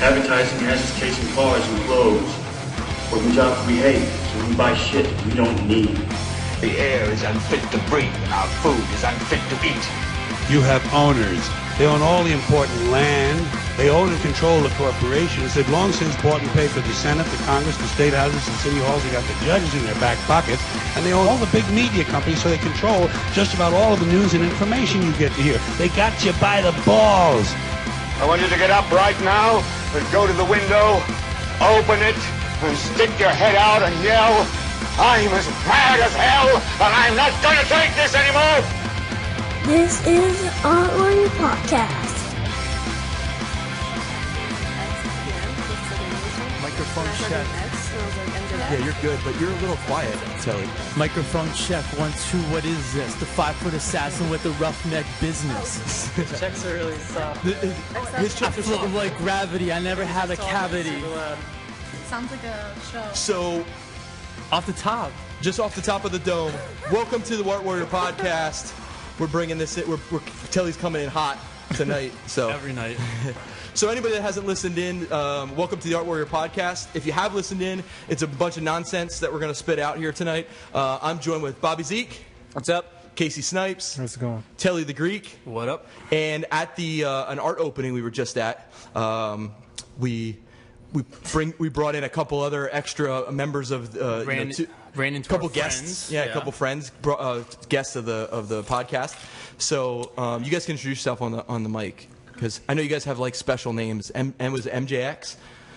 Advertising has us chasing cars and clothes, working jobs we hate, so we buy shit we don't need. The air is unfit to breathe, and our food is unfit to eat. You have owners. They own all the important land. They own and control the corporations. They've long since bought and paid for the Senate, the Congress, the state houses, the city halls. They got the judges in their back pockets. And they own all the big media companies, so they control just about all of the news and information you get to hear. They got you by the balls. I want you to get up right now and go to the window, open it, and stick your head out and yell, "I'm as mad as hell, and I'm not going to take this anymore!" This is Our Podcast. Microphone check. Yeah, you're good, but you're a little quiet, Telly. Microphone check. 1, 2. What is this? The 5-foot assassin with the roughneck business. Checks are really soft. His checks are Floating like gravity. I never had a cavity. Sounds like a show. So, Off the top. just off the top of the dome, welcome to the Art Warrior Podcast. We're bringing this in. Telly's coming in hot tonight. So Every night. So anybody that hasn't listened in, welcome to the Art Warrior Podcast. If you have listened in, it's a bunch of nonsense that we're going to spit out here tonight. I'm joined with Bobby Zeke. What's up? Casey Snipes. How's it going? Telly the Greek. What up? And at the an art opening we were just at, we brought in a couple other extra members of Ran into a couple our guests. friends. Yeah, a couple friends, guests of the podcast. So you guys can introduce yourself on the mic. Because I know you guys have like special names. And was it MJX?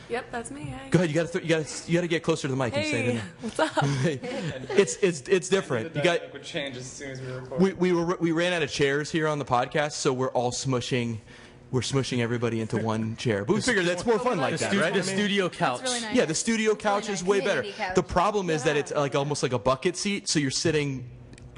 Yep, that's me. Hey. Go ahead. You got to get closer to the mic and say Hey, it. what's up? It's different. You got. Would change as soon as we record. We ran out of chairs here on the podcast, so we're all smushing. We're smushing everybody into one chair. But we figured that's more fun like that, right? The studio couch. Really nice. Yeah, the studio couch is way better. Couch. The problem is that it's like almost like a bucket seat, so you're sitting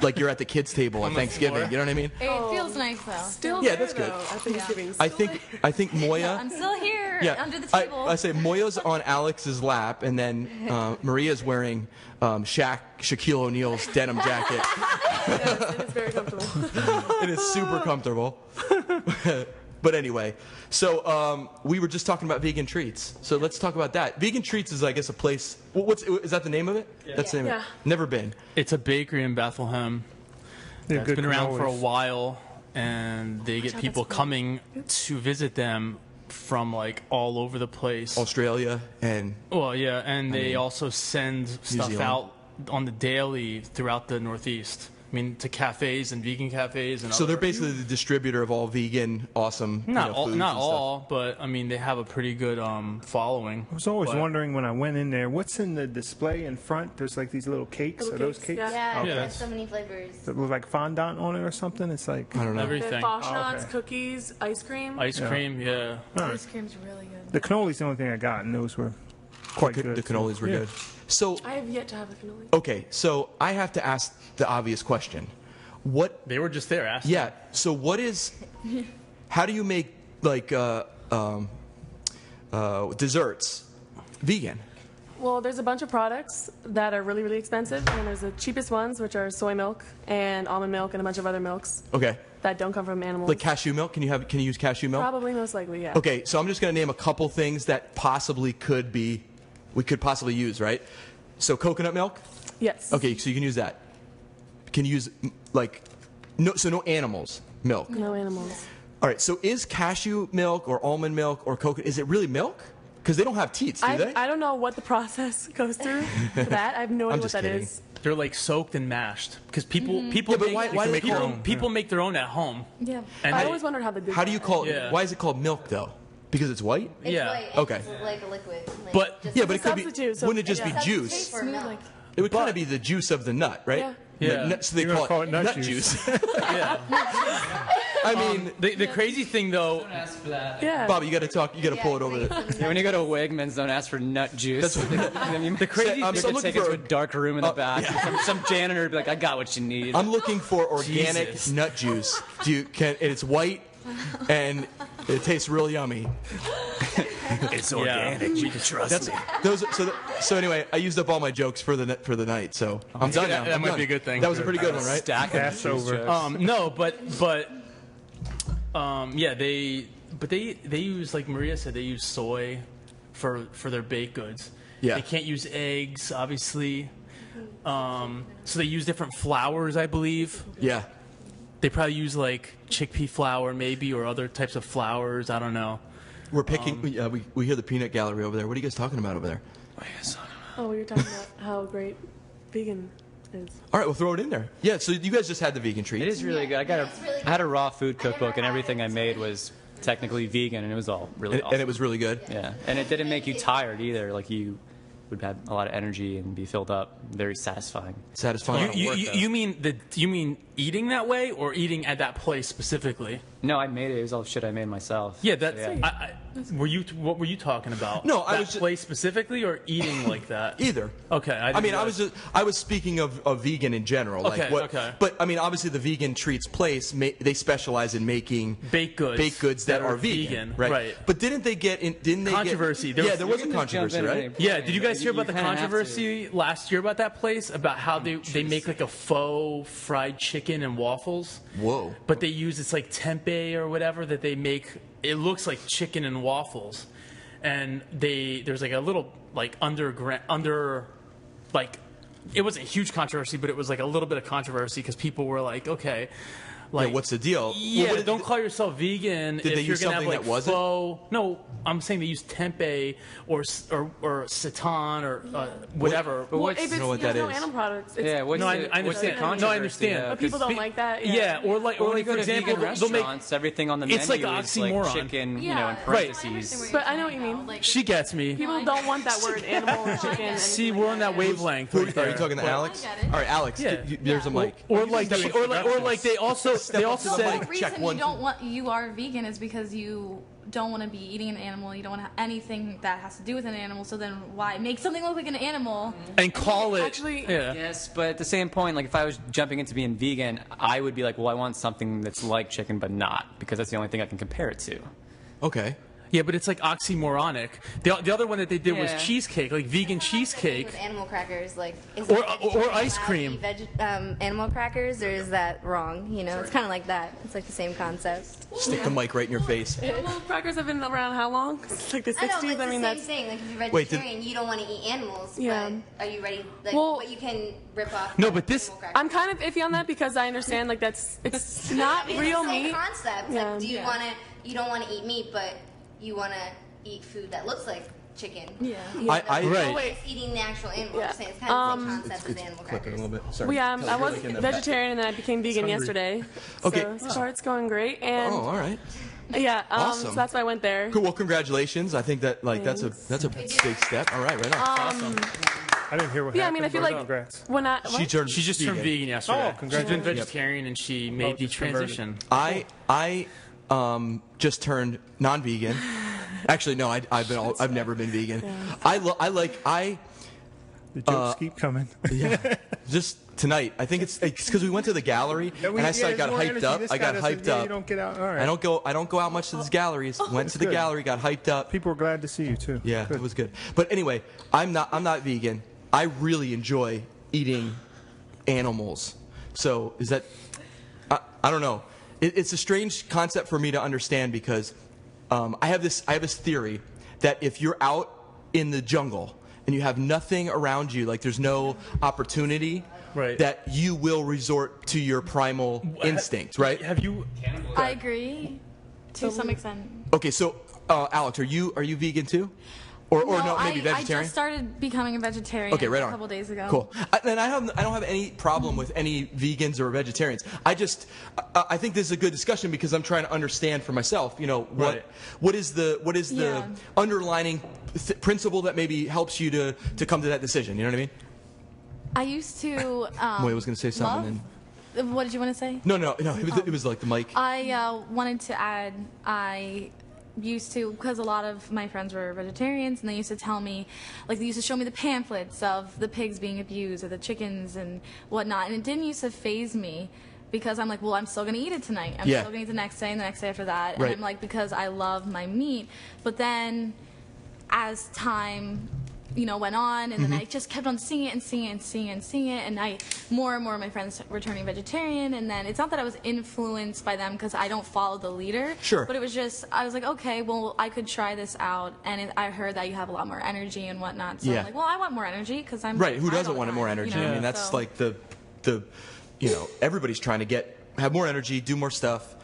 like you're at the kids' table at Thanksgiving. floor. You know what I mean? It feels nice though. Still Yeah, there, that's good. though, at Thanksgiving. I Still think there. Moya. I'm still here under the I table. say Moya's on Alex's lap, and then Maria's wearing Shaquille O'Neal's denim jacket. Yes, it is very comfortable. It is super comfortable. But anyway, so we were just talking about vegan treats. So let's talk about that. Vegan treats is, I guess, a place. Is that the name of it? Yeah. That's the name of it. Yeah. Never been. It's a bakery in Bethlehem. It's been around for a while, and they get people coming to visit them from like all over the place. Australia and Well, yeah, and they also send stuff Zealand. out on the daily throughout the Northeast. I mean, to cafes and vegan cafes and so they're other- basically the distributor of all vegan, awesome. not foods all, and not stuff. all, but I mean they have a pretty good following. I was always But- wondering when I went in there, what's in the display in front? There's like these little cakes. Little Are those cakes, cakes? yeah. Yeah, Okay. there's so many flavors. That look like fondant on it or something? It's like I don't know. The Everything. Foshnauts, okay. cookies, ice cream. Ice cream, yeah. Ice cream's really good. the cannoli's the only thing I got, and those were quite good. The too. cannolis were Yeah. good. So I have yet to have a cannoli. okay, so I have to ask the obvious question. What? They were just there asking. Yeah. So what is? How do you make like desserts vegan? Well, there's a bunch of products that are really, really expensive, and there's the cheapest ones, which are soy milk and almond milk and a bunch of other milks Okay. that don't come from animals. Like cashew milk? Can you use cashew milk? Probably, most likely, yeah. Okay, so I'm just going to name a couple things that possibly we could possibly use, right? So coconut milk? Yes. Okay, so you can use that. Can you use no animals milk? No animals. All right, so is cashew milk or almond milk or coconut, is it really milk? Because they don't have teats, do they? I don't know what the process goes through for that. I have no I'm idea what just that kidding. is. They're like soaked and mashed because people Yeah, but make, why do they people, call them? people make their own at home. Yeah. And I they- always wondered how they did How do you that. call Yeah. why is it called milk though? Because it's white? It's Yeah. white. Okay. It's like a liquid. Like, But- just Yeah, but it It's a could be substitute, so wouldn't it just yeah. be juice? Substitute for Smooth, milk. like- It would kind of be the juice of the nut, right? Yeah. Yeah. So they You're gonna call it nut juice. Yeah. I mean, The crazy thing though, Don't ask for that. Yeah. Bob, you got to talk. You got to pull it over there. Yeah, when you go to Wegmans, don't ask for nut juice. I mean, the crazy- I'm you so could looking take it for- to a dark room in the back. Some janitor would be like, "I got what you need." I'm looking for organic Jesus. nut juice. And it's white, and it tastes real yummy. it's organic. You can trust me. So anyway, I used up all my jokes for the night. So I'm done now. That I'm might done. be a good thing. That was a pretty good one, right? Stack of Passover. juice jokes. No, but yeah, But they use, like Maria said, they use soy for their baked goods. Yeah. They can't use eggs, obviously. So they use different flours, I believe. Yeah. They probably use like chickpea flour, maybe, or other types of flours. I don't know. We're picking. We hear the peanut gallery over there. What are you guys talking about over there? Oh, you're talking about how great vegan is. All right, we'll throw it in there. Yeah. So you guys just had the vegan treat. It is really good. I had a raw food cookbook, and everything I made was technically vegan, and it was all really awesome. And it was really good. Yeah, and it didn't make you tired either. Like you would have a lot of energy and be filled up. Very satisfying. Satisfying. You mean eating that way, or eating at that place specifically? No, I made it. It was all shit I made myself. Yeah, that's. So, yeah. What were you talking about? No, that I was just, place specifically, or eating like that. Either. Okay. I was speaking of vegan in general. Okay. Like what, But I mean, obviously, the Vegan Treats place they specialize in making baked goods that are vegan, right? But didn't they get in? Didn't they controversy? There was a controversy, right? Yeah. Did you guys hear about the controversy last year about that place? About how they make like a faux fried chicken and waffles. Whoa. But they use it's like tempeh or whatever that they make. It looks like chicken and waffles, and there's like a little like under like it wasn't a huge controversy, but it was like a little bit of controversy because people were like, okay, like what's the deal? Yeah, don't call yourself vegan did if they you're use gonna have something like that wasn't? faux. No, I'm saying they use tempeh or seitan or whatever. Well, if I it's, don't know what that no is. animal products. It's, Yeah, No, I understand. No, I understand. but people don't like that. Yeah, or like Or for you go to example, vegan they'll make. restaurants, everything on the It's menu like is oxymoron. like chicken, you know, in Right. parentheses. But I know what you mean. She gets me. People don't want that word animal or chicken. See, we're on that wavelength. Are right there. you talking to Alex? I get it. All right, Alex. Yeah. There's a mic. Or like they also to the said. The Check reason one, you don't want you are vegan is because you don't want to be eating an animal. You don't want to have anything that has to do with an animal. So then why make something look like an animal? And call it. Actually, Yeah. Yes, but at the same point, like if I was jumping into being vegan, I would be like, well, I want something that's like chicken but not, because that's the only thing I can compare it to. Okay. Yeah, but it's like oxymoronic. The other one that they did was Yeah. cheesecake, like vegan cheesecake. With animal crackers, like is Or- it vegetarian or ice allowed to cream. eat animal crackers, or is that wrong? You know, it's kind of like that. It's like the same concept. Stick the mic right in your face. animal crackers have been around how long? It's like the 60s. I know, but it's I mean, the that's same thing. Like if you're Wait, vegetarian, you don't want to eat animals. Yeah. But are you ready? Like, Well- but you can rip off. No, but this- animal crackers. I'm kind of iffy on that because I understand like it's not I mean, real it's the same meat. concept. Yeah. Like, do you want to? You don't want to eat meat, but you want to eat food that looks like chicken. Yeah. I Right. No way it's eating the actual animal. Yeah. I'm saying it's kind of the same concept as animal click it a crackers. little bit. Sorry. Well, yeah, I was vegetarian and then I became vegan yesterday. Okay. So it's going great. And Oh, all right. yeah, Awesome. so that's why I went there. Cool. Well, congratulations. I think that that's a big step. All right, right on. I didn't hear what Yeah, I happened. mean, I feel but like congrats. when I She turned. She just turned vegan yesterday. Oh, She's been congratulations. vegetarian and she made the just converted. transition. I just turned non-vegan. Actually, no. I've never been vegan. Yeah. The jokes keep coming. Yeah. Just tonight. I think it's because we went to the gallery and I started got hyped up. I got hyped You up. don't get out. All right. I don't go out much to these galleries. Went to the good. gallery, got hyped up. People were glad to see you too. Yeah, Good. it was good. But anyway, I'm not vegan. I really enjoy eating animals. So is that? I don't know. It's a strange concept for me to understand because I have this theory that if you're out in the jungle and you have nothing around you, like there's no opportunity, Right. that you will resort to your primal instinct, right? Have you? I agree to some extent. Okay, so Alex, are you vegan too? Or no, maybe I vegetarian? just started becoming a vegetarian Okay, right on. a couple days ago. Cool. And I don't have any problem with any vegans or vegetarians. I think this is a good discussion because I'm trying to understand for myself. You know, what is the Yeah. underlining principle that maybe helps you to come to that decision? You know what I mean? I used to. Moya was going to say something. What did you want to say? No. It was like the mic. I wanted to add. I used to, because a lot of my friends were vegetarians, and they used to tell me, like they used to show me the pamphlets of the pigs being abused or the chickens and whatnot, and it didn't used to faze me because I'm like, well, I'm still gonna eat it tonight. I'm Yeah. still gonna eat the next day and the next day after that, Right. and I'm like, because I love my meat. But then, as time went on, and then I just kept on seeing it and seeing it and seeing it and seeing it, and more and more of my friends were turning vegetarian, and then it's not that I was influenced by them because I don't follow the leader. Sure. But it was just, I was like, okay, well, I could try this out, and I heard that you have a lot more energy and whatnot, so I'm like, well, I want more energy because I'm right. Who tired doesn't all the want more time, energy? I mean, that's so. like the everybody's trying to have more energy, do more stuff.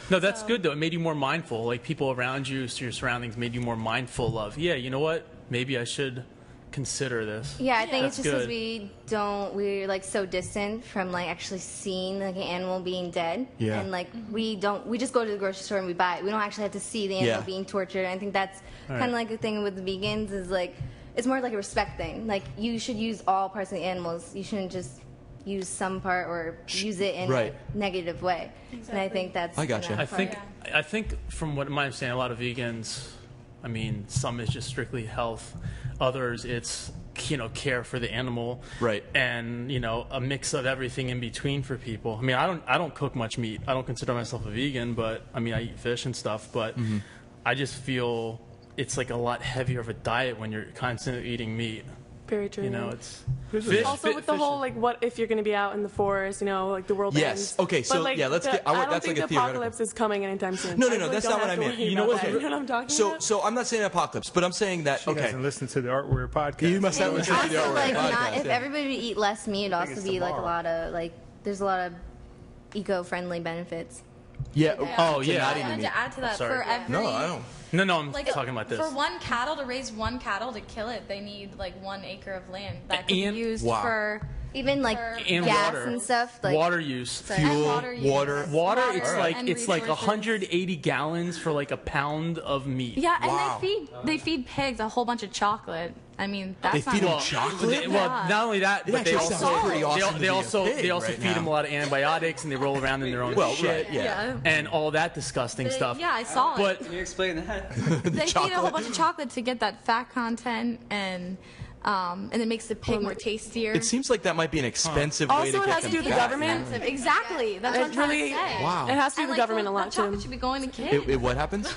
No, that's good though. It made you more mindful. Like people around you, so your surroundings made you more mindful of. Yeah, you know what? Maybe I should consider this. Yeah, I think That's it's just good. because we're like so distant from like actually seeing like an animal being dead. Yeah. And like we just go to the grocery store and we buy it. We don't actually have to see the animal Yeah. being tortured. And I think that's Right. kind of like the thing with the vegans is like it's more like a respect thing. Like you should use all parts of the animals. You shouldn't just use some part or use it in Right. a negative way. And I think that's I gotcha. kinda I think from what my understanding, a lot of vegans, I mean, some is just strictly health, others it's care for the animal, Right. and a mix of everything in between for people. I mean, I don't cook much meat. I don't consider myself a vegan, but I mean, I eat fish and stuff. But I just feel it's like a lot heavier of a diet when you're constantly eating meat. Very true. It's fish, Also, with the fish- whole like, what if you're going to be out in the forest? Like the world Yes. ends. Okay, so, But, like, yeah, let's the- get- I want- I don't that's think like a the theoretical. apocalypse is coming anytime soon. No, I really that's don't not what have I to meant. worry You know about what- that. You know what I'm talking about? So I'm not saying apocalypse, but I'm saying that She okay. doesn't listen to the Art Warrior podcast. You must not And listen to the also, Art like, Warrior not, podcast, if yeah. everybody would eat less meat, it'd also it's be like a tomorrow. lot of there's a lot of eco-friendly benefits. Yeah. Oh, to yeah. not I eating wanted meat. to add to that. Sorry. For every No, I don't. No, I'm like talking about this. for one cattle to raise one cattle to kill it, they need like 1 acre of land that can And- be used Wow. for Even like And gas water. and stuff. Like water use. and Fuel, water. use. water. Water, it's and like resources. 180 gallons for like a pound of meat. Yeah, and Wow. they feed pigs a whole bunch of chocolate. I mean, that's They not feed 'em well, chocolate? Well, Yeah. not only that, but they actually also sounds pretty awesome to they be a also pig they also right feed now. them a lot of antibiotics, and they roll around in their own Well, shit, right, yeah. and all that disgusting stuff. Yeah, I saw it. But Can you explain that? They feed a whole chocolate. bunch of chocolate to get that fat content, and it makes the pig more tastier. It seems like that might be an expensive way Also, to it get has to them do with the fat. government. Expensive. Exactly. That's what I'm It trying really- to say. Wow. It has to do And, with like, government a lot that chocolate too. should be going to kids. What happens?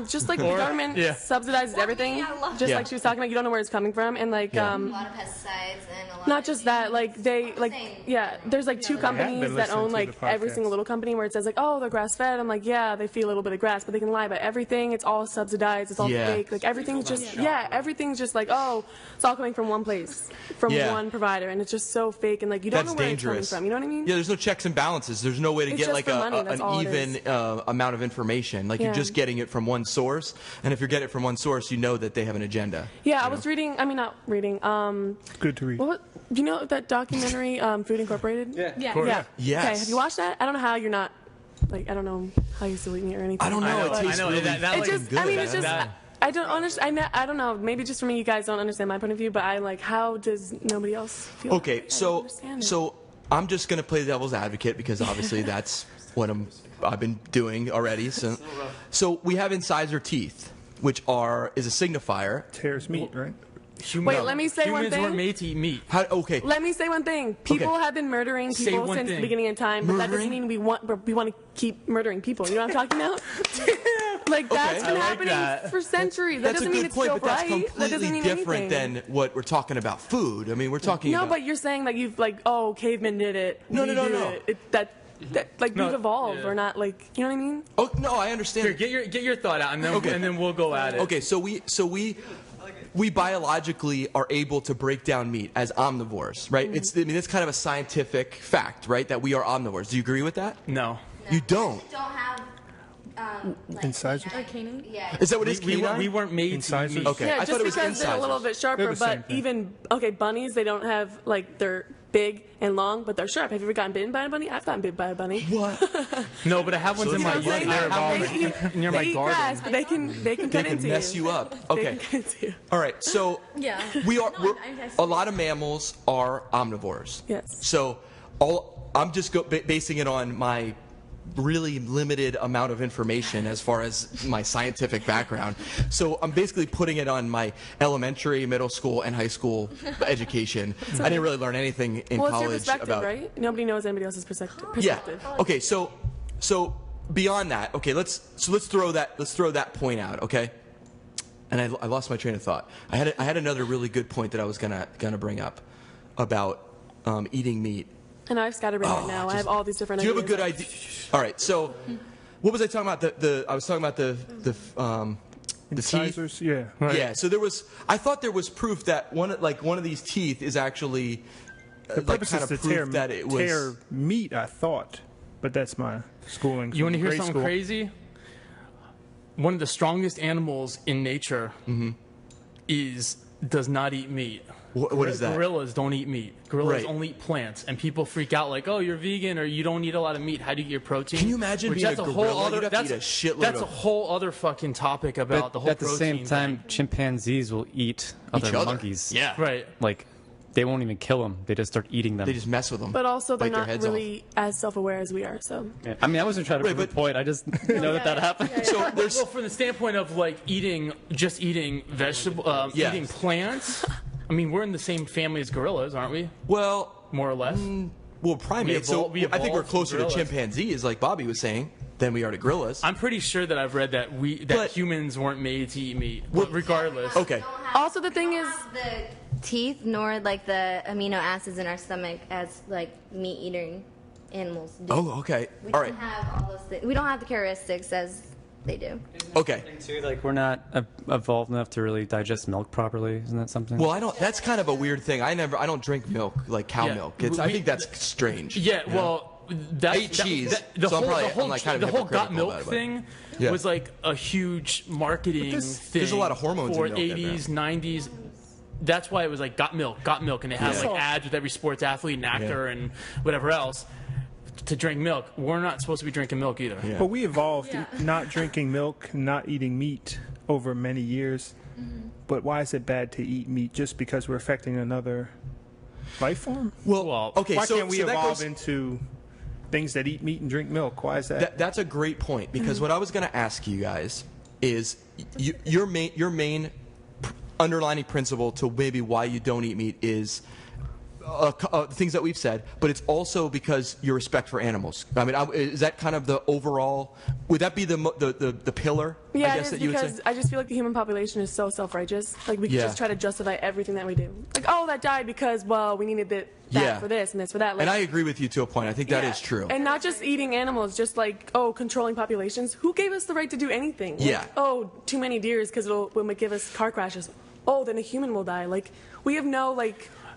Just like the government yeah. subsidizes everything, I love just Yeah. like she was talking about, you don't know where it's coming from, and like Yeah. a lot of pesticides and a lot not of just that, like they like yeah, there's like two been companies that listening own to like the every podcast. single little company where it says like, oh, they're grass fed. I'm like, yeah, they feed a little bit of grass, but they can lie about everything. It's all subsidized. It's all Yeah. fake. Like everything's just everything's just like, oh, it's all coming from one place, from Yeah. one provider, and it's just so fake, and like you don't That's know where dangerous. it's coming from. You know what I mean? Yeah, there's no checks and balances. There's no way to It's get just like for money, an that's all it even is. amount of information. Like you're Yeah. just getting it from one source, and if you're getting it from one source, you know that they have an agenda. Yeah, I was reading. I mean, not reading. Good to read. What? Do you know that documentary, Food Incorporated? Yeah. Yeah. Yeah. Yes. Okay. Have you watched that? I don't know how you're not. Like, I don't know how you're still eating it or anything. I don't know. I know, It tastes I know, really that It like, just. good. I mean, it's just. That- I don't understand. I don't know. Maybe just for me, you guys don't understand my point of view. But I like. How does nobody else feel? Okay, I don't so understand it. so I'm just gonna play the devil's advocate because obviously that's what I've been doing already. So we have incisor teeth, which is a signifier. Tears meat, right? Wait, let me say one Humans weren't thing. made to eat meat. Okay. Let me say one thing. People Okay. have been murdering Say people one since thing. the beginning of time, but that doesn't Murdering? mean we want to keep murdering people. You know what I'm talking about? Like that's Okay. been I like happening that. for centuries. That That's a doesn't mean good it's point, still but that's right. That completely doesn't mean different anything. than what we're talking about food. I mean, we're talking No, about. but you're saying like you've like, oh, cavemen did it. No, we no, no, do no. it. That like No, we've evolved. yeah. We're not like, you know what I mean? Oh no, I understand. Here, get your thought out, and then Okay. and then we'll go at it. Okay, so we biologically are able to break down meat as omnivores, right? It's kind of a scientific fact, right? That we are omnivores. Do you agree with that? No. You don't. Don't have like, Incisors? canine- Yeah. Is that what it is? We Canine? weren't made to eat Incisors? meat. Okay. Yeah, I just thought it was because they're a little incisors. bit sharper, They're the same but thing. even bunnies, they don't have like they're big and long, but they're sharp. Have you ever gotten bitten by a bunny? I've gotten bitten by a bunny. What? No, but I have ones in You know my what I'm saying? yard. I have They one eat- near they my eat garden. grass, but they can They cut can into mess you up. Okay. They can cut into you. All right. So Yeah. we are. No, we're, I see. a lot of mammals are omnivores. Yes. So I'm just basing it on my really limited amount of information as far as my scientific background. So I'm basically putting it on my elementary, middle school, and high school education. I didn't really learn anything in Well, it's your college perspective, about. right? Nobody knows anybody else's perspective. Yeah. Okay. So beyond that, okay, let's throw that point out. Okay. and I lost my train of thought. I had another really good point that I was gonna bring up about eating meat. And I've scatterbrained it now. I have all these different Do you ideas. have a good idea? All right, so what was I talking about? I was talking about the teeth. Incisors? Yeah. Right. Yeah. So I thought there was proof that one of these teeth is actually The purpose kind is of to proof that it was. tear meat, I thought. But that's my schooling. You want to from hear grade something school. crazy? One of the strongest animals in nature does not eat meat. What is that? Gorillas don't eat meat. Gorillas Right. only eat plants, and people freak out like, "Oh, you're vegan or you don't eat a lot of meat. How do you get your protein?" Can you imagine Which being that's a whole gorilla? other You'd have to that's, eat a shitload that's of- a whole other fucking topic about But the whole at the same protein time, thing. chimpanzees will eat other other. monkeys. Yeah, right. Like, they won't even kill them. They just start eating them. They just mess with them. But also, they're bite their not heads really as self-aware as we are. So Yeah. I mean, I wasn't trying to Right, prove a but- point. I just know that happened. So there's Well, from the standpoint of like eating vegetable, Yes. eating plants. I mean, we're in the same family as gorillas, aren't we? well. More or less. Primates. We I think we're evolved closer to from gorillas. chimpanzees, like Bobby was saying, than we are to gorillas. I'm pretty sure that I've read that But- humans weren't made to eat meat. But regardless. Okay. Also, the thing is, the teeth nor like the amino acids in our stomach as like meat eating animals do. Oh, okay. We All don't right. have all those things. We don't have the characteristics as they do. Okay. Too, like, we're not evolved enough to really digest milk properly. Isn't that something? Well, I don't. That's kind of a weird thing. I don't drink milk like cow Yeah. milk. I think that's strange. Yeah, you know? well, that's, I eat cheese, the so I'm whole, probably- the whole, I'm, like, kind of the whole got hypocritical milk about it, but- thing Yeah. was like a huge marketing thing. there's a lot of hormones for in milk in there. 80s, 90s. That's why it was like got milk, and it had Yeah. like ads with every sports athlete and actor and whatever else to drink milk. We're not supposed to be drinking milk either. Yeah. But we evolved not drinking milk, not eating meat over many years. But why is it bad to eat meat just because we're affecting another life form? Well, Okay. Why so can't we so that evolve goes- into things that eat meat and drink milk? Why is that? That's a great point because what I was going to ask you guys is your main underlining principle to maybe why you don't eat meat is things that we've said, but it's also because your respect for animals. I mean, is that kind of the overall? Would that be the pillar? yeah, I it guess is that you would because say. I just feel like the human population is so self-righteous. Like we Yeah. just try to justify everything that we do. Like, oh, that died because well, we needed that Yeah. for this and this for that. Like, And I agree with you to a point. I think that yeah. is true. And not just eating animals, just like controlling populations. Who gave us the right to do anything? Like, Yeah. oh, too many deers because will give us car crashes. Oh, then a human will die. Like we have no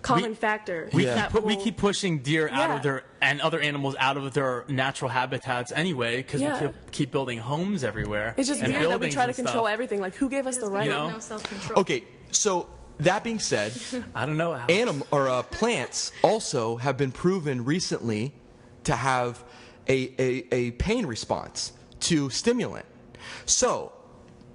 common factor. We, that we will- keep pushing deer out Yeah. of their and other animals out of their natural habitats anyway because Yeah. we keep building homes everywhere. It's just and weird that we buildings try to and stuff. control everything. Like who gave us the right? You know? No self-control. Okay, so that being said, I don't know. Alex. plants also have been proven recently to have a pain response to stimulant. So,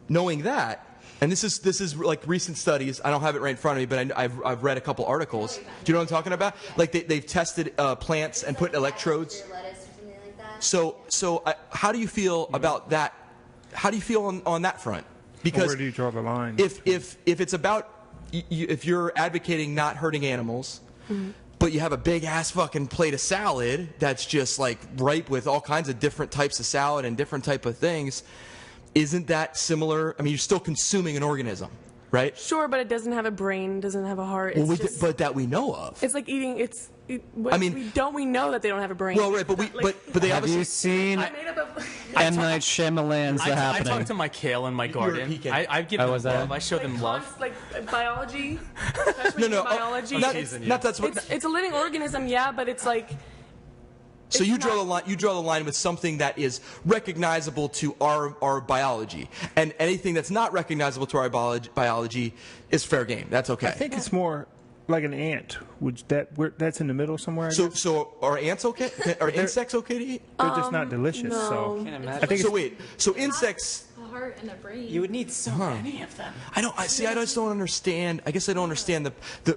knowing that, and this is like recent studies. I don't have it right in front of me, but I've read a couple articles. Do you know what I'm talking about? Like they've tested plants and put electrodes. Lettuce or something like that. So how do you feel about that? How do you feel on that front? Because Where do you draw the line? if it's about if you're advocating not hurting animals, but you have a big ass fucking plate of salad that's just like ripe with all kinds of different types of salad and different type of things, isn't that similar? I mean, you're still consuming an organism, right? Sure, but it doesn't have a brain, doesn't have a heart. It's Well, just, but that we know of. it's like eating. I mean- we know that they don't have a brain. Well, right, but they Have obviously. you seen I made up a. M. Night Shyamalan's The I Happening? talked to my kale in my garden. peeking. I give Oh, them was that? love. I show them love. Like biology. No, biology. not that's what. It's a living organism, yeah, but it's like. So it's you draw not- the line. You draw the line with something that is recognizable to our biology, and anything that's not recognizable to our biology is fair game. That's okay. I think it's more like an ant. That's in the middle somewhere? I guess? So are ants okay? Are insects okay to eat? They're just not delicious. So no. Can't I imagine. think So it's, wait. So insects. A heart and a brain. You would need so many of them. I just don't understand. I guess I don't understand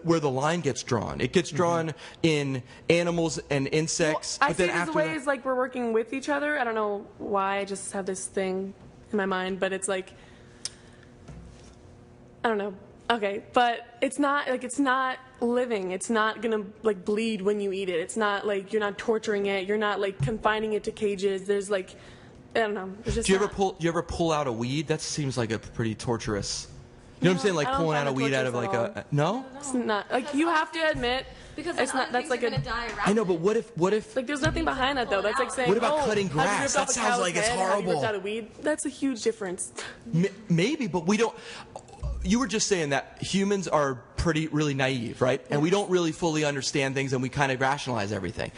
where the line gets drawn. It gets drawn in animals and insects, I but see then it as after a way that, is like we're working with each other. I don't know why. I just have this thing in my mind, but it's like I don't know. Okay, but it's not living. It's not gonna like bleed when you eat it. It's not like you're not torturing it. You're not like confining it to cages. There's like I don't know. It's just do you not- ever pull out a weed? That seems like a pretty torturous. You know what I'm saying? Like I don't pulling out find a it weed out of torturous like at a no. It's not like you have to admit Because it's not. That's like a. I know, but what if Like there's nothing behind that though. That's like saying. What about oh, cutting have you grass? ripped That off a sounds cow's like it's head? Have you horrible. ripped out a weed? That's a huge difference. Maybe, but we don't. You were just saying that humans are really naive, right? And we don't really fully understand things, and we kind of rationalize everything.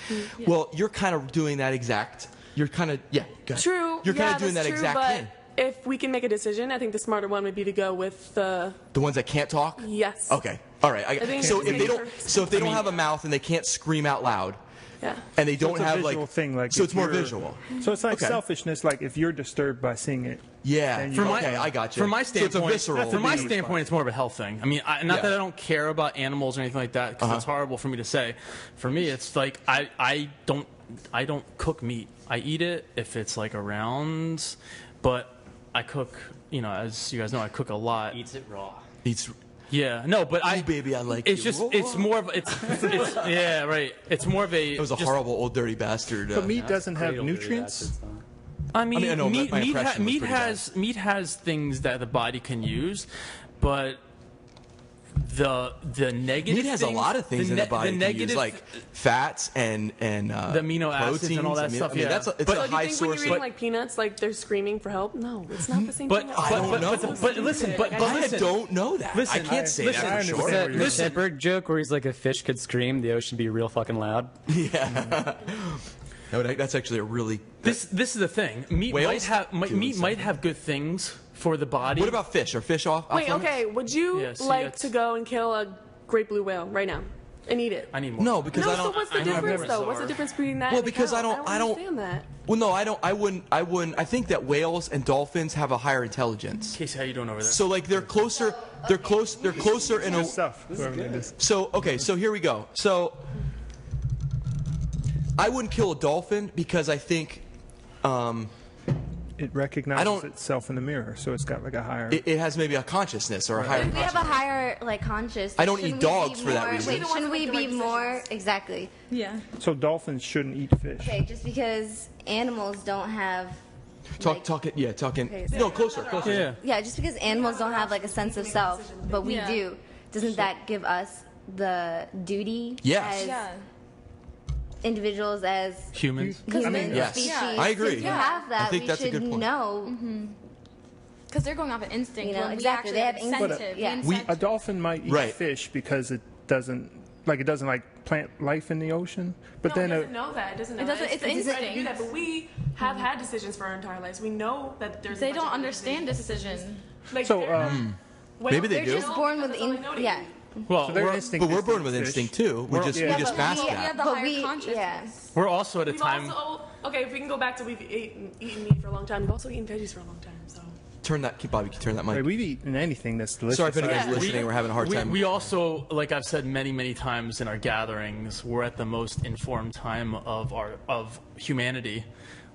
Well, you're kind of doing that exact. You're kind of go ahead. True. You're kind of doing that that's exact true, thing. but if we can make a decision, I think the smarter one would be to go with the. The ones that can't talk. Yes. Okay. All right. think So it's if they don't, safer. so if they don't have a mouth and they can't scream out loud, Yeah. and they So don't it's a have visual like thing, like so if it's more you're- visual. So it's like Okay. selfishness. Like if you're disturbed by seeing it. Yeah. then you- Okay, I got you. From my So it's a standpoint, visceral. from my That's a big standpoint, it's more of a health thing. I mean, not that I don't care about animals or anything like that, because it's horrible for me to say. For me, it's like I don't cook meat. I eat it if it's like around, but I cook. You know, as you guys know, I cook a lot. Eats it raw. It's Yeah, no, but Ooh, baby, I like it's you just raw. it's more of it's yeah, right. It's more of a. it was a horrible old dirty bastard. But meat doesn't have Cradle dirty nutrients. bastards, huh? I mean, I know, meat, my meat, impression was meat pretty has meat has things that the body can use, but the negative. Meat has a lot of things in the body The can negative, use, like fats and the amino acids and all that proteins. stuff. I mean, Yeah, that's it's So a do you high think when source. you're eating like peanuts, like they're screaming for help? No, it's not the same but thing. but, don't know. but listen, but I listen. don't know that. Listen, I can't say listen, that I for understand sure. what you're The saying. Shepard joke where he's like, a fish could scream, the ocean be real fucking loud. No, that's actually a really. This is the thing. Meat Whales? might have good things for the body. What about fish? Are fish off? Wait, limits? okay. Would you Yeah, see, like that's- to go and kill a great blue whale right now and eat it? I need more. No, because No, I so don't. what's the I know I've difference never though? saw What's the her. difference between that? Well, and a because cow? I don't understand that. Well, no, I don't. I wouldn't. I think that whales and dolphins have a higher intelligence. Casey, how you doing over there? So like they're closer. They're closer in a. Stuff. Whoever did this. So okay. So here we go. So I wouldn't kill a dolphin because I think It recognizes don't- itself in the mirror, so it's got like a higher. it has maybe a consciousness or a higher. If we have a higher like conscious. I don't shouldn't eat we be dogs for that more- reason. Wait, shouldn't we be more exactly? Yeah. So dolphins shouldn't eat fish. Okay, just because animals don't have. Talking. Okay, so- No, closer. yeah. Yeah, just because animals don't have like a sense of self, but we Yeah. do, doesn't that give us the duty Yes. as Yeah. individuals, as Humans. human yes. species? I agree. Since we have that, I think we that's a should good point. know. Because they're going off of instinct. You know, when exactly, We they actually have have instinct. incentive. Yeah. The A incentive- dolphin might eat Right. fish because it doesn't plant life in the ocean. But No, then it doesn't know that. It doesn't know It doesn't- that. it's right to do instinct. that, but we have had decisions for our entire lives. We know that there's. They a bunch don't of understand decisions. decision. Like, So, they're not- whales- Maybe they They're do. just born with That's all they know to yeah. eat. Well, their we're, instinct But we're is to born eat with fish. instinct too. We just yeah. we just but mask we- that. have the But higher we- consciousness. we're also at a We've time. also okay. If we can go back to we've eaten meat for a long time. We've also eaten veggies for a long time. So Turn that, Bobby. Turn that mic. Like, we've eaten anything that's delicious. Sorry if anybody's Yeah. listening. We're having a hard time. We also, like I've said many times in our gatherings, we're at the most informed time of humanity.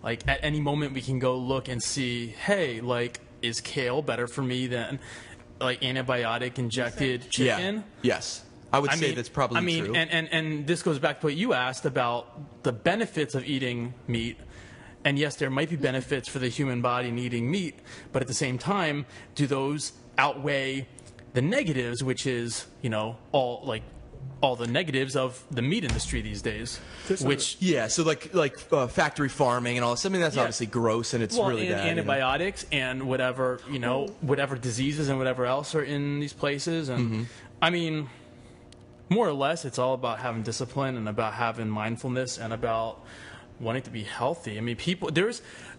Like at any moment we can go look and see, hey, like is kale better for me than like antibiotic injected chicken? Yeah. Yes. I would say that's probably true. And this goes back to what you asked about the benefits of eating meat. And yes, there might be benefits for the human body in eating meat, but at the same time, do those outweigh the negatives, which is, you know, all the negatives of the meat industry these days, which Yeah, so like factory farming and all this. I mean, that's Yeah. obviously gross and it's really and bad. you know? antibiotics and whatever, you know, whatever diseases and whatever else are in these places. And I mean, more or less, it's all about having discipline and about having mindfulness and about wanting to be healthy. I mean,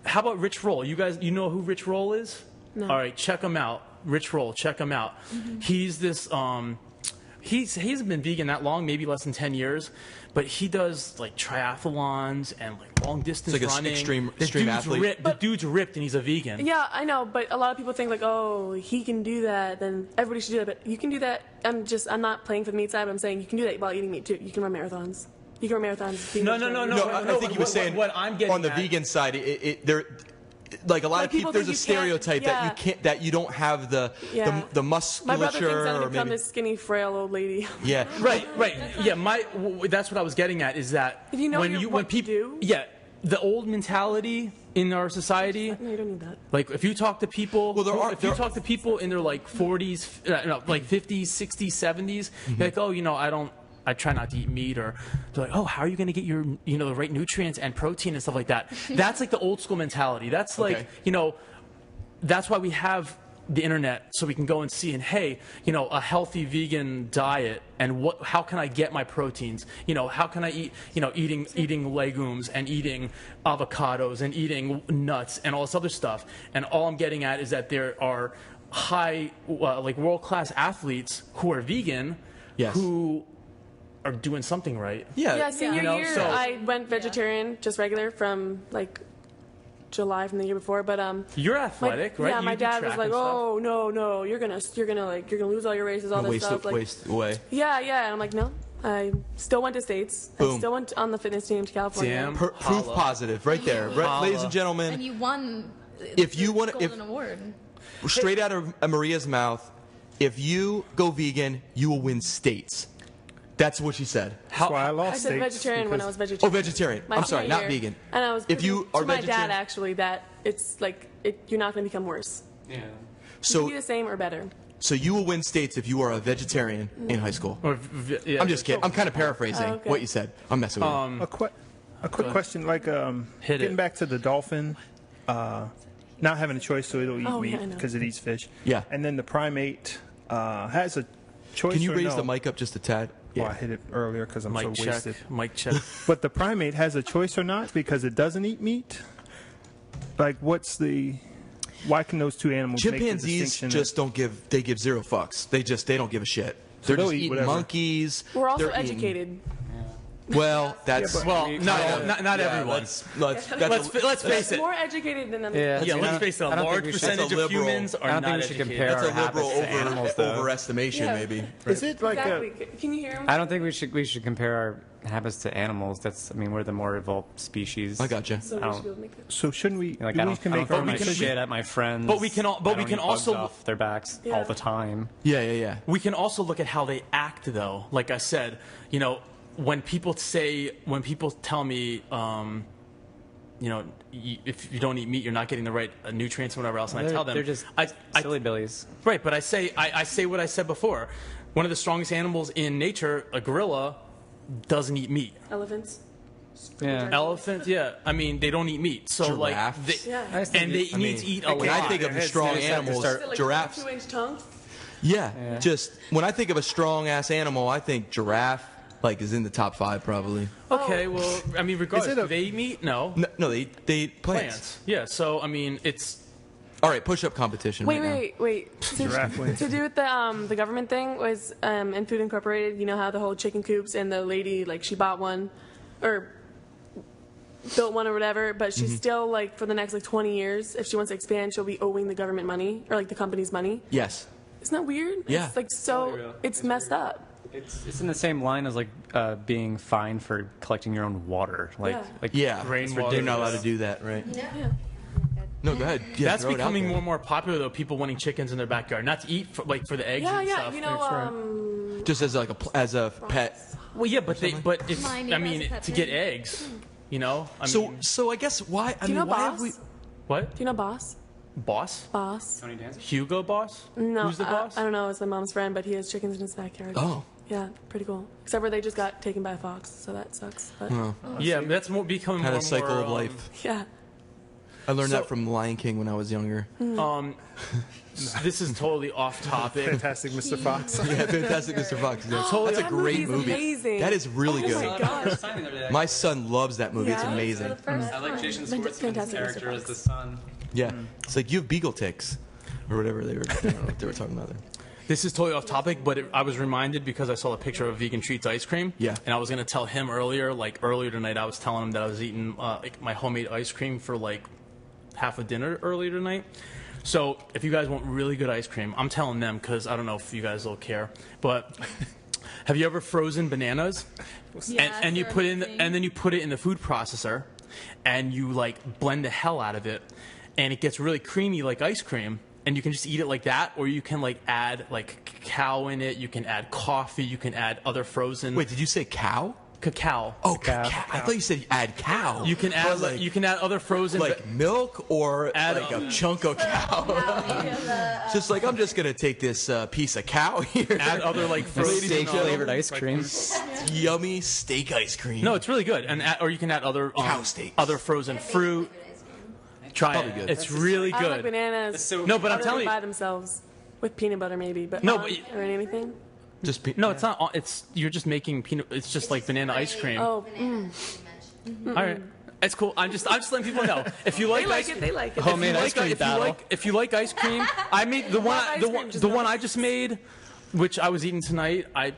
how about Rich Roll? You guys, you know who Rich Roll is? No. All right, check him out. Rich Roll, check him out. He's this, he hasn't been vegan that long, maybe less than 10 years, but he does like triathlons and like long distance It's like a running. extreme Dude's athlete. The dude's ripped and he's a vegan. yeah, I know, but a lot of people think like, oh, he can do that, then everybody should do that. But you can do that. I'm not playing for the meat side, but I'm saying you can do that while eating meat too. You can run marathons. You can run marathons. being No, vegetarian. no, I think he was saying what I'm getting on the at- vegan side, there, like a lot Like of people, people there's a think you can't- stereotype that you yeah. can't, that you don't have the My musculature brother thinks I'm or gonna become maybe. this skinny, frail old lady. Yeah, Right. Yeah, that's what I was getting at is that If you know when what when to people do. yeah, the old mentality in our society. No, you don't need that. Like if you talk to people, Well, talk to people in their like 40s, like 50s, 60s, 70s, you're like, oh, I try not to eat meat, or they're like, oh, how are you going to get your, the right nutrients and protein and stuff like that? That's like the old school mentality. That's like, that's why we have the internet, so we can go and see, and hey, a healthy vegan diet, and how can I get my proteins? How can I eat, eating legumes and eating avocados and eating nuts and all this other stuff. And all I'm getting at is that there are high, like world-class athletes who are vegan, who are doing something right. Yeah, senior year, so I went vegetarian, just regular, from like July from the year before. But you're athletic, right? Yeah, You my do dad track was like, and stuff. "Oh no, you're gonna lose all your races, all this stuff." Like, waste away. yeah, and I'm like, no. I still went to States. Boom. I still went on the fitness team to California. Damn. Proof positive, right there, right, ladies and gentlemen. And you won If you the want, golden award. straight out of Maria's mouth, if you go vegan, you will win states. That's what she said. That's why I I lost said States, vegetarian when I because- was vegetarian. Oh, vegetarian. My I'm sorry, senior not year. vegan. And I was If you to are my vegetarian, dad actually that it's like you're not going to become worse. Yeah. You so can be the same or better. so you will win states if you are a vegetarian in high school. Or, yeah, I'm just kidding. I'm kind of paraphrasing Oh, okay. what you said. I'm messing with you. A quick question, like Hit getting it. back to the dolphin, not having a choice, so it'll eat Oh, yeah, I meat know. because it eats fish. Yeah. And then the primate has a choice. Can you or raise no? the mic up just a tad? Well, I hit it earlier because I'm Mic so check. wasted. Mic check. But the primate has a choice or not because it doesn't eat meat. Like, why can those two animals make the Chimpanzees distinction? just don't give. They give zero fucks. They don't give a shit. They're they'll just eat eating whatever. monkeys. We're also They're eating- educated. Well, that's Well, not everyone. Let's Let's face it. More educated than other Yeah. Yeah, I let's don't- face it. I A don't think large we should- percentage That's a of liberal- humans are I don't not think we should educated. compare that's a our liberal habits to animals, though. overestimation, Yeah. maybe. Is it like Exactly. Can you hear him? I don't think we should compare our habits to animals. We're the more evolved species. I gotcha. So we should be able to make that. so? Shouldn't we? Like, we I don't can make throw our my meat- shit at my friends. But we can al- but I we don't can eat bugs also- off their backs Yeah. all the time. Yeah. We can also look at how they act, though. Like I said, when people tell me, if you don't eat meat, you're not getting the right nutrients and whatever else, and I tell them They're just I silly billies. right, but I say what I said before. One of the strongest animals in nature, a gorilla, doesn't eat meat. Elephants. Yeah. Elephants, yeah. I mean, they don't eat meat. So Giraffes. Yeah. and they need to eat a When lot. I think of the strong They just have to animals, start- Is it like giraffes. 2-inch tongue? Yeah, just when I think of a strong ass animal, I think giraffe is in the top 5 probably. Okay, well, I mean, regardless, Is it do they eat meat? No. No, they eat plants. Plants. Yeah, so, I mean, it's... All right, push-up competition. right now. Wait. Giraffe wins. To do with the government thing was in Food Incorporated. You know how the whole chicken coops and the lady she bought one, or built one or whatever, but she's still for the next 20 years, if she wants to expand, she'll be owing the government money or the company's money. Yes. Isn't that weird? Yeah. It's it's messed up. It's in the same line as being fined for collecting your own water. Yeah. Rainwater. You're not allowed to do that, right? Yeah. No, go ahead. Yeah, That's throw it out becoming there. more and more popular, though. People wanting chickens in their backyard, not to eat for the eggs and Yeah. stuff. You know, Just as as a pet. Well, yeah, but it's. Mine I has mean, pet to get pig. eggs, I mean, So I guess why? I do you mean, know why Boss? have we? what? Do you know Boss? Boss? Boss. Tony Danza? Hugo Boss? No, Who's the boss? I don't know. It's my mom's friend, but he has chickens in his backyard. Oh. Yeah, pretty cool. Except for they just got taken by a fox, so that sucks. But Yeah, that's becoming Kind more of cycle more, of life. yeah. I learned So- that from The Lion King when I was younger. This is totally off topic. Fantastic Mr. Fox. Yeah, Fantastic Mr. Fox. That's That a great movie's movie. amazing. That is really Oh good. my gosh. My son loves that movie. It's Yeah? amazing. I like Jason Schwartzman's Fantastic Mr. character as Fox. the son. Yeah, it's like you have beagle ticks, or whatever they were. I don't know what they were talking about there. This is totally off topic, but I was reminded because I saw a picture of Vegan Treats ice cream. Yeah. And I was going to tell him earlier tonight, I was telling him that I was eating my homemade ice cream for half a dinner earlier tonight. So if you guys want really good ice cream, I'm telling them because I don't know if you guys will care, but have you ever frozen bananas? Yes, and you they're put amazing. and then you put it in the food processor, and you blend the hell out of it, and it gets really creamy like ice cream. And you can just eat it like that, or you can add cacao in it. You can add coffee. You can add other frozen. Wait, did you say cow? cacao. Oh, cacao. I thought you said add cow. You can add you can add other frozen like milk or add like a chunk of cow. Just like I'm just gonna take this piece of cow here. Add other like frozen steak flavored ice cream. Yummy steak ice cream. No, it's really good, or you can add other Cow steaks. other frozen fruit. Try Probably it. good. It's really I good. like bananas. No, but I'm telling you, by themselves with peanut butter maybe, but No, not but- or anything. Just no, it's not. It's you're just making peanut. It's just like banana ice cream. Oh, All right, it's cool. I'm just letting people know. If you like they like ice, it. They like it. Homemade ice cream battle. if you like ice cream, I made the one Not ice cream, just the one milk. I just made, which I was eating tonight. I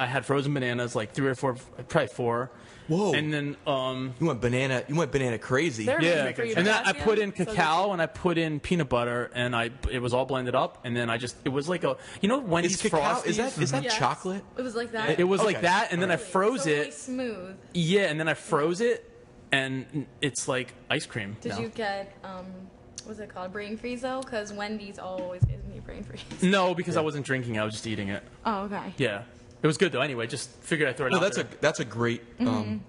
had frozen bananas, like 3 or 4, probably 4. Whoa. And then You went banana crazy. They're yeah, amazing for your and then I potassium, put in so cacao and I put in peanut butter and it was all blended up and then it was like Wendy's Is cacao? Frosties. Is that Yes. chocolate? It was like that. It was like Okay. that and then I froze so really it. smooth. Yeah, and then I froze it and it's like ice cream. Did now. you get what's it called, brain freeze though? Because Wendy's always gives me brain freeze. No, because I wasn't drinking. I was just eating it. Oh, okay. Yeah, it was good though. Anyway, just figured I'd throw it No, out there. that's a great.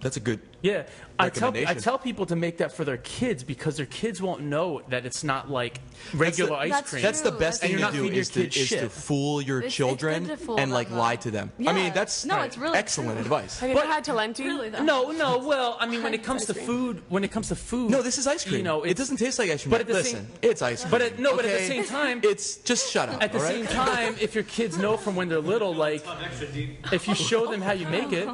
That's a good. Yeah, I recommendation. tell people to make that for their kids because their kids won't know that it's not like regular ice that's cream. That's the True, best that's thing true. to And you're do not is feeding to, your is kids to shit. fool your It's children good to fool and like them, lie though. to them. Yeah. I mean, that's No, it's really excellent true. advice. Have you ever had Talenti? Really though. No. Well, I mean, when it comes to food, No, this is ice cream. You know, it doesn't taste like ice cream. but at the Listen, same- it's ice cream. but at the okay? same time, it's just shut up. at the all right? same time, if your kids know from when they're little, like, if you show them how you make it,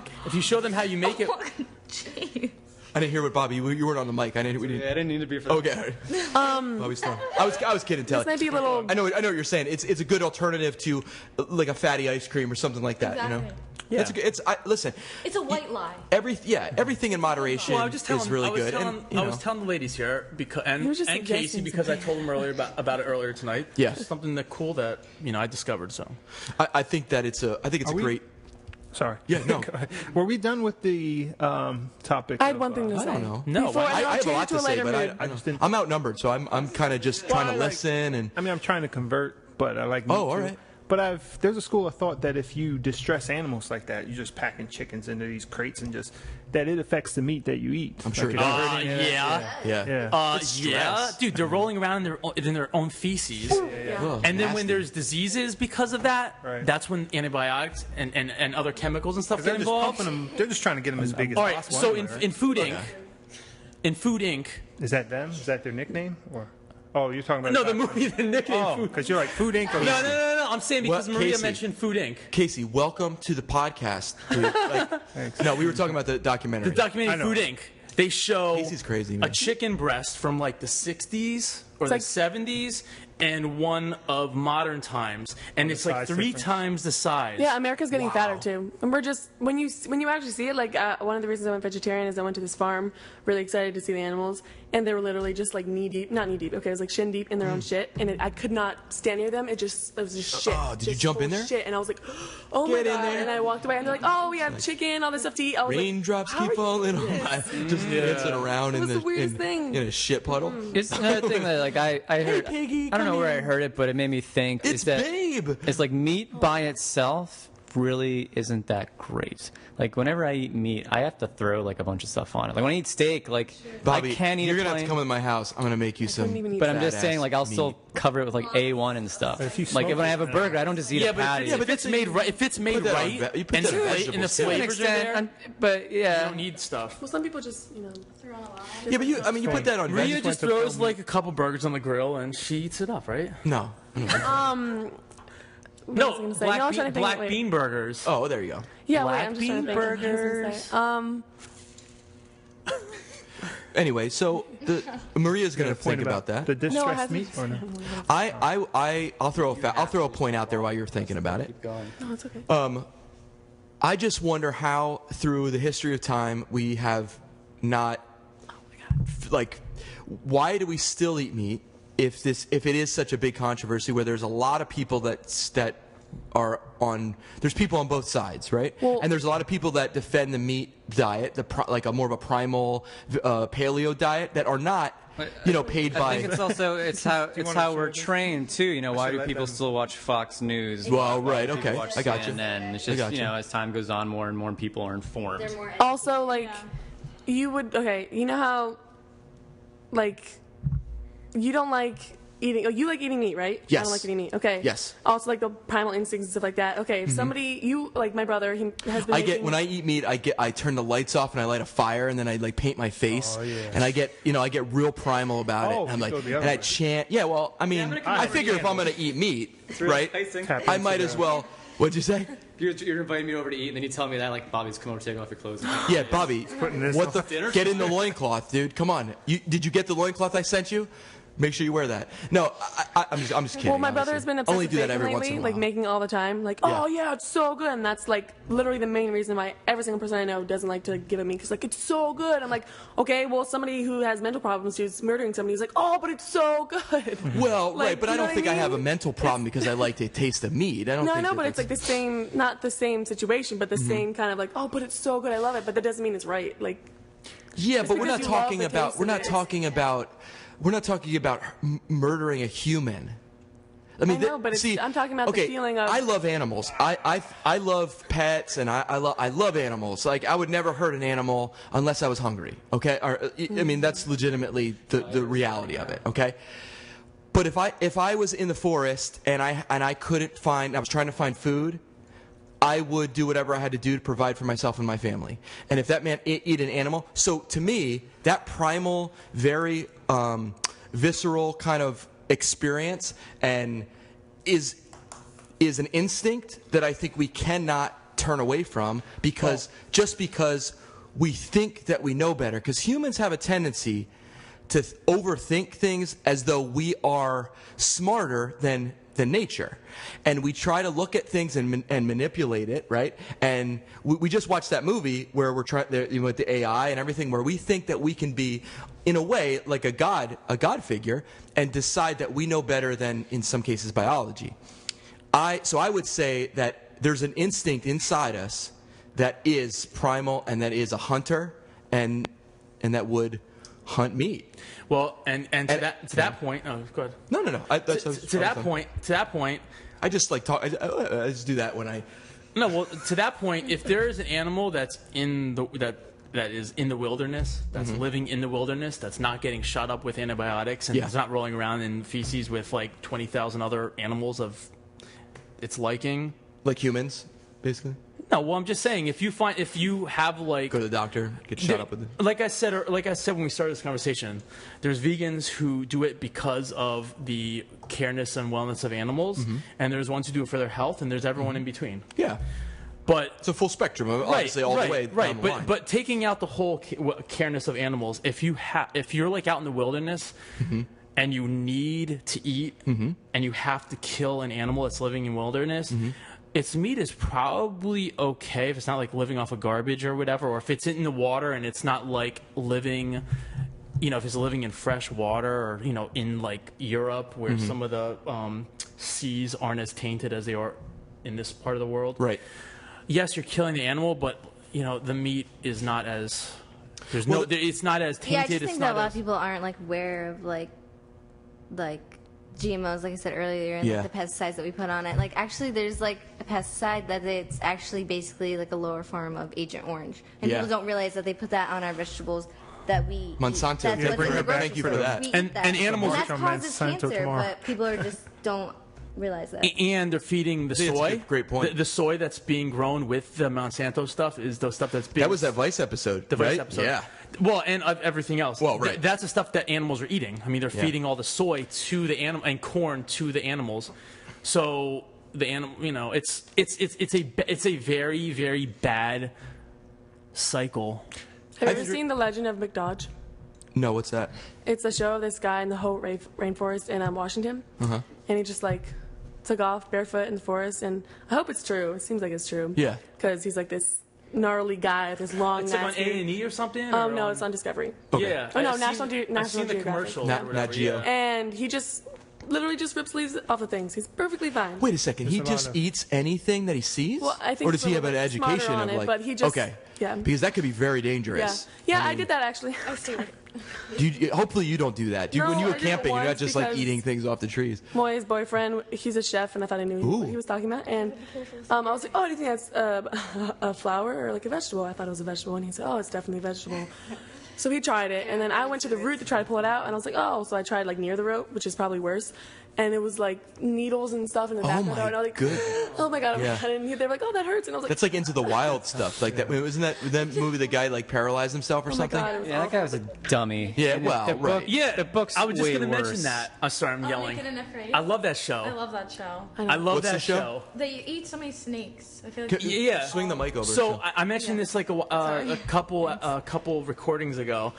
Jeez. I didn't hear what Bobby. You weren't on the mic. I didn't. We didn't. I didn't need to be for Okay. Bobby's throwing. I was kidding. Tell This might be a little. I know what you're saying. It's a good alternative to like a fatty ice cream or something like that. You know. Exactly. Yeah. Listen. It's a white lie. Everything in moderation well, I was just telling, is really good. I was telling the ladies here because You were just and Casey suggesting because I told them earlier about it earlier tonight. Yes. It's something that cool that I discovered. So I think that it's a we- great. Sorry. Yeah, no. Were we done with the topic? I had one thing to I say. don't know. no, Before why- I- I have a change lot it to to a say, lighter but mood. I just didn't- I'm outnumbered, so I'm kind of just trying to I like- listen and. I mean, I'm trying to convert, but I like. meat Oh, all too. right. But there's a school of thought that if you distress animals like that, you're just packing chickens into these crates and just that it affects the meat that you eat. I'm sure Like it it's does. hurting it. yeah. Yeah. Yeah. Yeah, dude, they're rolling around in their own feces. Ugh, And then nasty. when there's diseases because of that, Right. that's when antibiotics and other chemicals and stuff 'Cause they're get just involved. pumping them. They're just trying to get them as big as All right, possible. so anyway, right? in Food Inc., in Food Inc. Is that them? Is that their nickname? Or oh, you're talking about No, the movie, the nickname Oh, Food. because you're like Food Inc. Or No. I'm saying because Well, Maria Casey. mentioned Food Inc. Casey, welcome to the podcast. Dude. No, we were talking about the documentary. The documentary I know. Food Inc. They show Casey's crazy, a man. chicken breast from like the 60s or the like- 70s and one of modern times, and it's like size 3 difference. times the size. Yeah, America's getting fatter too, and we're just when you actually see it. Like one of the reasons I went vegetarian is I went to this farm, really excited to see the animals, and they were literally just like not knee deep. Okay, it was like shin deep in their own shit, and I could not stand near them. It was just shit. Oh, did you just jump full in there? Shit, and I was like, oh my Get in god! there. And I walked away, and they're like, oh, we have chicken, all this stuff to eat. I was Raindrops like, how keep are you falling on doing my this? just dancing around It in was the, the weirdest in, thing. in a shit puddle. It's another thing that like I heard. piggy, I don't know come where I here. heard it, but it made me think. It's is that Babe. It's like meat by itself really isn't that great. Like whenever I eat meat, I have to throw like a bunch of stuff on it. Like when I eat steak, like Bobby, I can't eat you're it gonna have to plain. come to my house. I'm gonna make you some. couldn't even eat But I'm just badass saying, like I'll still meat. cover it with like A1 and stuff. if you Like smoke when I it, have a burger, I don't just eat a patty. if it's made right, if it's made Put that on right, you put and that on and the vegetables, yeah. to an flavors are there, extent, but you yeah. don't need stuff. Well, some people just Yeah, but you put that on. Maria vegetables. just throws like a couple burgers on the grill and she eats it up, right? No. What was I gonna say? No, I was trying to think, black wait. bean burgers. Oh, there you go. Yeah, Black wait, I'm just trying to bean think. What was I gonna burgers. say? Anyway, so Maria's gonna think about that. The No, I distressed haven't. meat or no? I'll throw a point out there while you're thinking about it. No, it's okay. I just wonder how, through the history of time, we have not. Like, why do we still eat meat if it is such a big controversy where there's a lot of people that are on. There's people on both sides, right? Well- and there's a lot of people that defend the meat diet, like a more of a primal paleo diet, that are not, paid by. I think it's how we're trained too. Why do people still watch Fox News? Well, right, okay, Watch I got you. CNN? It's just as time goes on, more and more people are informed. They're more Also, you would how you don't like eating. Oh, you like eating meat, right? Yes. I don't like eating meat. Okay. Yes. Also, like the primal instincts and stuff like that. Okay. If somebody, like my brother, he has been. When I eat meat, I turn the lights off and I light a fire and then I paint my face and I get real primal about it. And I'm I chant. Yeah. Well, I figure if I'm gonna eat meat, right? I might as well. What'd you say? You're inviting me over to eat, and then you tell me that Bobby's come over to take off your clothes. Yeah, Bobby. Get in the loincloth, dude. Come on. Did you get the loincloth I sent you? Make sure you wear that. No, I'm just kidding. Well, my brother has been obsessed with bacon lately, making all the time. Oh yeah, it's so good, and that's literally the main reason why every single person I know doesn't like to give it me, because it's so good. I'm like, okay, well, somebody who has mental problems who's murdering somebody is like, oh, but it's so good. Well, right, but I don't think I have a mental problem because I like to taste the meat. I know, but it's the same, not the same situation, but the same kind of oh, but it's so good, I love it, but that doesn't mean it's right. Yeah, but we're not talking about murdering a human. I know, but I'm talking about the feeling of. I love animals. I love pets, and I love animals. I would never hurt an animal unless I was hungry. Okay, that's legitimately the reality of it. Okay, but if I was in the forest and I couldn't find, I was trying to find food, I would do whatever I had to do to provide for myself and my family. And if that meant eat an animal, so to me, that primal, very visceral kind of experience and is an instinct that I think we cannot turn away from because we think that we know better. Because humans have a tendency to overthink things as though we are smarter than nature, and we try to look at things and manipulate it, right? And we just watched that movie where we're trying with the AI and everything, where we think that we can be, in a way, like a god figure, and decide that we know better than, in some cases, biology. So I would say that there's an instinct inside us that is primal and that is a hunter, and that would hunt meat. Well, and to that point, oh, go ahead. No. To that point, I just talk. I just do that when I. No, well, to that point, if there is an animal that's that is in the wilderness, that's living in the wilderness, that's not getting shot up with antibiotics, and it's not rolling around in feces with 20,000 other animals of its liking, like humans, basically. No, well, I'm just saying, if you have go to the doctor, get shot up with it. Like I said when we started this conversation, there's vegans who do it because of the careness and wellness of animals, and there's ones who do it for their health, and there's everyone in between. Yeah, but it's a full spectrum, obviously, all the way down the line. But taking out the whole careness of animals, if you're out in the wilderness. And you need to eat, and you have to kill an animal that's living in wilderness. Its meat is probably okay if it's not living off of garbage or whatever, or if it's in the water and it's not living, if it's living in fresh water, or in Europe where some of the seas aren't as tainted as they are in this part of the world. Right. Yes, you're killing the animal, but the meat is not as it's not as tainted. Yeah, I just think that a lot of people aren't aware of GMOs, like I said earlier, and the pesticides that we put on it. Actually, there's a pesticide that it's actually basically a lower form of Agent Orange, and people don't realize that they put that on our vegetables that we eat. Monsanto. That's what's in the grocery Thank you for that. And animals, and that causes cancer, but people just don't realize that. And they're feeding the soy. Great point. The soy that's being grown with the Monsanto stuff is the stuff that's being. That was that Vice episode. The Vice episode. Yeah. Well, and everything else. Well, right. That's the stuff that animals are eating. I mean, they're feeding all the soy to the animal and corn to the animals. So the animal, it's a very, very bad cycle. Have you ever seen The Legend of McDodge? No, what's that? It's a show of this guy in the whole rainforest in Washington, and he just took off barefoot in the forest, and I hope it's true. It seems like it's true. Yeah. Because he's this gnarly guy with his long. It's on A&E or something. No, it's on Discovery. Okay. Yeah. Oh no, National I've seen the Geographic. commercial. Nat Geo. And he just literally just rips leaves off of things. He's perfectly fine. Wait a second. He just eats anything that he sees? Well, I think or does he have an smarter education on of it, like? but he just, okay. Yeah. Because that could be very Yeah. dangerous. Yeah, I did that actually. Hopefully you don't do that. No, When you were I did it camping, you're not once just like because- eating things off the trees. Moya's boyfriend, he's a chef, and I thought I knew what he was talking about. And I was like, oh, do you think that's a flower or like a vegetable? I thought it was a vegetable. And he said, oh, it's definitely a vegetable. So he tried it, and then I went to the root to try to pull it out, and I was like, oh, so I tried like near the root, which is probably worse. And it was like needles and stuff in the back of the throat. And I was like, oh my god, Yeah. and they were like, oh, that hurts. And I was like, That's like Into the Wild stuff. Like that. Wasn't that movie the guy like paralyzed himself or oh my something? god, it was Yeah, that guy was a dummy. Yeah, And well, the book, right. Yeah, the book's I was just way going to mention worse. that. I'm sorry, I'm yelling. Naked and Afraid. I love that show. I love that show. I love What's that the show? They eat so many snakes. I feel like Yeah. Swing the mic over. So I mentioned this like a Sorry. couple recordings ago.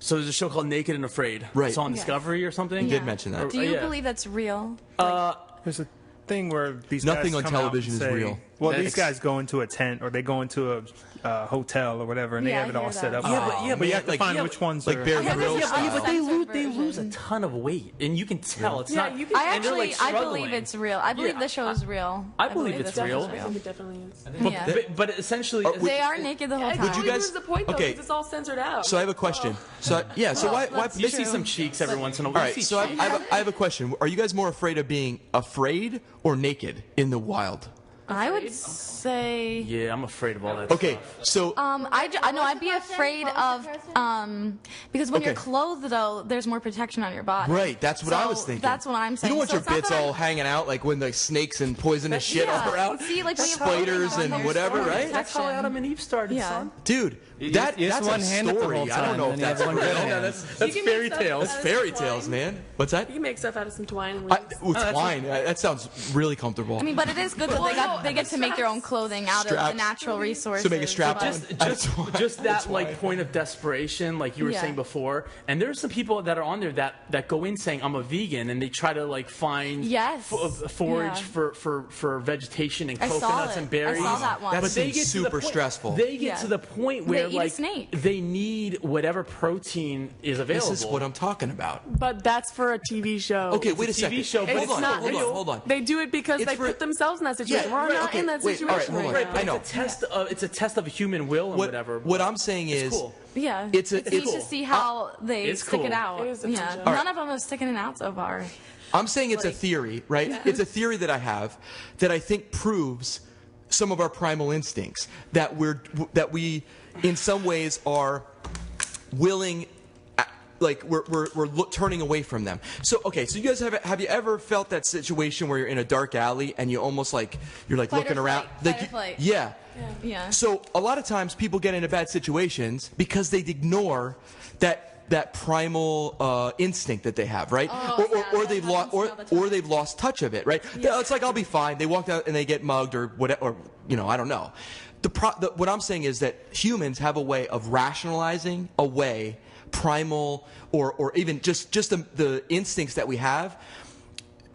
So there's a show called Naked and Afraid. Right. It's on Yes. Discovery or something. You did mention that. Do you yeah. believe that's real? There's a thing where these Nothing guys on come out television and is say, real. Well, That's- these guys go into a tent or they go into a hotel or whatever, and they Yeah, have I it all hear set that. up. But you have to find which ones like are. Bear I have Grylls this- style. But they Uncensored lose a version. ton of weight, and you can tell it's Yeah, not. you can- I and they're, actually, like, I struggling. believe it's real. I believe Yeah, the show is real. I believe believe it's the show real. is I think it definitely is. Yeah. But essentially, They are naked the whole I time. think you guys- lose the point though, okay. because it's all censored out. So I have a question. So why? that's you see true. some cheeks every once in a All while. right. So I have a question. Are you guys more afraid of being afraid or naked in the wild? I would say. Yeah, I'm afraid of all that. Okay. So I know I'd be afraid of because when you're Okay. clothed though, there's more protection on your body. right, that's what I So was thinking. That's what I'm saying. You don't want So your it's not bits that all I'm- hanging out like when the snakes and poisonous shit Yeah. all around. See, like when you're spiders floating and on whatever, there, right? That's how protection. Adam and Eve started, Yeah. son. Dude, You that's just a one-handed the story. whole I don't time, know and if then you that's have one real. good hand. That's You can make fairy stuff tales. out That's of fairy some tales, twine. man. What's that? You can make stuff out of some twine. And Twine. That sounds really comfortable. I mean, but it is good that they get to make their own clothing out of the Straps. natural resources. So make a strap but- on. Just that like point of desperation, like you were Yeah. saying before. And there's some people that are on there that go in saying I'm a vegan, and they try to like find Yes. forage Yeah. for vegetation and I saw coconuts it. and berries. I saw that one. That But they seems get to the super point- stressful. They get Yeah. to the point where eat a like snake. they need whatever protein is available. This is what I'm talking about. But that's for a TV show. Okay, wait a It's a TV second. show, but hold it's on, not hold on, real. hold on. They do it because It's they for- put themselves in that situation. Yeah, We're right, not okay, in that wait, situation all right, hold on. right Right, now. but I know. it's a test of human will and whatever. What I'm saying is, cool. Yeah. It's it's cool. neat to see how they It's stick cool. it out. It is a Yeah. fun show. None of them have sticking it out so far. I'm saying it's a theory, right? It's a theory that I have that I think proves some of our primal instincts that we in some ways are willing, like we're turning away from them. So okay, so you guys have you ever felt that situation where you're in a dark alley and you almost like you're like Fight or looking around, flight. like, Fight or flight. yeah. Yeah. So a lot of times people get into bad situations because they ignore that primal instinct that they have, right? Or they've lost or they've lost touch of it, right? It's like I'll be fine. They walk out and they get mugged or whatever, or I don't know. What I'm saying is that humans have a way of rationalizing away primal or even just the instincts that we have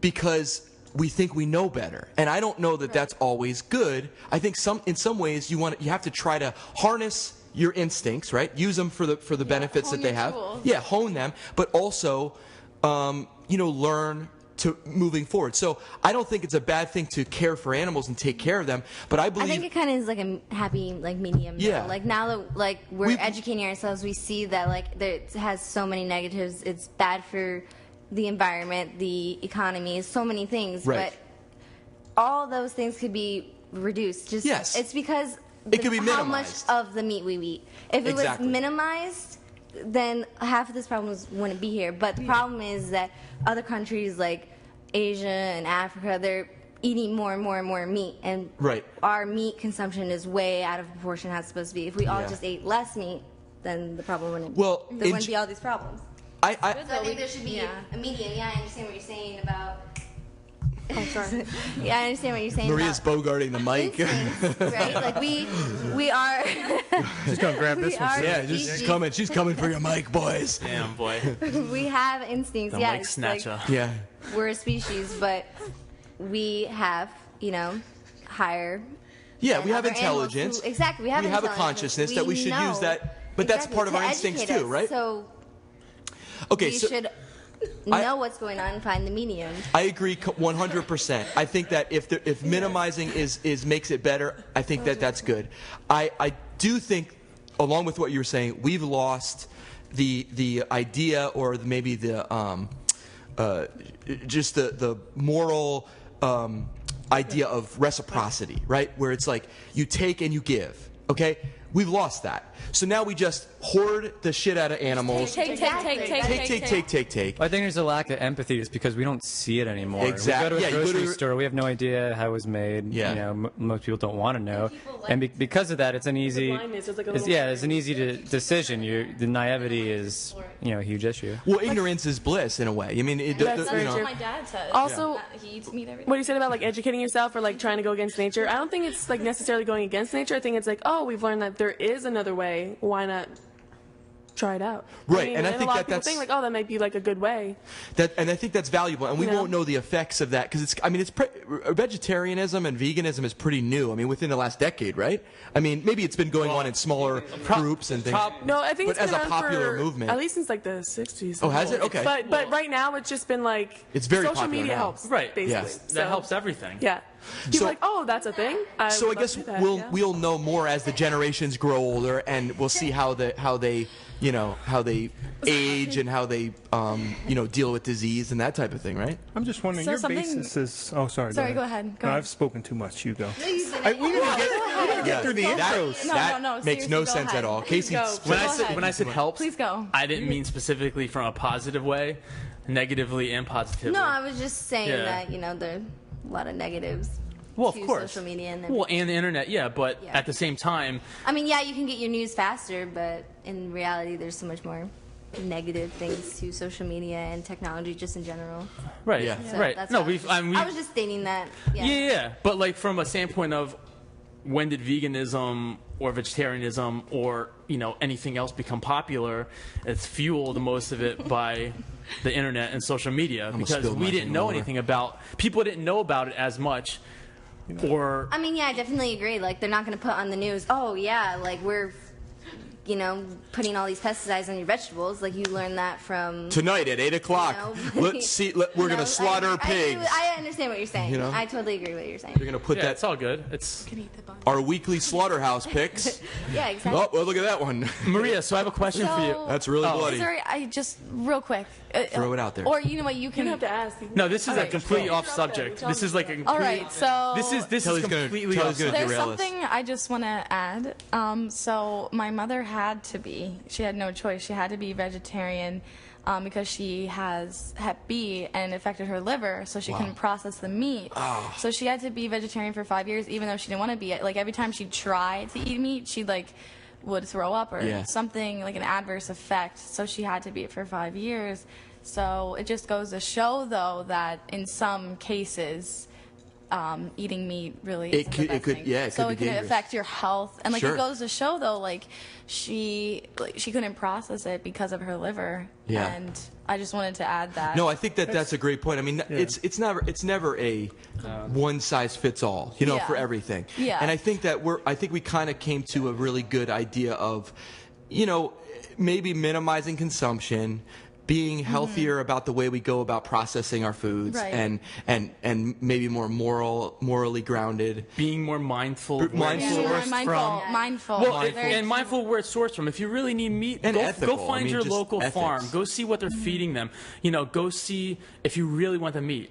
because we think we know better. And I don't know that that's always good. I think in some ways you have to try to harness your instincts, right? Use them for the benefits that hone they your have. tools. Yeah, hone them, but also learn to moving forward. So I don't think it's a bad thing to care for animals and take care of them, but I believe I think it kind of is like a happy medium. Yeah. Though. Like now that we're educating ourselves, we see that it has so many negatives. It's bad for the environment, the economy, so many things. Right. But all those things could be reduced. Just Yes. it's because It could be how much minimized. of the meat we eat. If it Exactly. was minimized, then half of this problem wouldn't be here. But the problem is that other countries like Asia and Africa, they're eating more and more and more meat, and Right. our meat consumption is way out of proportion how it's supposed to be. If we all Yeah. just ate less meat, then the problem wouldn't. Well, there wouldn't be all these problems. I So I think there should be a median. Yeah, I understand what you're saying about. Oh, sorry. Yeah, I understand what you're saying. Maria's about bogarting the mic. instincts, right? Like we are. Just gonna grab we this one. are Yeah, just species. coming. She's coming for your mic, boys. Damn boy, We have instincts. the yes, mic snatcher. Yeah. we're a species, but we have, higher. Yeah, than we have other animals intelligence. Exactly, we have We have a intelligence. consciousness that we should know- use that, but that's exactly, part of to our instincts educate too, us. right? So Okay, we so should know what's going on and find the medium. I agree 100%. I think that if minimizing is makes it better, I think that's good. I do think, along with what you're saying, we've lost the idea or maybe the just the moral idea of reciprocity, right? Where it's like you take and you give. Okay, we've lost that. So now we just hoard the shit out of animals. Take. I think there's a lack of empathy just because we don't see it anymore. Exactly. We go to a grocery store, we have no idea how it was made. Yeah. You know, most people don't want to know, and because of that, it's an easy. It's an easy decision. The naivety is a huge issue. Well, ignorance is bliss in a way. I mean, that's what my dad says. Also, he eats meat every day. What you said about like educating yourself or like trying to go against nature, I don't think it's like necessarily going against nature. I think it's like, oh, we've learned that there is another way. Why not try it out? Right, I mean, and I think a lot of people that's think like, oh, that might be like a good way. And I think that's valuable, and we won't know the effects of that because vegetarianism and veganism is pretty new. I mean, within the last decade, right? I mean, maybe it's been going on in smaller groups and things. No, I think but it's been as a around popular for, movement, at least since like the 60s. Oh, has it? Okay. But right now it's just been like it's very social popular media now. helps, Right. basically. Yes. That helps everything. Yeah. People are like, oh, that's a thing. I guess we'll know more as the generations grow older, and we'll see how they age and how they deal with disease and that type of thing, right? I'm just wondering, So your something- basis is... Oh, sorry. Sorry, go ahead. Go No, ahead. I've spoken too much. You go. No, you said We didn't get through the intros. No, That seriously, makes no go sense ahead. at all. Please Casey, go. When I said helps, Please go. I didn't mean specifically from a positive way, negatively and positively. No, I was just saying Yeah. that there are a lot of negatives well, to of course. social media and well, and the internet, but Yeah. at the same time, I mean, yeah, you can get your news faster, but in reality, there's so much more negative things to social media and technology just in general. right, Yeah. So right. that's No, why I was just stating that. Yeah. yeah. But like from a standpoint of when did veganism or vegetarianism or anything else become popular? It's fueled most of it by the internet and social media because spilled we my didn't thing know over. anything about. People didn't know about it as much. Or I mean, yeah, I definitely agree. Like, they're not going to put on the news, oh, yeah, like, we're, putting all these pesticides on your vegetables. Like, you learn that from... tonight at 8 o'clock, let's see. We're going to slaughter pigs. I understand what you're saying. I totally agree with what you're saying. We're going to put yeah, that it's all good. It's our weekly slaughterhouse picks. Yeah, exactly. Oh, well, look at that one. Maria. So I have a question for you. That's really bloody. Sorry, I just real quick. Throw it out there. Or you know what, you You can don't have to ask. No, this is All a right. completely off subject. This is like a complete, All right, so this is completely off Kelly's gonna subject. there's derail us. something I just want to add. So my mother had to be. She had no choice. She had to be vegetarian because she has Hep B and it affected her liver, so she couldn't process the meat. Oh. So she had to be vegetarian for 5 years, even though she didn't want to be. Like every time she tried to eat meat, she'd would throw up or something like an adverse effect. So she had to be it for 5 years. So it just goes to show, though, that in some cases, eating meat really It isn't could- the it best could- thing. yeah, it so could be it can dangerous. affect your health, and Sure. it goes to show, though, she couldn't process it because of her liver. Yeah. And I just wanted to add that. No, I think that's a great point. I mean, it's never a one size fits all, Yeah. for everything. Yeah. And I think that we kind of came to a really good idea of, maybe minimizing consumption, being healthier about the way we go about processing our foods, Right. and maybe more morally grounded. Being more mindful. of where Mindful. it's Yeah, sourced mindful, from. mindful. Well, Very and true. mindful where it's sourced from. If you really need meat, And go ethical. find I mean, your just local ethics. farm. Go see what they're feeding them. Go see if you really want the meat.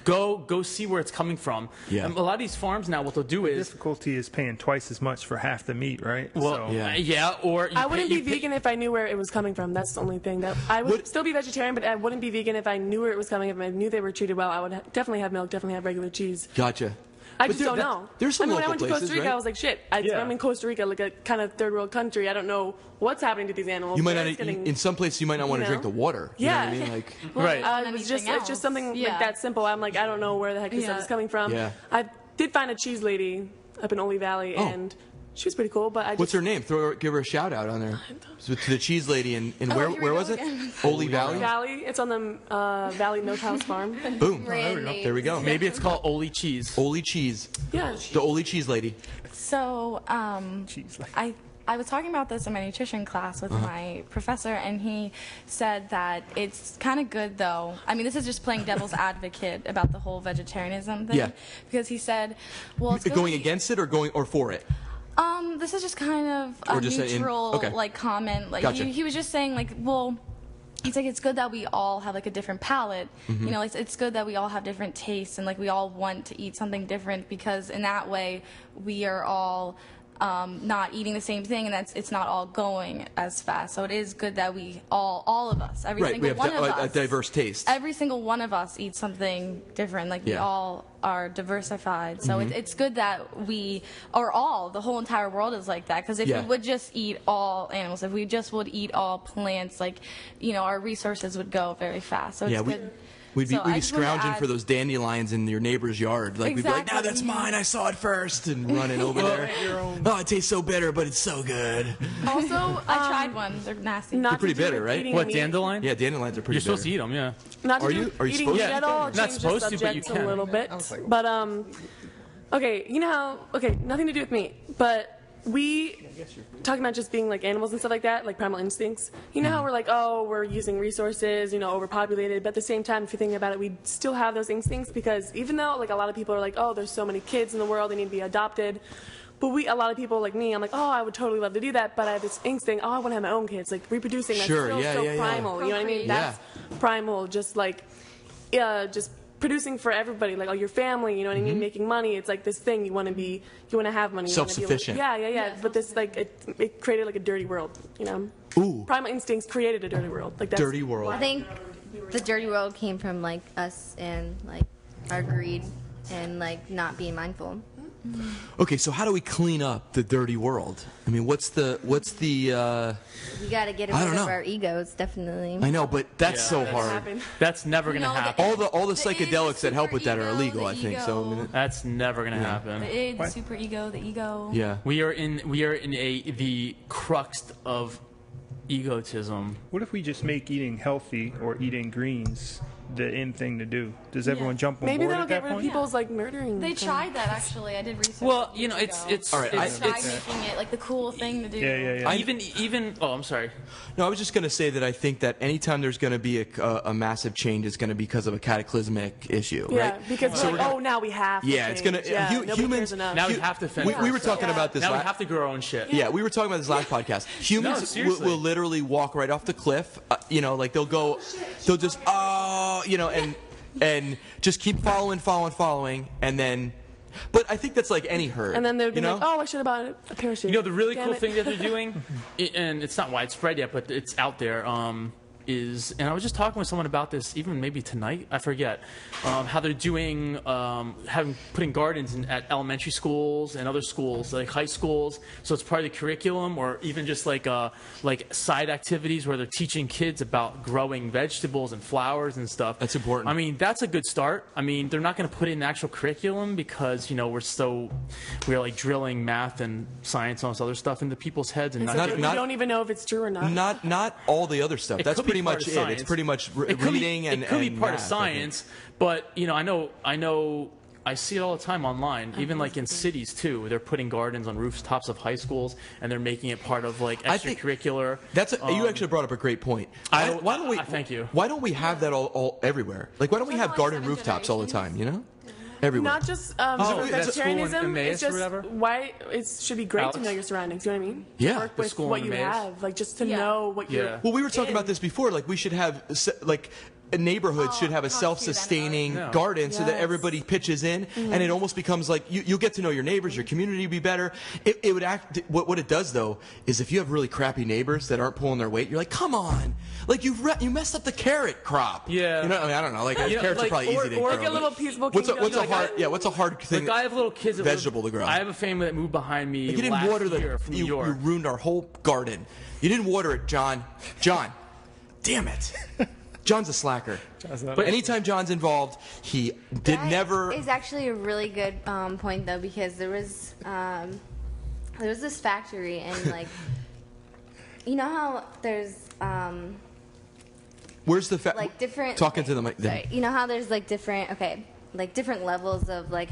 Go see where it's coming from. Yeah. A lot of these farms now, what they'll do The is, difficulty is paying twice as much for half the meat, right? well, Yeah. or I wouldn't be vegan if I knew where it was coming from. That's the only thing. That I would What- still be vegetarian, but I wouldn't be vegan if I knew where it was coming. If I knew they were treated well, I would definitely have milk, definitely have regular cheese. Gotcha. I But just don't know. There's some I mean, when I local went to places, Costa Rica, right? I was like, shit. I'm in Costa Rica, like a kind of third world country. I don't know what's happening to these animals. You might They're not. getting- In some places, you might not want to drink the water. You know Yeah. what I mean? Like. right. It's just Anything something else. like that simple. I'm like, I don't know where the heck this stuff is coming from. Yeah. I did find a cheese lady up in Ole Valley, Oh. and she was pretty cool. But I just, What's her name? Give her a shout out on there. So to the cheese lady in where here we where go was it? again. Ole Valley. Valley. It's on the Valley Milk House Farm. Boom. Brand names. There we go. Maybe it's called Oli cheese. Ole cheese. Yeah. The Ole cheese lady. So, Cheese, like- I was talking about this in my nutrition class with my professor, and he said that it's kind of good, though. I mean, this is just playing devil's advocate about the whole vegetarianism thing. Yeah. Because he said, well, it's going against it or for it? This is just kind of a Or just neutral, okay. like, comment. Like, Gotcha. he was just saying, like, well, he's like, it's good that we all have, like, a different palate. Mm-hmm. You know, it's good that we all have different tastes, and, like, we all want to eat something different, because in that way we are all not eating the same thing, and it's not all going as fast. So it is good that we all of us, every Right, we single have one of us, a diverse taste. every single one of us eats something different. Like, we Yeah. all are diversified. So it's good that we, or the whole entire world is like that. Because if Yeah. we would just eat all animals, if we just would eat all plants, like, you know, our resources would go very fast. So it's good. We'd be So I just wanted to scrounging add- for those dandelions in your neighbor's yard. Like, we'd be like, no, Exactly. that's mine. I saw it first. And running over there. Oh, it tastes so bitter, but it's so good. Also, I tried one. They're nasty. not They're pretty to do bitter, with right? eating What, meat. dandelion? Yeah, dandelions are pretty You're supposed to bitter. eat them, yeah. Not to Are do you- with are you eating supposed meat to? at all. Not Change supposed the to, but you subject can. a little bit. But okay, you know how? Okay, nothing to do with meat, but we talking about just being like animals and stuff like that, like primal instincts. You know how we're like, oh, we're using resources, you know, overpopulated, but at the same time, if you think about it, we still have those instincts, because even though like a lot of people are like, oh, there's so many kids in the world, they need to be adopted. But a lot of people like me, I'm like, oh, I would totally love to do that, but I have this instinct, oh, I want to have my own kids, like reproducing. That's Sure, still yeah, so yeah, yeah. primal. You know what I mean? Yeah. That's primal. Just like, just producing for everybody, like, oh, your family. You know what I mean? Making money. It's like this thing you want to be. You want to have money. You wanna be able- Self-sufficient. Yeah. But this like it created like a dirty world. You know? Ooh. Primal instincts created a dirty world. Like that's, Dirty world. I think the dirty world came from like us and like our greed and like not being mindful. Okay, so how do we clean up the dirty world? I mean, what's the We got to get I rid don't of know. our egos, definitely. I know, but that's so That hard. happened. That's never going to No, the- happen. All the The psychedelics id, that help with that are superego, illegal, the I think. So I mean, ego. That's never going to happen. The id, the super ego, the ego. yeah. We are in the crux of egotism. What if we just make eating healthy or eating greens the in thing to do? Does everyone jump on Maybe board that'll at get that rid of point? people's like murdering. They thing. tried that, actually. I did research. Well, years you know, it's ago. it's All right, They it's, tried it's making it like the cool thing to do. Yeah. even. Oh, I'm sorry. No, I was just going to say that I think that anytime there's going to be a massive change, it's going to be because of a cataclysmic issue, Yeah, right? because So we're like, we're oh, now we have. To Yeah, it's going change. to. Yeah, nobody humans. cares enough. Now we have to fend We for were ourselves. talking about this. Now we have to grow our own shit. Yeah, we were talking about this last podcast. Humans will, seriously. will literally walk right off the cliff. Like they'll just and just keep following, and then. But I think that's like any herd. And then they'd be you know? like, oh, I should have bought a parachute. You know, the really Damn cool it. thing that they're doing, and it's not widespread yet, but it's out there, is, and I was just talking with someone about this, even maybe tonight, I forget, how they're doing, putting gardens at elementary schools and other schools, like high schools, so it's part of the curriculum, or even just like side activities where they're teaching kids about growing vegetables and flowers and stuff. That's important. I mean, that's a good start. I mean, they're not going to put it in actual curriculum because, you know, we're like drilling math and science and all this other stuff into people's heads, and It's not like, we don't even know if it's true or not. Not all the other stuff. It That's could be pretty part much of it. science. It's pretty much It could reading be, and it could be and part math, of I science, but you know, I know I see it all the time online, even like in cities too. They're putting gardens on rooftops of high schools, and they're making it part of like I think extracurricular. you actually brought up a great point. Why don't we? Thank you. Why don't we have that all everywhere? Like, why don't we have like garden 7 rooftops all the time? You know, generations. everywhere. Not just that school in vegetarianism. Emmaus It's or just whatever? why it should be great to Alex? know your surroundings. You know what I mean? Yeah, Work the with school what in you Emmaus. have, like just to Yeah. know what Yeah. you're. Well, we were talking in. about this before. Like, we should have like a neighborhood should have a talk to self-sustaining them. garden so that Yes. everybody pitches in, and it almost becomes like you'll get to know your neighbors, your community will be better. It would act. What it does though is if you have really crappy neighbors that aren't pulling their weight, you're like, come on, like you messed up the carrot crop. Yeah. You know, I mean, I don't know. Like, You know, carrots like, are probably or- easy to or grow. Like a little peaceful What's a kingdom. what's a hard thing? Like I have little kids that vegetable live, to grow. I have a family that moved behind me You didn't last water year from New you York. ruined our whole garden. You didn't water it, John. John, damn it. John's a slacker. But anytime John's involved, he never. Is actually a really good point though, because there was this factory and like, you know how there's Where's the like different talking to the mic? Sorry, you know how there's like different like different levels of like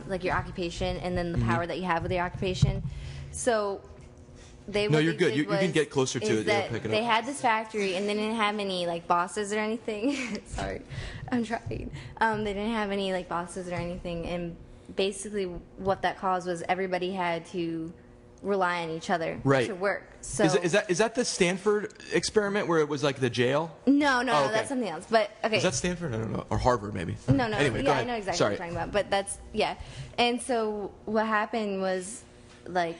like your occupation and then the power that you have with your occupation. So No, you're good. You can get closer to it. That Pick it they up. had this factory, and they didn't have any like bosses or anything. Sorry, I'm trying. They didn't have any like bosses or anything, and basically what that caused was everybody had to rely on each other to work. So is that the Stanford experiment where it was like the jail? No, okay. That's something else. But okay, is that Stanford? I don't know, or Harvard maybe. No. Anyway, Yeah, I know exactly what you're talking about. But that's And so what happened was, like,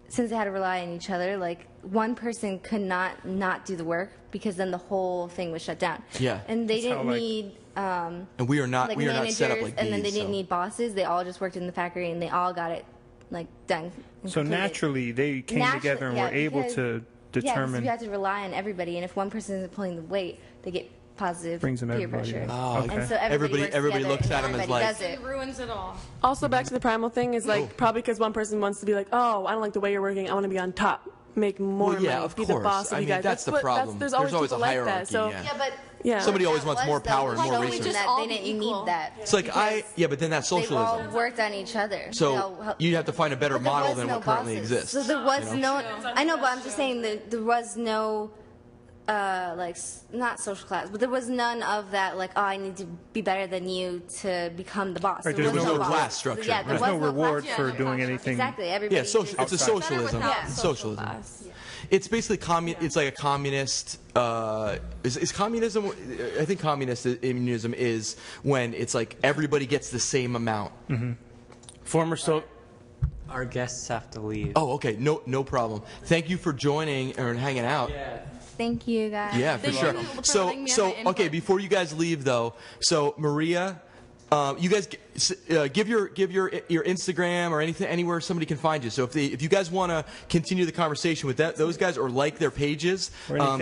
since they had to rely on each other, like one person could not do the work because then the whole thing was shut down. Yeah. And they didn't need. And we are not set up like these. And then they didn't need bosses. They all just worked in the factory, and they all got it like done. So naturally, they came together and were able to determine. Yeah, you have to rely on everybody, and if one person isn't pulling the weight, they get positive peer pressure. Oh, okay. And so everybody looks at him as like it ruins it all. Also, back to the primal thing is like probably because one person wants to be like, oh, I don't like the way you're working. I want to be on top, make more money, of be course. the boss of you guys. That's the problem. There's always a people like hierarchy. that. So somebody always wants more power and more resources. They didn't need that. It's like but then that's socialism. They all worked on each other. So you have to find a better model than what currently exists. So there was no. I know, but I'm just saying that there was no. Like not social class, but there was none of that. Like, oh, I need to be better than you to become the boss. Right, there was no boss. class structure. Yeah, there There's was no reward class for structure. doing anything. Exactly. Everybody. It's a socialism. Socialism. It's basically It's like a communist. Is communism? I think communism is when it's like everybody gets the same amount. Our guests have to leave. Oh, okay. No problem. Thank you for joining or hanging out. Thank you, guys. Yeah, for sure. So okay. Before you guys leave, though, so Maria, you guys give your Instagram or anything anywhere somebody can find you. So if you guys want to continue the conversation with those guys or like their pages,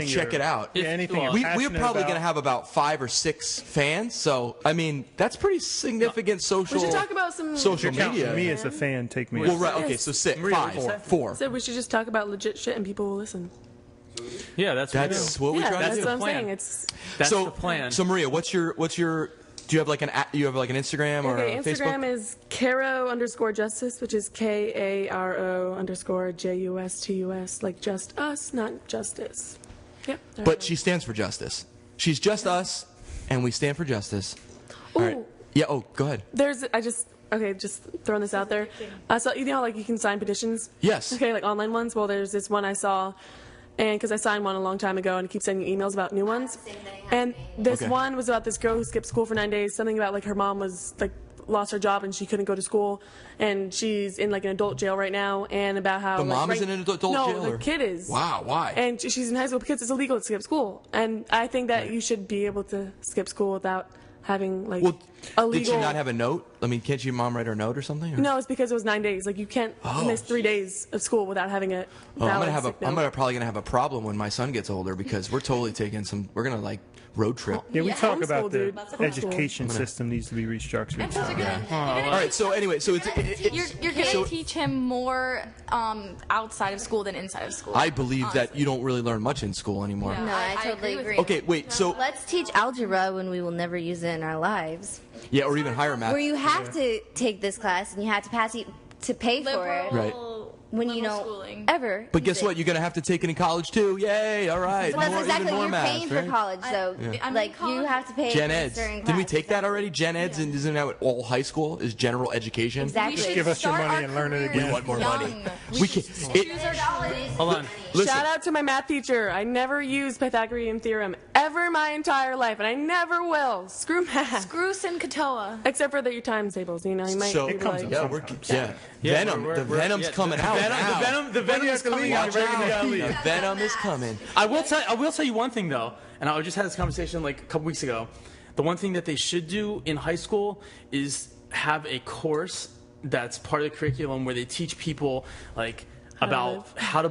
check it out. Yeah, anything we're probably going to have about 5 or 6 fans. So I mean that's pretty significant social. We should talk about some social media. Me as a fan, take me. Well, right. Okay. So 6, 5, 4. So we should just talk about legit shit and people will listen. Yeah, that's what we try to that's do. what I'm plan. saying. That's the plan. So Maria, what's your do you have like an Instagram or okay, a Instagram Facebook? is Caro_Justice, which is KARO_JUSTUS, like just us, not justice. Yep. But she stands for justice. She's just us, and we stand for justice. Ooh. All right. Yeah. Oh, go ahead. Just throwing this out there. So you know how like you can sign petitions? Yes. Okay, like online ones. Well, there's this one I saw. And because I signed one a long time ago and I keep sending you emails about new ones. And this one was about this girl who skipped school for 9 days. Something about like her mom was like lost her job and she couldn't go to school. And she's in like an adult jail right now. And about how the mom is in an adult jail? No, the kid is. Wow, why? And she's in high school because it's illegal to skip school. And I think that you should be able to skip school without having like illegal. Did she not have a note? I mean, can't your mom write her a note or something? Or? No, it's because it was 9 days. Like you can't miss 3 days of school without having a valid sick note. I'm probably gonna have a problem when my son gets older because we're totally taking we're gonna like road trip. Yeah, we talk homeschool, about the dude. education system needs to be restructured. All right. So anyway, so You're going to teach him more outside of school than inside of school. I believe that you don't really learn much in school anymore. No, I totally agree. Okay, wait. So let's teach algebra when we will never use it in our lives. Yeah, or even higher math. Where you have to take this class and you have to pass it to pay for it. Right. When you don't schooling. ever. But guess what? You're going to have to take it in college too. Yay! All right. But that's exactly even more you're math, paying right? for college, though. Like you have to pay Gen for Eds. certain Did we class. take that already? Gen Eds, and isn't that what all high school is? General education. Exactly. Just give us your money and learn it again. We want more money. We can. Use our dollars. Hold on. Listen. Shout out to my math teacher. I never used Pythagorean theorem ever in my entire life, and I never will. Screw math. Screw Simcatoa. Except for your times tables, you know. You might So be like, Venom. The Venom's coming out now. The Venom is coming out. The Venom is coming. I will tell you one thing though, and I just had this conversation like a couple weeks ago. The one thing that they should do in high school is have a course that's part of the curriculum where they teach people like about how to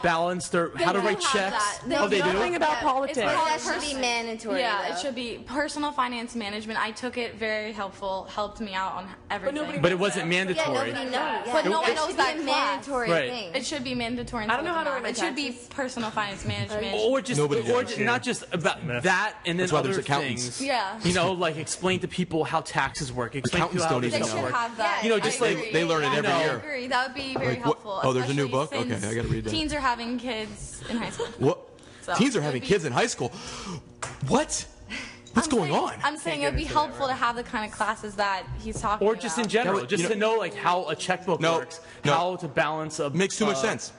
balance how to write checks. They do nothing about politics. That should be mandatory. Yeah, though. it should be personal finance management. I took it, very helpful, helped me out on everything. But it wasn't mandatory. Yeah, nobody knows. Yeah. But no one It knows should that be a class. mandatory Right. thing. It should be mandatory. I don't know how to write my It should be taxes. personal finance management. Or just, not just about that, and then That's why other there's accountants. things. Yeah. You know, like explain to people how taxes work. Explain to Accountants people how don't even They business know. should work. have that. You know, just I like agree. they learn it every I year. agree. That would be very helpful. Oh, there's a new book? Especially Okay, I gotta read that. Teens are having kids in high school. What? So Teens are it would having be- kids in high school. What? What's going on? I'm saying it would be helpful to have the kind of classes that he's talking Or about. just in general, Yeah, just to know like how a checkbook No, works, no. how to balance a. Makes too much sense.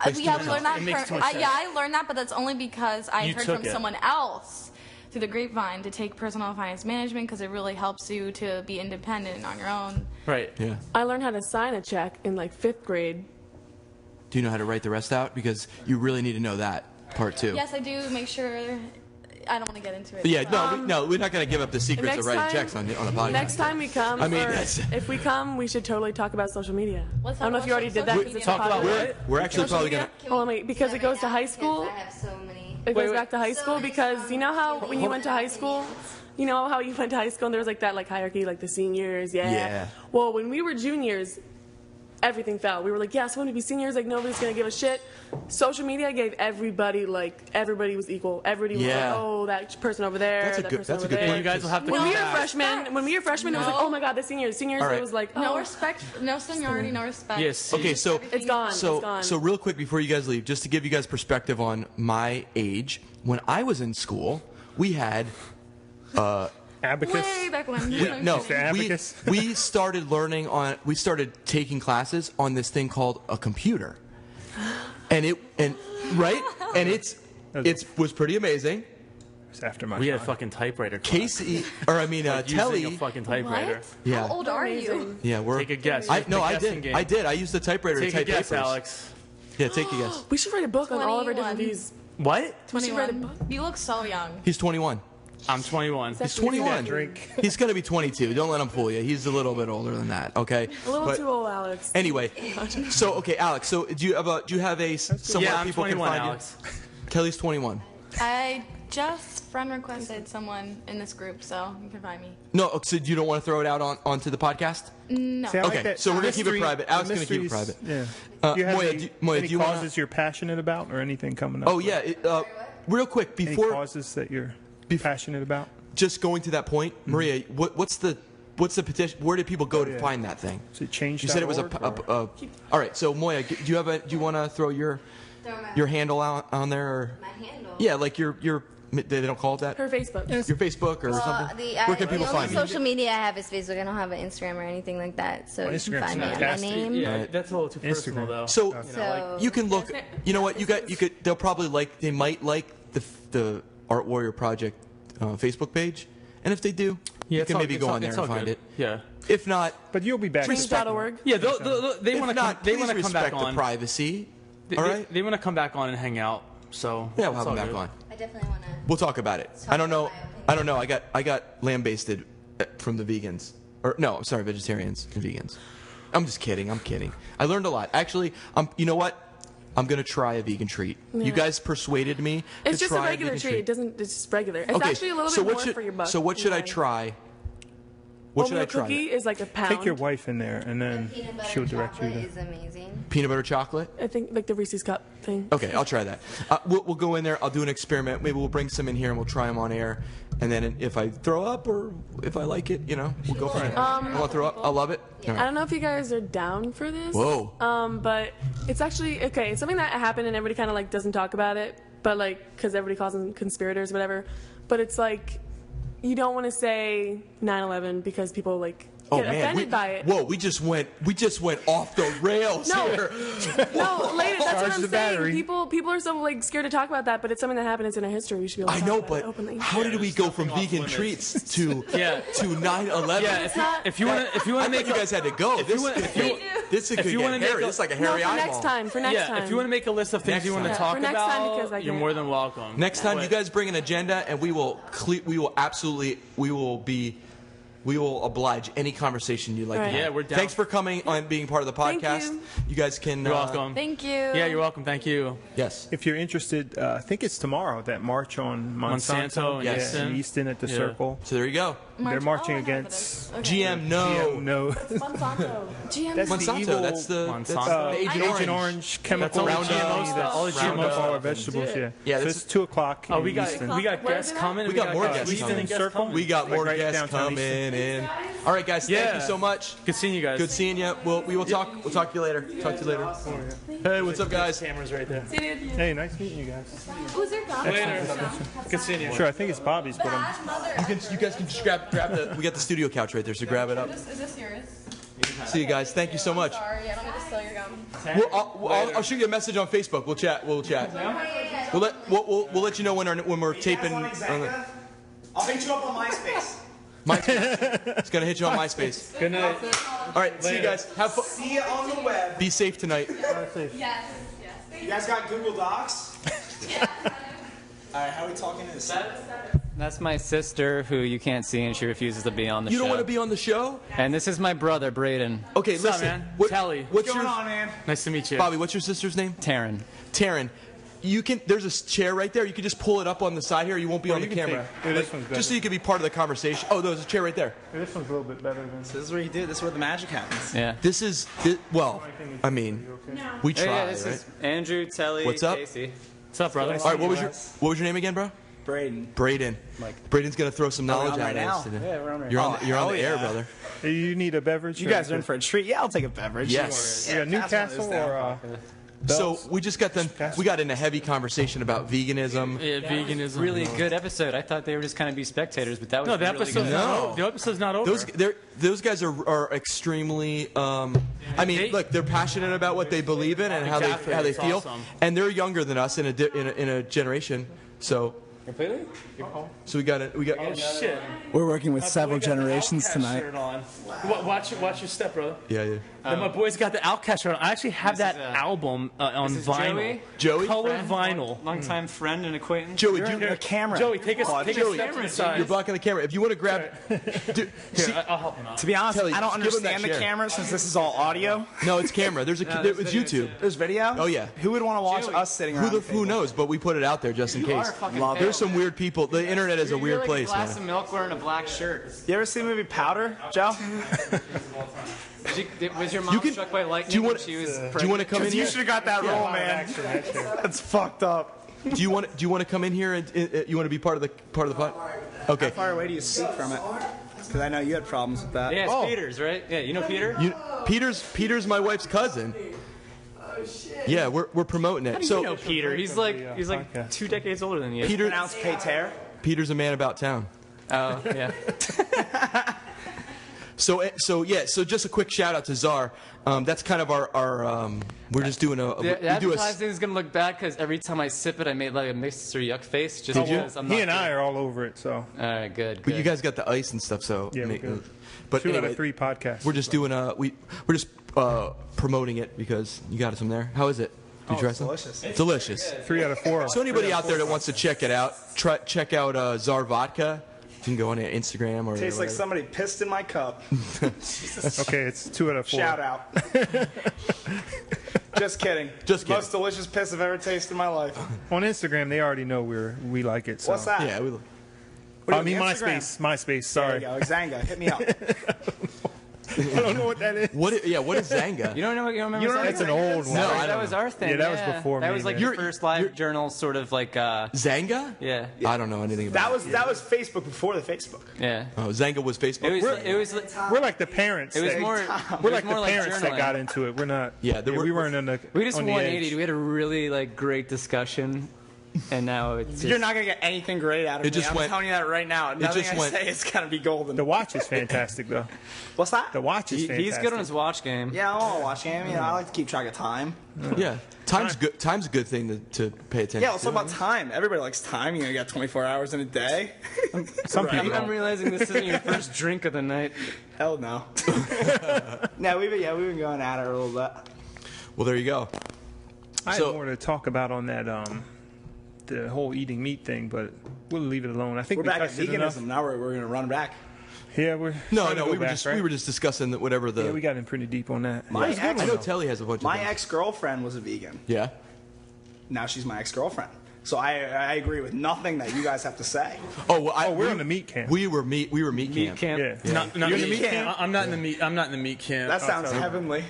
Makes too Yeah, much we sense. learned that. It makes too much sense. Yeah, I learned that, but that's only because I You heard took from it. someone else through the grapevine to take personal finance management because it really helps you to be independent on your own. Right. Yeah. I learned how to sign a check in like 5th grade. Do you know how to write the rest out? Because you really need to know that part too. Yes, I do make sure. I don't want to get into it. Yeah, but- no, we're not going to give up the secrets of Next writing time- checks on the podcast. Next time we come, I mean, or that's- if we come, we should totally talk about social media. Let's I don't know talk if you already about did that social because it's media. Talk about popular. what? We're actually probably going to. Hold on, wait, because it goes to high school. I have so many. It goes wait. back to high school because you know how when you went to high school, you know how you went to high school and there was like that like hierarchy, like the seniors, Yeah. Well, when we were juniors, everything fell. We were like, yeah, so when we be seniors, like nobody's gonna give a shit. Social media gave everybody everybody was equal. Everybody was Yeah. like, oh, that person over there, That's a that good- person that's a over good there. point. You guys will have to When come we were back. freshmen, it was like, oh my god, the seniors. All right. It was like, No oh. respect, no seniority, no respect. Yes. Okay, so It's gone. So, it's gone. so real quick before you guys leave, just to give you guys perspective on my age, when I was in school, we had Abacus. Way back when. no, Mr. Abacus. we started taking classes on this thing called a computer, and it was pretty amazing. It's after my We had a time. fucking typewriter. class. Casey, or I mean Like Telly. using a fucking typewriter. What? Yeah. How old are you? Amazing. Yeah, we're. Take a guess. I It's the guessing did. game. I did. I used the typewriter Take to a type guess, papers. Alex. Yeah, take a guess. We should write a book on all of our different 21. views. What? We should write a 21. book. You look so young. He's 21. I'm 21. He's 21. Drink. He's gonna be 22. Don't let him fool you. He's a little bit older than that. Okay. A little But too old, Alex. Anyway, so okay, Alex. So do you have a somewhere Yeah, I'm people 21, can find Alex. you? Kelly's 21. I just friend requested someone in this group, so you can find me. No, so you don't want to throw it out onto the podcast? No. See, I like Okay, that. so we're gonna keep it Mystery- private. Alex the is gonna keep it mysteries- private. Yeah. Do you have Moya, any do you wanna- causes you're passionate about or anything coming up? Oh yeah. Real quick Any before causes that you're passionate about? just going to that point, Maria, what's the petition? Where did people go to yeah. find that thing? Is it change.org? You said it was all right. So Moya, do you want to throw your handle out on there? Or? My handle. Yeah, like your they don't call it that. Her Facebook. Your Facebook or Well, something. Where can people the find only you? social media I have is Facebook. I don't have an Instagram or anything like that. So you can Instagram's find me on my fantastic. name. Yeah, that's a little too personal, Instagram. though. So So you can look. You know what? You could. They'll probably they might like the Art Warrior Project Facebook page, and if they do, you it's can all- maybe it's go all- on there it's and all find good. it. Yeah. If not, But you'll be back. Change.org. Yeah, they if want to not, they please want to come back respect the on. privacy. They, all right. They want to come back on and hang out. So Yeah, we'll it's have all them back good. on. I definitely want to. We'll talk about it. Talk I don't know. about my opinion. I don't know. I got lambasted from the vegans. Or no, I'm sorry, vegetarians and vegans. I'm just kidding. I'm kidding. I learned a lot. Actually, you know what? I'm gonna try a vegan treat. You guys persuaded me. It's to just a try regular vegan treat. It doesn't. It's just regular. It's Okay, actually a little so bit what more should, for your buck. So what should I try? What should I try? Cookie is like a pound. Take your wife in there, and then Peanut butter she'll direct you chocolate to. is amazing. Peanut butter chocolate. I think like the Reese's cup thing. Okay, I'll try that. We'll go in there. I'll do an experiment. Maybe we'll bring some in here and we'll try them on air. And then if I throw up or if I like it, we'll go from there. I want to throw up. I love it. All I right. don't know if you guys are down for this. Whoa. But it's actually okay. It's something that happened and everybody kind of like doesn't talk about it, but like because everybody calls them conspirators, or whatever. But it's like you don't want to say 9/11 because people like get offended by it. Whoa, we just went off the rails No. here. No, later. That's Charge what I'm the saying. battery. People are so like scared to talk about that, but it's something that happened. It's in our history. We should be able to I talk know, about it but openly. how did we go from nothing off vegan limits. treats to Yeah. to 9/11? Yeah, if you want to I thought make you guys had to go. if you wanna- This could you get wanna make hairy. a- This is like a No, hairy for eyeball. next time. For next time. if you want to make a list of things Next you want to time. talk for next about, time, because I you're can't. more than welcome. Next time, you But- guys bring an agenda, and we will oblige any conversation you'd like Right. to have. Yeah, we're down. Thanks for coming and being part of the Thank podcast. you. Guys can. You're welcome. Thank you. Yeah, you're welcome. Thank you. Yes. If you're interested, I think it's tomorrow that march on Monsanto and Yes. in Easton at the Yeah. Circle. So there you go. They're marching I know what it against is. Okay. GM, no. GM, no. Monsanto. GM. That's the Monsanto. evil- That's the Monsanto. the Agent Agent Orange. Orange chemical all the Roundup. GMO stuff. All the GMO Roundup all our stuff. vegetables. Yeah. Yeah, So this it's is- 2:00 Oh, in we got Easton. guests Where is coming. it at? We got more guests Easton coming. and guests Circle? coming. We got Like more right guests downtown coming Easton. in. All right, guys. Thank you so much. Good seeing you guys. Good seeing you. We will talk. We'll talk to you later. Talk to you later. Hey, what's up, guys? Cameras right there. Hey, nice meeting you guys. Who's your dog? Later. Good seeing you. Sure, I think it's Bobby's, but You guys can just grab the. We got the studio couch right there, so grab it up. Is this yours? See you guys. Thank you so much. Sorry, I don't get to steal your gum. I'll shoot you a message on Facebook. We'll chat. We'll let you know when we're taping. I'll hit you up on MySpace. It's gonna hit you on MySpace. Good night. All right, see you guys. Have fun. See you on the web. Be safe tonight. Yes. You guys got Google Docs? All right, how are we talking to this? That's my sister, who you can't see, and she refuses to be on the show. You don't want to be on the show? And this is my brother, Braden. Okay, What's up, listen. man? Telly. What's What's going your on, man? Nice to meet you. Bobby? What's your sister's name? Taryn. Taryn. There's a chair right there. You can just pull it up on the side here. You won't be on the camera. this one's better. Just so you can be part of the conversation. Oh, there's a chair right there. This one's a little bit better than. This is where you do. This is where the magic happens. Yeah. I mean, we try, Yeah, this right? is Andrew, Telly, What's up? Casey. What's up, brother? All right, what was your name again, bro? Braden. Braden. Braden's gonna throw some knowledge on at right us now? today. Yeah, we're on right You're now. on you're on the Oh, air, yeah. brother. You need a beverage? You guys are in for a treat. Yeah, I'll take a beverage. Yes. Yeah, Newcastle or So we just got done. We got in a heavy conversation about veganism. Yeah, veganism. Really good episode. I thought they were just kind of be spectators, but that was No, the really episode's good. not. The episode's not over. Those guys are extremely. I mean, look, they're passionate about what they believe in and how Exactly. they It's feel, awesome. and they're younger than us in a generation. So Completely? we got it. We got. Oh shit! We're working with several generations tonight. Shirt on. Watch your step, brother. Yeah. And my boy's got the Outcast shirt on. I actually have that album on This is vinyl. Joey? Colored vinyl. Long-time friend and acquaintance. Joey, You're in a camera. Joey, take a step to the side. you're blocking the camera. If you want to grab, Here, I'll help him out. To be honest, Telly, I don't just give him that understand the chair. camera since this is all audio. no, it's camera. It's YouTube. There's video? Oh, yeah. Who would want to watch us sitting around? Who knows? But we put it out there just in case. There's some weird people. The internet is a weird like place, a glass man. of milk wearing a black shirt. You ever see the movie Powder, Joe? Was your mom struck by lightning when she was pregnant? Do you want to come in You here? should have got that role, man. That's fucked up. Do you want to come in here and you want to be part of the pod? Okay. How far away do you speak from it? Because I know you had problems with that. Yeah, it's Peter's, right? Yeah, you know Peter? Peter's my wife's cousin. Yeah, we're promoting it. You know Peter. He's like 2 decades older than you. Peter, Pronounced Pater. Peter's a man about town. Oh, yeah. So just a quick shout out to Czar. That's kind of our we're just doing The advertising is gonna look bad because every time I sip it, I made like a Mr. Yuck face. Just because I'm not he and I good. are all over it, so. All right, good. But you guys got the ice and stuff, so Yeah, we're good. But 2 out anyway, of 3 podcasts. we're just doing we're just promoting it because you got some there. How is it? Did you try some? Delicious. Delicious. 3 out of 4. So anybody out there that wants to check it out, check out Czar Vodka. You can go on Instagram or. Tastes like whatever. somebody pissed in my cup. Okay, it's 2 out of 4. Shout out. Just kidding. Just kidding. Most delicious piss I've ever tasted in my life. On Instagram, they already know we like it. So. What's that? Yeah, What I do mean, you- Instagram? MySpace. There Sorry. you go. Xanga. Hit me up. I don't know what that is. what is Zanga? You don't know what you remember? That's an old one. No, I that don't was know. our thing. Yeah, that was before That me, was like man. your first live journal, sort of like. Zanga? Yeah. I don't know anything about That was Facebook before the Facebook. Yeah. Oh, Zanga was Facebook. It was. We're like the parents. It was that- more. We're it like was more the parents that journaling. got into it. We're not. Yeah, we weren't on the. We just on the 180. edge. We had a really great discussion, and now it's. Just, You're not gonna get anything great out of It me. just I'm went- telling you that right now. Nothing just I went- say is gonna be golden. The watch is fantastic, though. What's that? The watch is fantastic. He's good on his watch game. Yeah, I want to watch him. You know, I like to keep track of time. Yeah, time's good. Time's a good thing to pay attention. Yeah, let's to. talk about time. Everybody likes time. You got 24 hours in a day. Some people I'm don't. realizing this isn't your first drink of the night. Hell no. No, we've been going at it a little bit. Well, there you go. I So- had more to talk about on that, the whole eating meat thing, but we'll leave it alone. I think We're we back at touched it enough. veganism. Now we're gonna run back. Yeah, we're No, trying to go we were back, just right? we were just discussing that whatever the. Yeah, we got in pretty deep on that. My I know ex, Telly has a bunch of. my them. ex-girlfriend was a vegan. Yeah. Now she's my ex-girlfriend. So I agree with nothing that you guys have to say. We're on the meat camp. We were meat camp. Yeah. Not You're the in the meat meat camp. I'm not in the meat. I'm not in the meat camp. That sounds heavenly.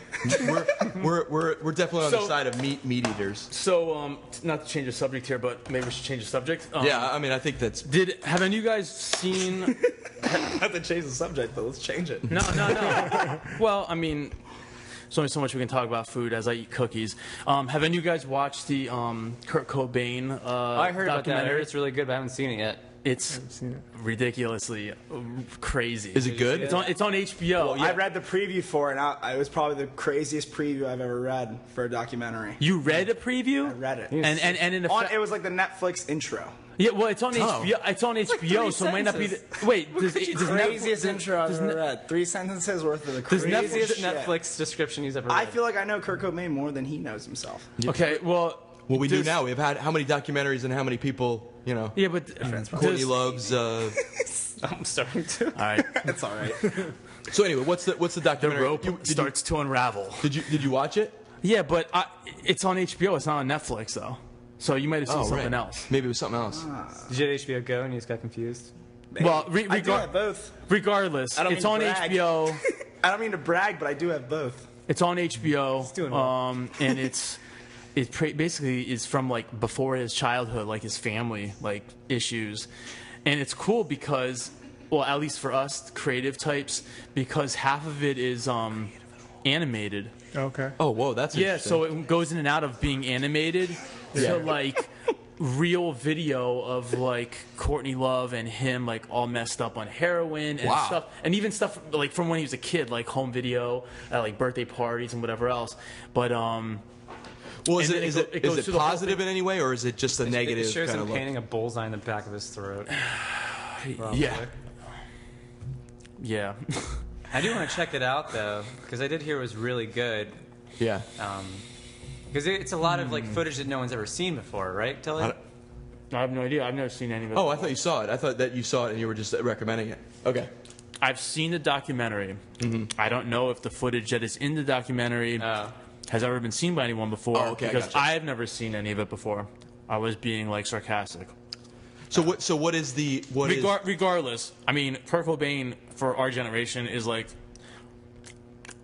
We're definitely on the side of meat eaters. So, not to change the subject here, but maybe we should change the subject. Yeah, I mean, I think that's. Have any of you guys seen? Not to change the subject, but let's change it. No. Well, I mean, there's only so much we can talk about food as I eat cookies. Have any of you guys watched the Kurt Cobain I heard about that. I documentary? heard it's really good, but I haven't seen it yet. It's ridiculously crazy. Is it good? It's on HBO. Well, I read the preview for it, and it was probably the craziest preview I've ever read for a documentary. You read a preview? I read it. And in It was like the Netflix intro. Yeah, well, it's on HBO. It's on HBO, so it might not be. Wait, does Craziest intro I've ever read. 3 sentences worth of the craziest shit. Netflix description he's ever read. I feel like I know Kurt Cobain more than he knows himself. Okay, well. Well, we do now. We've had how many documentaries and how many people, Yeah, but Courtney loves. I'm starting to. All right, It's all right. So anyway, what's the the documentary? rope starts to unravel. Did you watch it? Yeah, but it's on HBO. It's not on Netflix though, so you might have seen something else. Maybe it was something else. Did you have HBO Go and you just got confused? Well, I do have both. Regardless, I don't it's mean on to brag. HBO. I don't mean to brag, but I do have both. It's on HBO. doing well. And basically is from like before his childhood, like his family like issues, and it's cool because, well, at least for us creative types, because half of it is animated. Okay. Oh, whoa, that's Yeah, interesting. so it goes in and out of being animated to like real video of like Courtney Love and him like all messed up on heroin and stuff, and even stuff like from when he was a kid, like home video at like birthday parties and whatever else. But well, is and it it goes through the whole positive in any way, or is it just a negative It shows kind him of look? painting a bullseye in the back of his throat. Yeah. Yeah. I do want to check it out though, because I did hear it was really good. Yeah. Because it's a lot of like footage that no one's ever seen before, right, Tilly? I have no idea. I've never seen any of it. Oh, I thought you saw it. I thought that you saw it and you were just recommending it. Okay. I've seen the documentary. I don't know if the footage that is in the documentary has ever been seen by anyone before. Oh, okay, I because gotcha. I've never seen any of it before. I was being like sarcastic. So what is the Regardless, I mean, Kurt Cobain for our generation is like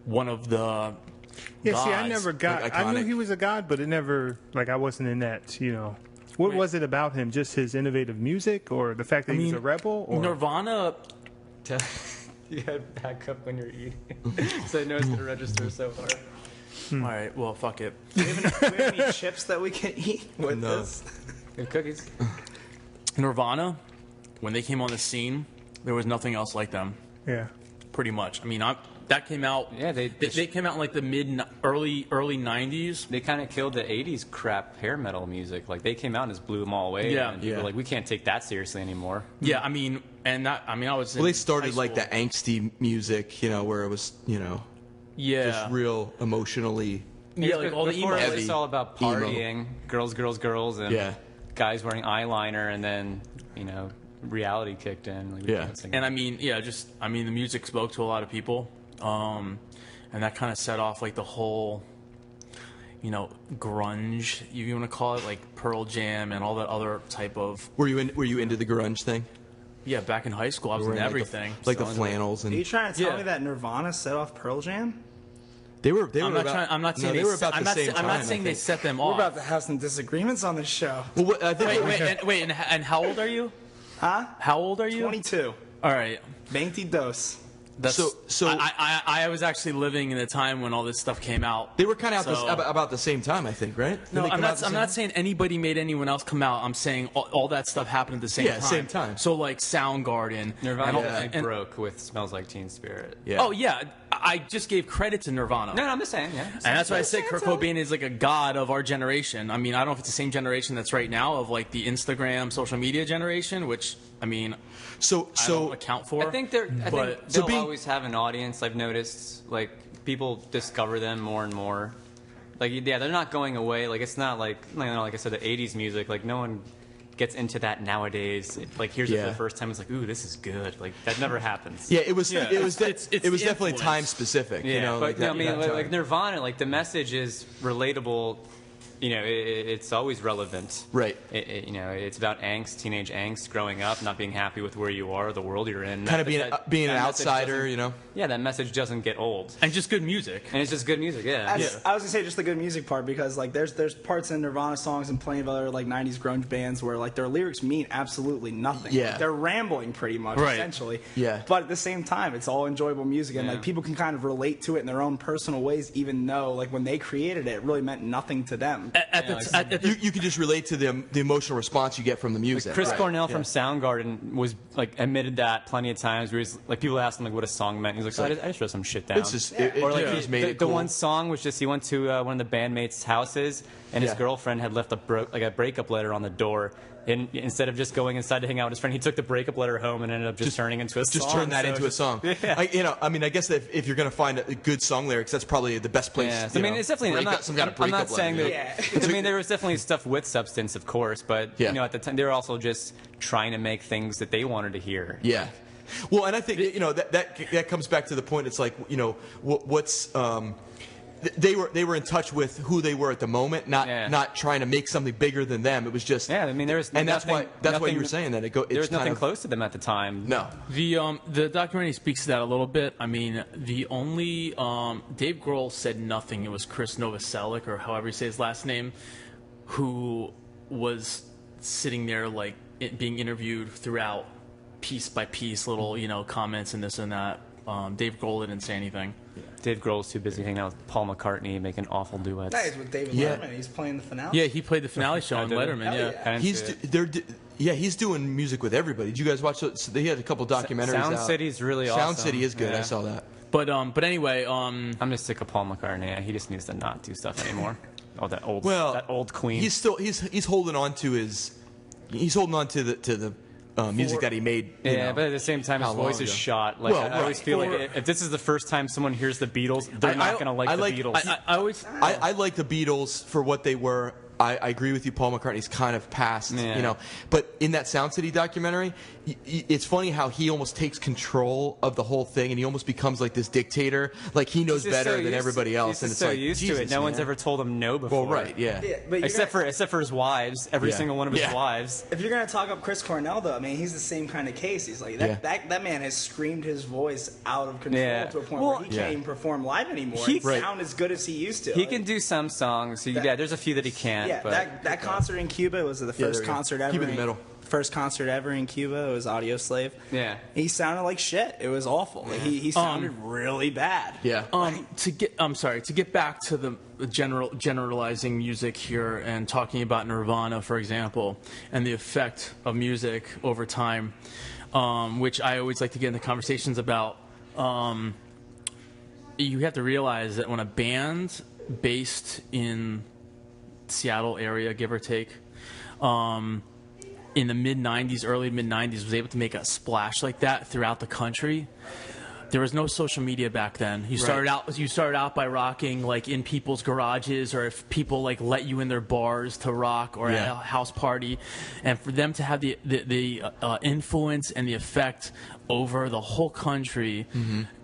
one of the Yeah, gods. see, I never got. Like, I knew iconic. he was a god, but it never I wasn't in that. What was it about him? Just his innovative music, or the fact that he was a rebel? Or Nirvana. You had back up when you're eating, so I know it's gonna register so hard. All right, well, fuck it. Do we have any chips that we can eat with No. this? Good cookies. Nirvana, when they came on the scene, there was nothing else like them. yeah, Pretty much. I mean, that came out. Yeah, they came out in like the early 90s. They kind of killed the '80s crap hair metal music. Like they came out and just blew them all away. Yeah. and people were like, we can't take that seriously anymore. Yeah, I mean, I was. Well, they started high like the school. angsty music, where it was, Yeah. just real emotionally. Yeah, like all the Before emo. it was all about Emo. partying, girls, and Yeah. guys wearing eyeliner, and then reality kicked in. Like, we Yeah. can't sing And I mean, the music spoke to a lot of people, and that kind of set off like the whole, grunge, if you want to call it, like Pearl Jam and all that other type of. Were you into the grunge thing? Yeah, back in high school, I was in Wearing, everything. like the flannels Are you and trying to tell Yeah. me that Nirvana set off Pearl Jam? they were. I'm not saying they were about I'm the not, same I'm not time, saying I they think. set them We're off. about to have some disagreements on this show. Well, I think Wait, and how old are you? Huh? How old are you? 22. All right. 22. That's, So- I was actually living in a time when all this stuff came out. they were kind of So- about the same time, I think, right? No, Didn't they I'm come out the not. I'm same not time? saying anybody made anyone else come out. I'm saying all that stuff happened at the same time. same time. So like Soundgarden, Nirvana and all- definitely and- broke with "Smells Like Teen Spirit." Yeah. Oh yeah, I just gave credit to Nirvana. No, I'm just saying. Yeah. And that's why I said Kurt Cobain is like a god of our generation. I mean, I don't know if it's the same generation that's right now of like the Instagram, social media generation, which I mean, So I don't account for. I think they'll So being- always have an audience. I've noticed, like people discover them more and more. Like they're not going away. Like it's not like like I said, the '80s music. Like no one gets into that nowadays. Like hears it for the first time, it's like, ooh, this is good. Like that never happens. Yeah, it was. Yeah, It was. it's It was definitely influence. time specific. Yeah, like but that, I mean, that like time. Nirvana, like the message is relatable it's always relevant. Right. It's about angst, teenage angst, growing up, not being happy with where you are, the world you're in. Kind of being an outsider, Yeah, that message doesn't get old. And just good music. And it's just good music, yeah. I was gonna say just the good music part, because like there's parts in Nirvana songs and plenty of other like '90s grunge bands where like their lyrics mean absolutely nothing. Yeah. Like, they're rambling pretty much, essentially. Yeah. But at the same time, it's all enjoyable music, and like people can kind of relate to it in their own personal ways, even though like when they created it, it really meant nothing to them. You can just relate to the emotional response you get from the music. Like Chris Cornell from Soundgarden was like admitted that plenty of times. Where he's like, people asked him like what a song meant. He's like, I just wrote some shit down. It's just or like he's made it cool. The one song was just he went to one of the bandmates' houses, and his girlfriend had left a breakup letter on the door. And instead of just going inside to hang out with his friend, he took the breakup letter home and ended up just turning into a song. Just turn that into a song. Yeah. I guess that if you're going to find a good song lyrics, that's probably the best place. Yeah. It's definitely. I'm not saying that. I mean, there was definitely stuff with substance, of course, but at the time they were also just trying to make things that they wanted to hear. Yeah. Well, and I think that comes back to the point. It's like what's. They were in touch with who they were at the moment, not trying to make something bigger than them. It was just I mean, there was that's why you were saying that there was nothing close to them at the time. No, the documentary speaks to that a little bit. I mean, the only Dave Grohl said nothing. It was Chris Novoselic, or however you say his last name, who was sitting there like being interviewed throughout, piece by piece, little comments and this and that. Dave Grohl didn't say anything. Dave Grohl's too busy hanging out with Paul McCartney, making awful duets. That is with David Letterman. He's playing the finale. Yeah, he played the finale show on Letterman. He's doing music with everybody. Did you guys watch? He had a couple documentaries. Sound City's really awesome. Sound City is good. I saw that. But anyway, I'm just sick of Paul McCartney. He just needs to not do stuff anymore. That old Queen. He's holding on to the music that he made. But at the same time, his voice is shot. Like I always feel like if this is the first time someone hears the Beatles, they're not going to like the Beatles. I like the Beatles for what they were. I agree with you. Paul McCartney's kind of past, But in that Sound City documentary, it's funny how he almost takes control of the whole thing, and he almost becomes like this dictator. Like he knows better than everybody else, and it's so like used to it. No one's ever told him no before. Well, right, but except for his wives, every single one of his wives. If you're gonna talk up Chris Cornell, though, I mean, he's the same kind of case. He's like that man has screamed his voice out of control to a point where he can't even perform live anymore. He sound as good as he used to. He can do some songs. There's a few that he can't. Yeah, but that concert in Cuba was the first concert ever. Keep it in the middle. First concert ever in Cuba. It was Audio Slave. Yeah, he sounded like shit. It was awful. He sounded really bad. Yeah. To get back to the generalizing music here and talking about Nirvana, for example, and the effect of music over time, which I always like to get into conversations about. You have to realize that when a band based in Seattle area, give or take, in the early mid-90s, was able to make a splash like that throughout the country. There was no social media back then. You started out by rocking like in people's garages, or if people like let you in their bars to rock, or at a house party, and for them to have the influence and the effect over the whole country,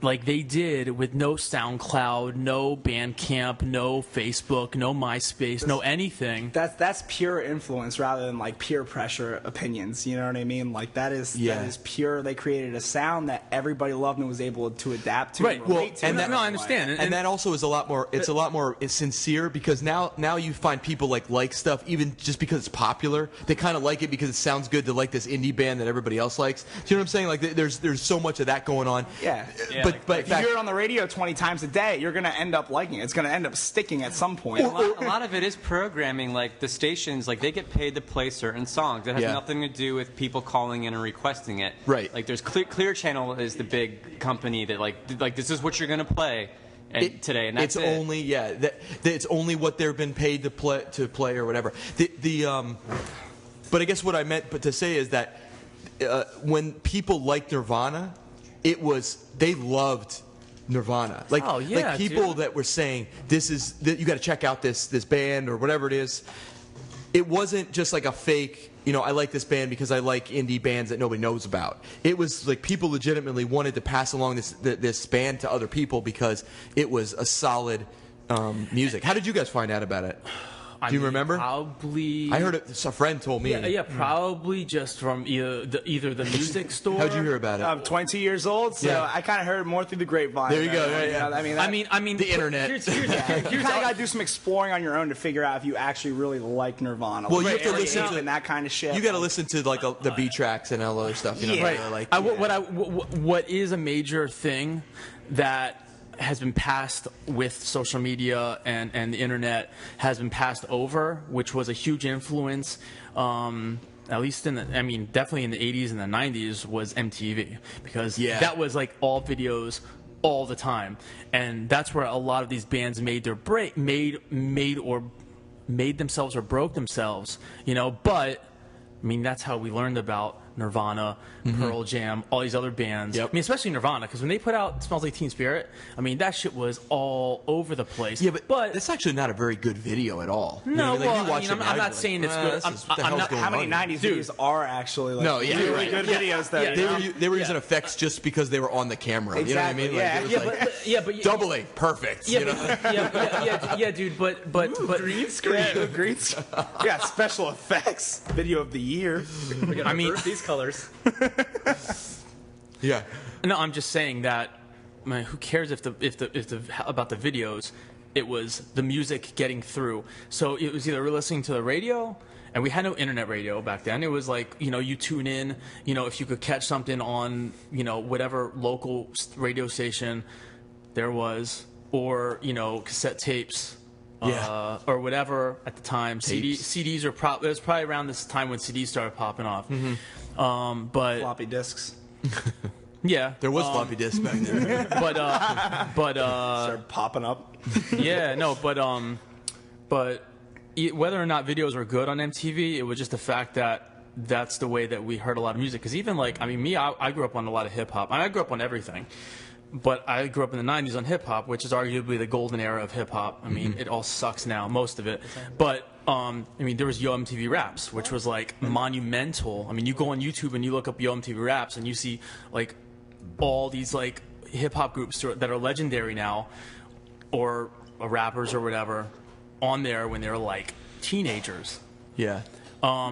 like they did, with no SoundCloud, no Bandcamp, no Facebook, no MySpace, no anything. That's pure influence rather than like peer pressure opinions. You know what I mean? Like that is pure. They created a sound that everybody loved and was able to adapt to. Right. Well, and that, no, I understand. And that also is a lot more. It's a lot more sincere, because now you find people like stuff even just because it's popular. They kind of like it because it sounds good to like this indie band that everybody else likes. Do you know what I'm saying? Like there's so much of that going on. Yeah. But if you hear it on the radio 20 times a day, you're going to end up liking it. It's going to end up sticking at some point. A lot of it is programming. Like the stations, like they get paid to play certain songs. It has nothing to do with people calling in and requesting it. Right. Like there's Clear Channel is the big company that like this is what you're going to play. Today, and that's only it's only what they've been paid to play or whatever. But I guess what I meant to say is that when people liked Nirvana, they loved Nirvana. Like people that were saying you got to check out this band or whatever it is. It wasn't just like a fake. I like this band because I like indie bands that nobody knows about. It was like people legitimately wanted to pass along this band to other people because it was a solid music. How did you guys find out about it? Do you remember? Probably. I heard it. A friend told me. Yeah, probably just from either the music store. How'd you hear about it? I'm 22 years old, so I kind of heard more through the grapevine. There you go. Right? Yeah. I mean, the internet. You kind of got to do some exploring on your own to figure out if you actually really like Nirvana. Well, you have to listen to that kind of shit. You got to listen to like the B tracks and all other stuff. You know, right. What is a major thing that has been passed with social media and the internet has been passed over, which was a huge influence, at least definitely in the 80s and the 90s, was MTV, because that was like all videos all the time, and that's where a lot of these bands made their made themselves or broke themselves, but that's how we learned about Nirvana, Pearl Jam, all these other bands. Yep. Especially Nirvana, because when they put out "Smells Like Teen Spirit," that shit was all over the place. Yeah, but it's actually not a very good video at all. No, I'm not saying it's good. I'm not. How many '90s videos are actually really good videos? Though they were using effects just because they were on the camera. Exactly. You know what I mean? But doubling, perfect. Yeah, dude. But green screen, green. Yeah, special effects. Video of the year. These colors. Yeah. No, I'm just saying that. Who cares if about the videos? It was the music getting through. So it was either we're listening to the radio, and we had no internet radio back then. It was like you tune in. If you could catch something on whatever local radio station there was, or cassette tapes. Or whatever at the time. CDs are it was probably around this time when CDs started popping off. But floppy disks. Yeah, there was floppy disks back then. but started popping up. But whether or not videos were good on MTV, it was just the fact that that's the way that we heard a lot of music. Because even I grew up on a lot of hip hop. I grew up on everything. But I grew up in the 90s on hip-hop, which is arguably the golden era of hip-hop. It all sucks now, most of it. But, there was Yo MTV Raps, which was, monumental. You go on YouTube and you look up Yo MTV Raps, and you see, all these, hip-hop groups that are legendary now, or rappers or whatever, on there when they were, teenagers. Yeah.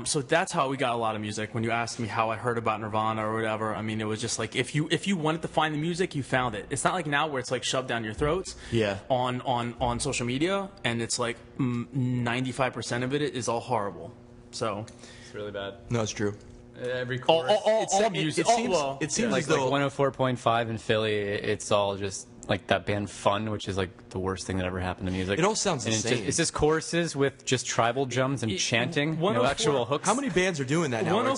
So that's how we got a lot of music. When you asked me how I heard about Nirvana or whatever, it was just if you wanted to find the music, you found it. It's not like now where it's shoved down your throats. Yeah. On social media, and it's 95% of it is all horrible. So it's really bad. No, it's true. Every chorus. All music. It seems like 104.5 in Philly. It's all just that band Fun, which is the worst thing that ever happened to music. It all sounds insane. It's just choruses with just tribal drums and chanting, no actual hooks. How many bands are doing that now? Aaron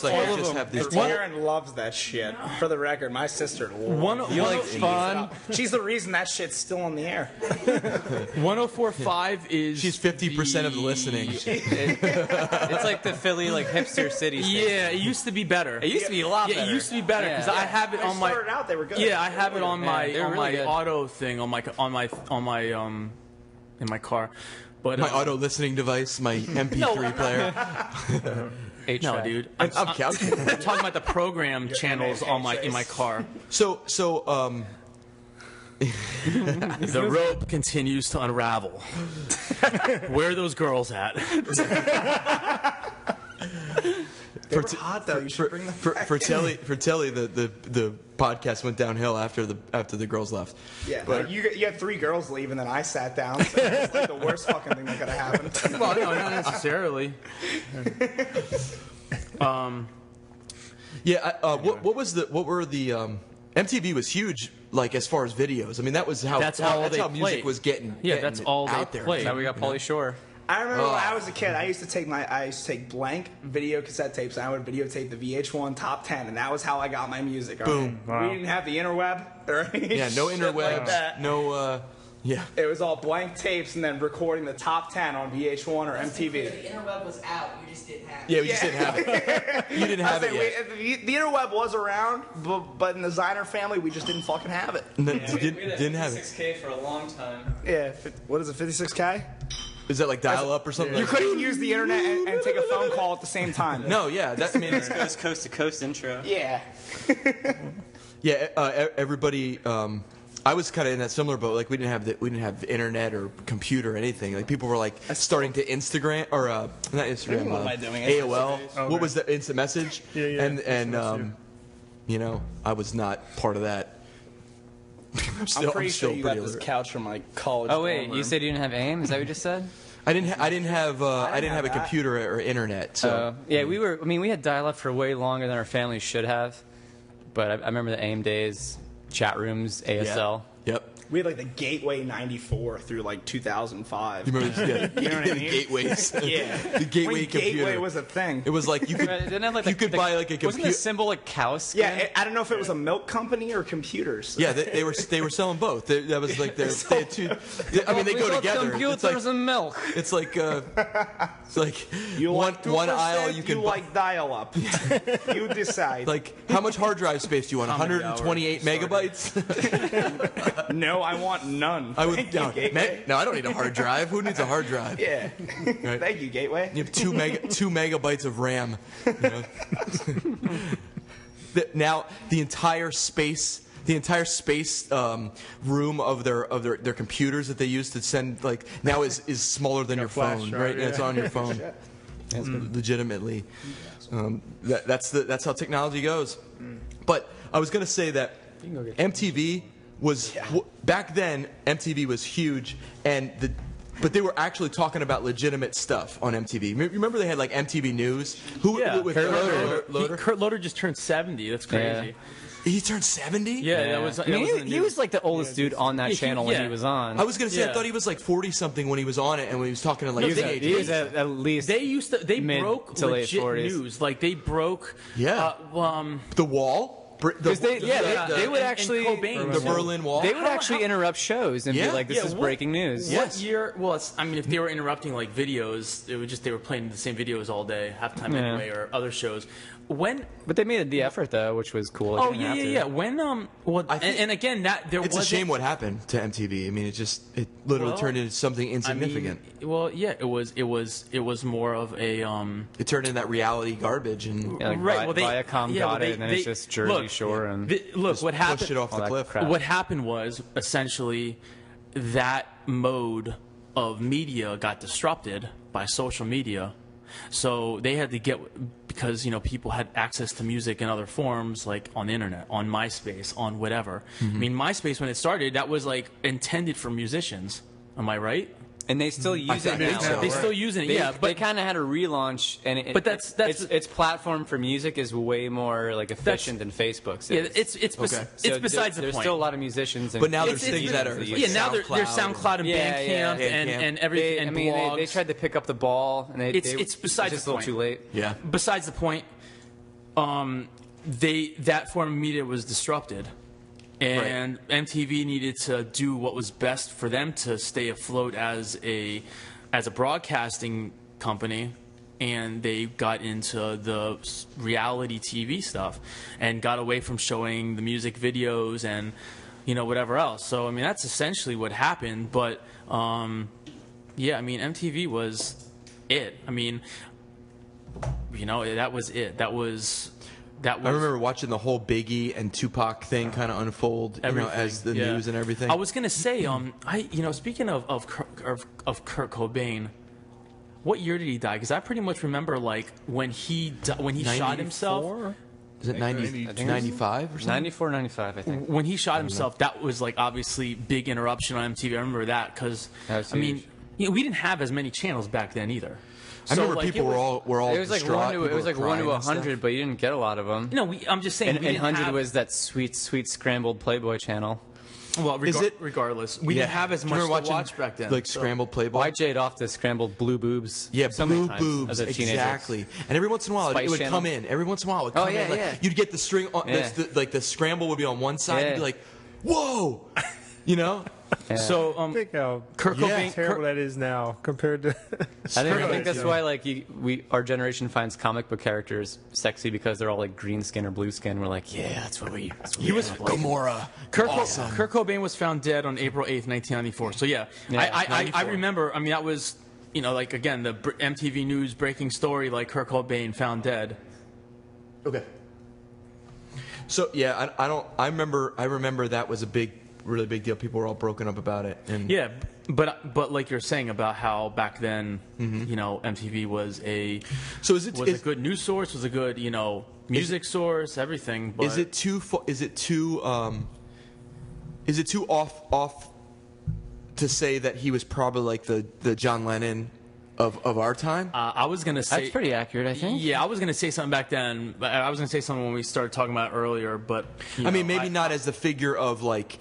loves that shit. For the record, my sister loves You like Fun? She's the reason that shit's still on the air. 104.5 is... She's 50% of the listening. It's like the Philly hipster city thing. Yeah, it used to be better. It used to be a lot better. Yeah, it used to be better, because I have it on my... started out, they were good. Yeah, I have it on my auto thing in my car, but my auto listening device, my MP3 player. No, dude, I'm talking about the program channels in my car. So the rope continues to unravel. Where are those girls at? They were hot though. You should bring them back. For Telly, the podcast went downhill after the girls left. Yeah, but you had 3 girls leave, and then I sat down. So it was the worst fucking thing that could have happened. Well, no, not necessarily. What were the MTV was huge, as far as videos. That was how music was getting. Yeah, that's all out they there. played. Now we got Pauly Shore. I remember when I was a kid, I used to take blank video cassette tapes, and I would videotape the VH1 top 10, and that was how I got my music. Boom. Wow. We didn't have the interweb or anything. Yeah, no interweb, like no. Yeah. It was all blank tapes and then recording the top 10 on VH1 or MTV. The interweb was out, you just didn't have it. Yeah, we just didn't have it. You didn't have it yet. The interweb was around, but in the Ziner family, we just didn't fucking have it. Didn't have it. 56K for a long time. Yeah, what is it, 56K? Is that dial-up or something? You couldn't use the internet and take a phone call at the same time. No, yeah. It goes coast to coast intro. Yeah. Yeah, everybody... I was kind of in that similar boat. Like we didn't have internet or computer or anything. Like people were like starting to Instagram or not Instagram. What am I doing? AOL. Okay. What was the instant message? Yeah. And you know, I was not part of that. I'm pretty sure you got this couch from like college. Oh wait, dorm room. you said you didn't have AIM? Is that what you just said? I didn't have a computer or internet. So yeah, we had dial-up for way longer than our families should have. But I remember the AIM days, chat rooms, ASL. Yeah. Yep. We had like the Gateway 94 through like 2005. You remember You know what I the mean? gateways? Yeah. The gateway When computer. Gateway was a thing. It was like you could buy like a computer. Wasn't the symbol like cow skin? Yeah, I don't know if it was a milk company or computers. Yeah, they were selling both. That was like they had two. I mean, they go together. Computers and milk. It's like You like 2%, one aisle you can buy. like dial-up. You decide. Like how much hard drive space do you want? 128 megabytes? No, I want none. I would no, I don't need a hard drive. Who needs a hard drive? Yeah. Right. Thank you, Gateway. You have 2 megabytes of RAM. You know? Now the entire space room of their computers that they use to send now is smaller than your phone, right? Yeah. It's on your phone. Legitimately, that's how technology goes. But I was going to say that MTV was back then. MTV was huge, but they were actually talking about legitimate stuff on MTV. Remember they had like MTV News? Kurt Loder just turned 70. That's crazy. Yeah. He turned 70? Yeah. He was like the oldest dude on that channel when he was on. I was going to say, I thought he was like 40-something when he was on it, and when he was talking to like teenagers. He was at least they broke legit news. Like they broke the wall. They would actually the Berlin Wall. They would actually interrupt shows and be like, "This is breaking news." What year? Well, if they were interrupting like videos, it was just they were playing the same videos all day, halftime anyway, or other shows. But they made the effort though, which was cool. Oh yeah. When and again that there was a shame what happened to MTV. I mean, it literally turned into something insignificant. It was more of a It turned into that reality garbage and Viacom got it, and then it's just Jersey Shore and what happened? Pushed it off the cliff. What happened was essentially that mode of media got disrupted by social media. So they had to because people had access to music in other forms, like on the internet, on MySpace, on whatever. Mm-hmm. I mean, MySpace when it started, that was like intended for musicians. Am I right? And they still use it now. They still use it, but they kind of had a relaunch, and its platform for music is way more like efficient than Facebook's. It's besides the point. There's still a lot of musicians, but now there's things that are now there's SoundCloud and Bandcamp and everything. And blogs. They tried to pick up the ball, and it's besides just the a point. little too late. Yeah. Besides the point, that form of media was disrupted. And MTV needed to do what was best for them to stay afloat as a broadcasting company, and they got into the reality TV stuff and got away from showing the music videos and whatever else. So I mean that's essentially what happened. But MTV was it. I mean that was it. That was. I remember watching the whole Biggie and Tupac thing kind of unfold, as the news and everything. I was gonna say, speaking of Kurt Cobain, what year did he die? Because I pretty much remember like when he shot himself. Is it 95 or something? 94, 95, I think. When he shot himself, that was like obviously big interruption on MTV. I remember that because we didn't have as many channels back then either. I remember people were all it was like distraught. It was like 1 to 100, but you didn't get a lot of them. No, I'm just saying. And 100 was that sweet scrambled Playboy channel. Well, regardless, we didn't have as much to watch back then. Like scrambled Playboy. I jayed off the scrambled blue boobs. Yeah, blue boobs. Exactly. And every once in a while, it would come in. Every once in a while, it would come in. Like, you'd get the string. Like the scramble would be on one side. You'd be like, whoa. Yeah. So think how Kurt Cobain, terrible that is now compared to. I think that's why our generation finds comic book characters sexy because they're all like green skin or blue skin. We're like, that's what we. He was Gamora. Kurt Cobain was found dead on April 8th, 1994. So I remember. I mean, that was again the MTV News breaking story like Kurt Cobain found dead. Okay. So I remember that was a big really big deal. People were all broken up about it. And yeah, but like you're saying about how back then, MTV was a good news source, was a good music source, everything. But is it too off to say that he was probably like the John Lennon of our time? I was going to say... That's pretty accurate, I think. Yeah, I was going to say something back then. I was going to say something when we started talking about it earlier, but... maybe not as the figure of, like,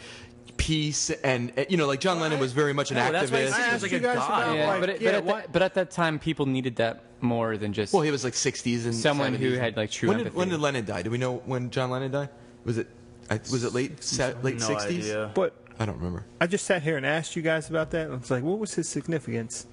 peace and, like John Lennon was very much an activist. That's why he was like a god. But at that time, people needed that more than just... Well, he was like 60s and someone 70s. who had, like, true empathy. When did Lennon die? Do we know when John Lennon died? Was it late 60s? Idea. But I don't remember. I just sat here and asked you guys about that. It's like, what was his significance?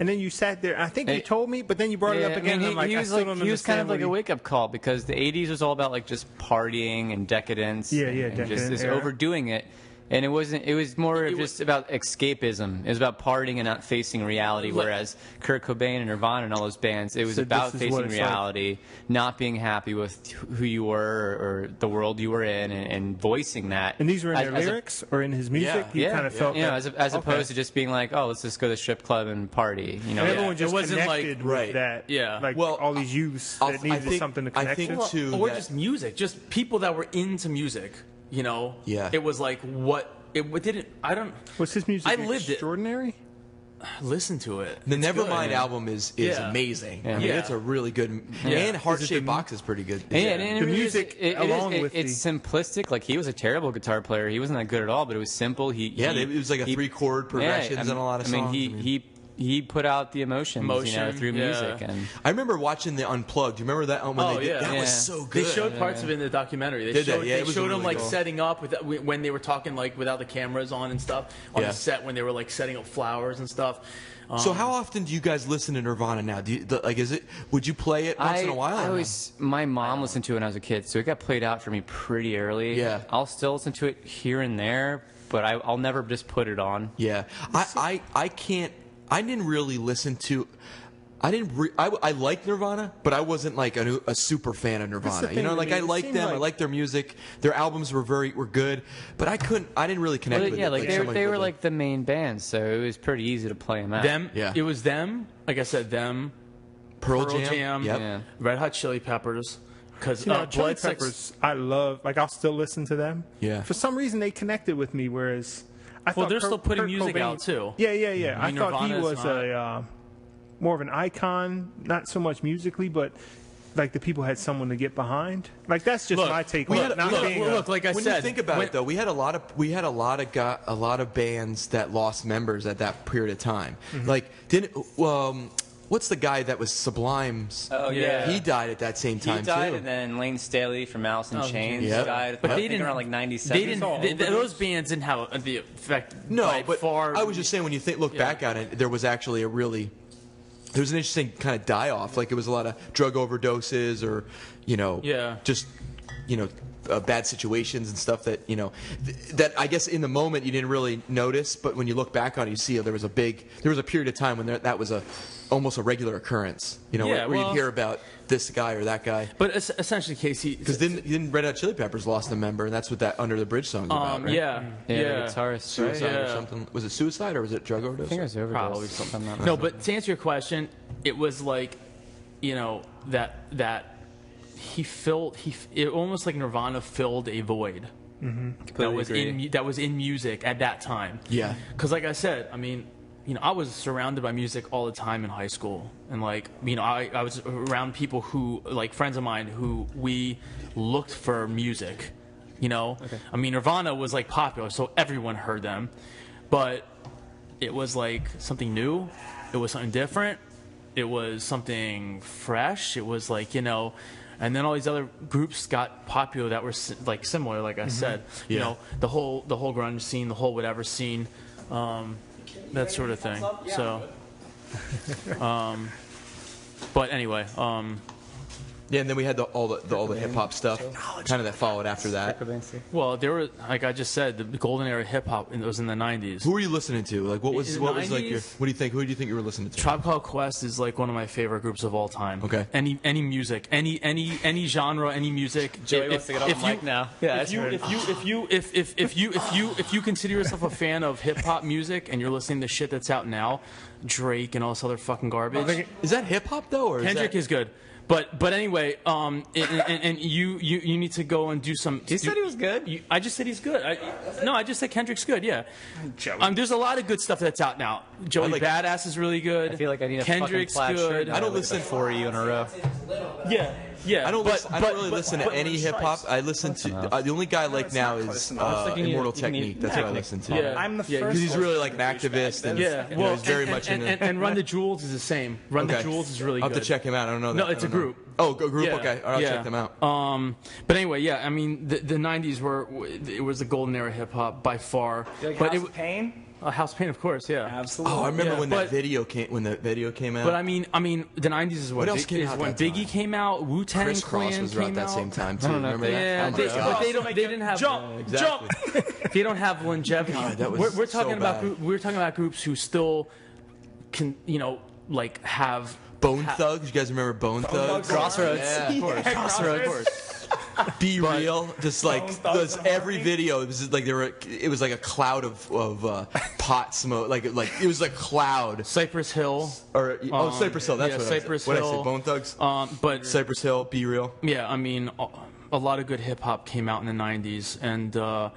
And then you sat there. I think you told me, but then you brought it up again. He was kind of like a wake-up call because the 80s was all about like just partying and decadence. And just overdoing it. And it was more just about escapism. It was about partying and not facing reality. Whereas Kurt Cobain and Nirvana and all those bands, it was about facing reality, not being happy with who you were or the world you were in, and voicing that. And these were in their lyrics or in his music? You kind of felt as opposed to just being like, oh, let's just go to the strip club and party. And everyone just connected with that. Yeah. Like all these youths that needed something to connect to. Or just music. Just people that were into music. It was like Was his music I lived extraordinary? Listen to it. The Nevermind album is amazing. Yeah. I mean, it's a really good, and Heart Shaped Box is pretty good. And the music, it's simplistic. Like he was a terrible guitar player. He wasn't that good at all, but it was simple. It was like a 3-chord progressions and a lot of songs. He put out the emotions through music. And I remember watching the Unplugged. Do you remember that? That was so good. They showed parts of it in the documentary. They showed him like setting up when they were talking like without the cameras on and stuff on the set when they were like setting up flowers and stuff. So how often do you guys listen to Nirvana now? Would you play it once in a while? My mom listened to it when I was a kid, so it got played out for me pretty early. Yeah. I'll still listen to it here and there, but I'll never just put it on. Yeah. I can't. I didn't really listen to. I liked Nirvana, but I wasn't like a super fan of Nirvana. I liked them. I liked their music. Their albums were good, but I didn't really connect with it. Yeah, they were like the main band, so it was pretty easy to play them out. It was them. Like I said, them. Pearl Jam. Red Hot Chili Peppers. Because Chili Peppers, I love. Like I'll still listen to them. Yeah. For some reason, they connected with me, whereas. They're still putting music out too. Yeah. I thought Nirvana he was more of an icon, not so much musically, but like the people had someone to get behind. Like that's just my take. Like I said, when you think about it, though, we had a lot of bands that lost members at that period of time. Mm-hmm. Like what's the guy that was Sublime's? Oh yeah, he died at that same time too. He died, too. And then Lane Staley from Alice in Chains died. But they didn't around like '97. Those bands didn't have the effect. No, but I was just saying when you look back at it, there was actually there was an interesting kind of die off. Like it was a lot of drug overdoses or bad situations and stuff that that I guess in the moment you didn't really notice, but when you look back on it, you see there was a period of time when that was almost a regular occurrence. Where you'd hear about this guy or that guy. But essentially, Casey, because didn't Red Hot Chili Peppers lost a member, and that's what that Under the Bridge song's about, right? Yeah. Guitarist, suicide or something. Was it suicide or was it drug overdose? I think it was overdose. Probably something. No, but to answer your question, it was like that. It almost like Nirvana filled a void that was in music at that time. Yeah. Because like I said, I mean, I was surrounded by music all the time in high school, and I was around people who friends of mine who we looked for music. Okay. I mean, Nirvana was popular, so everyone heard them, but it was like something new. It was something different. It was something fresh. It was and then all these other groups got popular that were similar, like I said. The whole grunge scene, the whole whatever scene, that sort of thing. So, but anyway, Yeah, and then we had all the hip hop stuff, kind of that followed after that. Well, there were, like I just said, the golden era hip hop was in the '90s. Who were you listening to? Like, what was like your? What do you think? Who do you think you were listening to? Tribe Called Quest is like one of my favorite groups of all time. Okay. Any music, any genre, any music. Joey wants to get on the mic now. Yeah, if you consider yourself a fan of hip hop music and you're listening to shit that's out now, Drake and all this other fucking garbage. Is that hip hop though, or Kendrick is good? But anyway, and you need to go and do some. You said he was good. I just said he's good. I just said Kendrick's good. Yeah. There's a lot of good stuff that's out now. Joey Badass is really good. I feel like I need a Kendrick's fucking good. I don't listen for you in a row. Yeah. I don't really listen to any hip hop. I listen to the only guy I like now is Immortal Technique. That's what I listen to. Yeah. I'm the first because he's really like an activist and he's very much in it. And Run the Jewels is the same. Run the Jewels is really good. I'll have to check him out. I don't know that. No, it's a group. Oh, a group. Yeah. Okay, I'll check them out. But anyway, yeah. I mean, the '90s was the golden era of hip hop by far. But House of Pain. House of Pain, of course, yeah. Absolutely. Oh, I remember when the video came out. But I mean, the '90s is when Biggie came out, Wu-Tang Clan was came around that same time too. I don't know. Remember that? Yeah, but they didn't have jump. They don't have longevity. God, that was we're talking so about bad. we're talking about groups who still can like have Bone Thugs. You guys remember Bone Thugs? Crossroads. Yeah, of course. Crossroads. Be Real, just like every video, it was just like it was like a cloud of pot smoke, like it was like cloud. Cypress Hill, Cypress Hill. That's what Cypress I said. Hill. What I say, Bone Thugs. But Cypress Hill, Be Real. Yeah, I mean, a lot of good hip hop came out in the '90s, and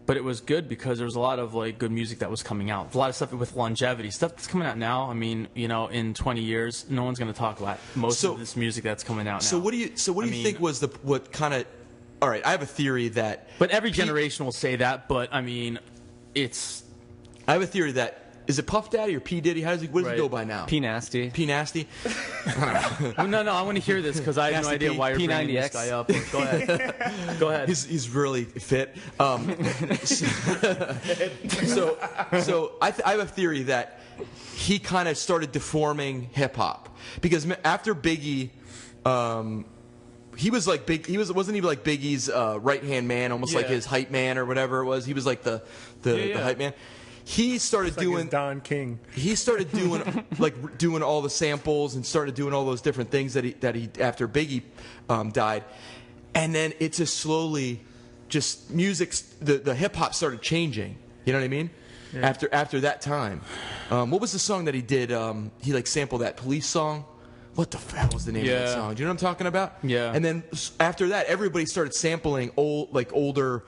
but it was good because there was a lot of like good music that was coming out. A lot of stuff with longevity, stuff that's coming out now. I mean, in 20 years, no one's going to talk about most of this music that's coming out now. So what do you think was what kind of? All right, I have a theory that. But every generation will say that. But I mean, I have a theory that. Is it Puff Daddy or P Diddy? What does he go by now? P Nasty. P Nasty. No, I want to hear this because I have no idea why you're bringing this guy up. Go ahead. Go ahead. He's really fit. So I have a theory that he kind of started deforming hip hop because after Biggie. He was like wasn't even like Biggie's right hand man, almost like his hype man or whatever it was. He was like the hype man. He started doing Don King. He started doing doing all the samples and started doing all those different things that he after Biggie died, and then it just slowly, just the hip hop started changing. You know what I mean? Yeah. After that time, what was the song that he did? He like sampled that Police song. What the hell was the name of that song? Do you know what I'm talking about? Yeah. And then after that, everybody started sampling older.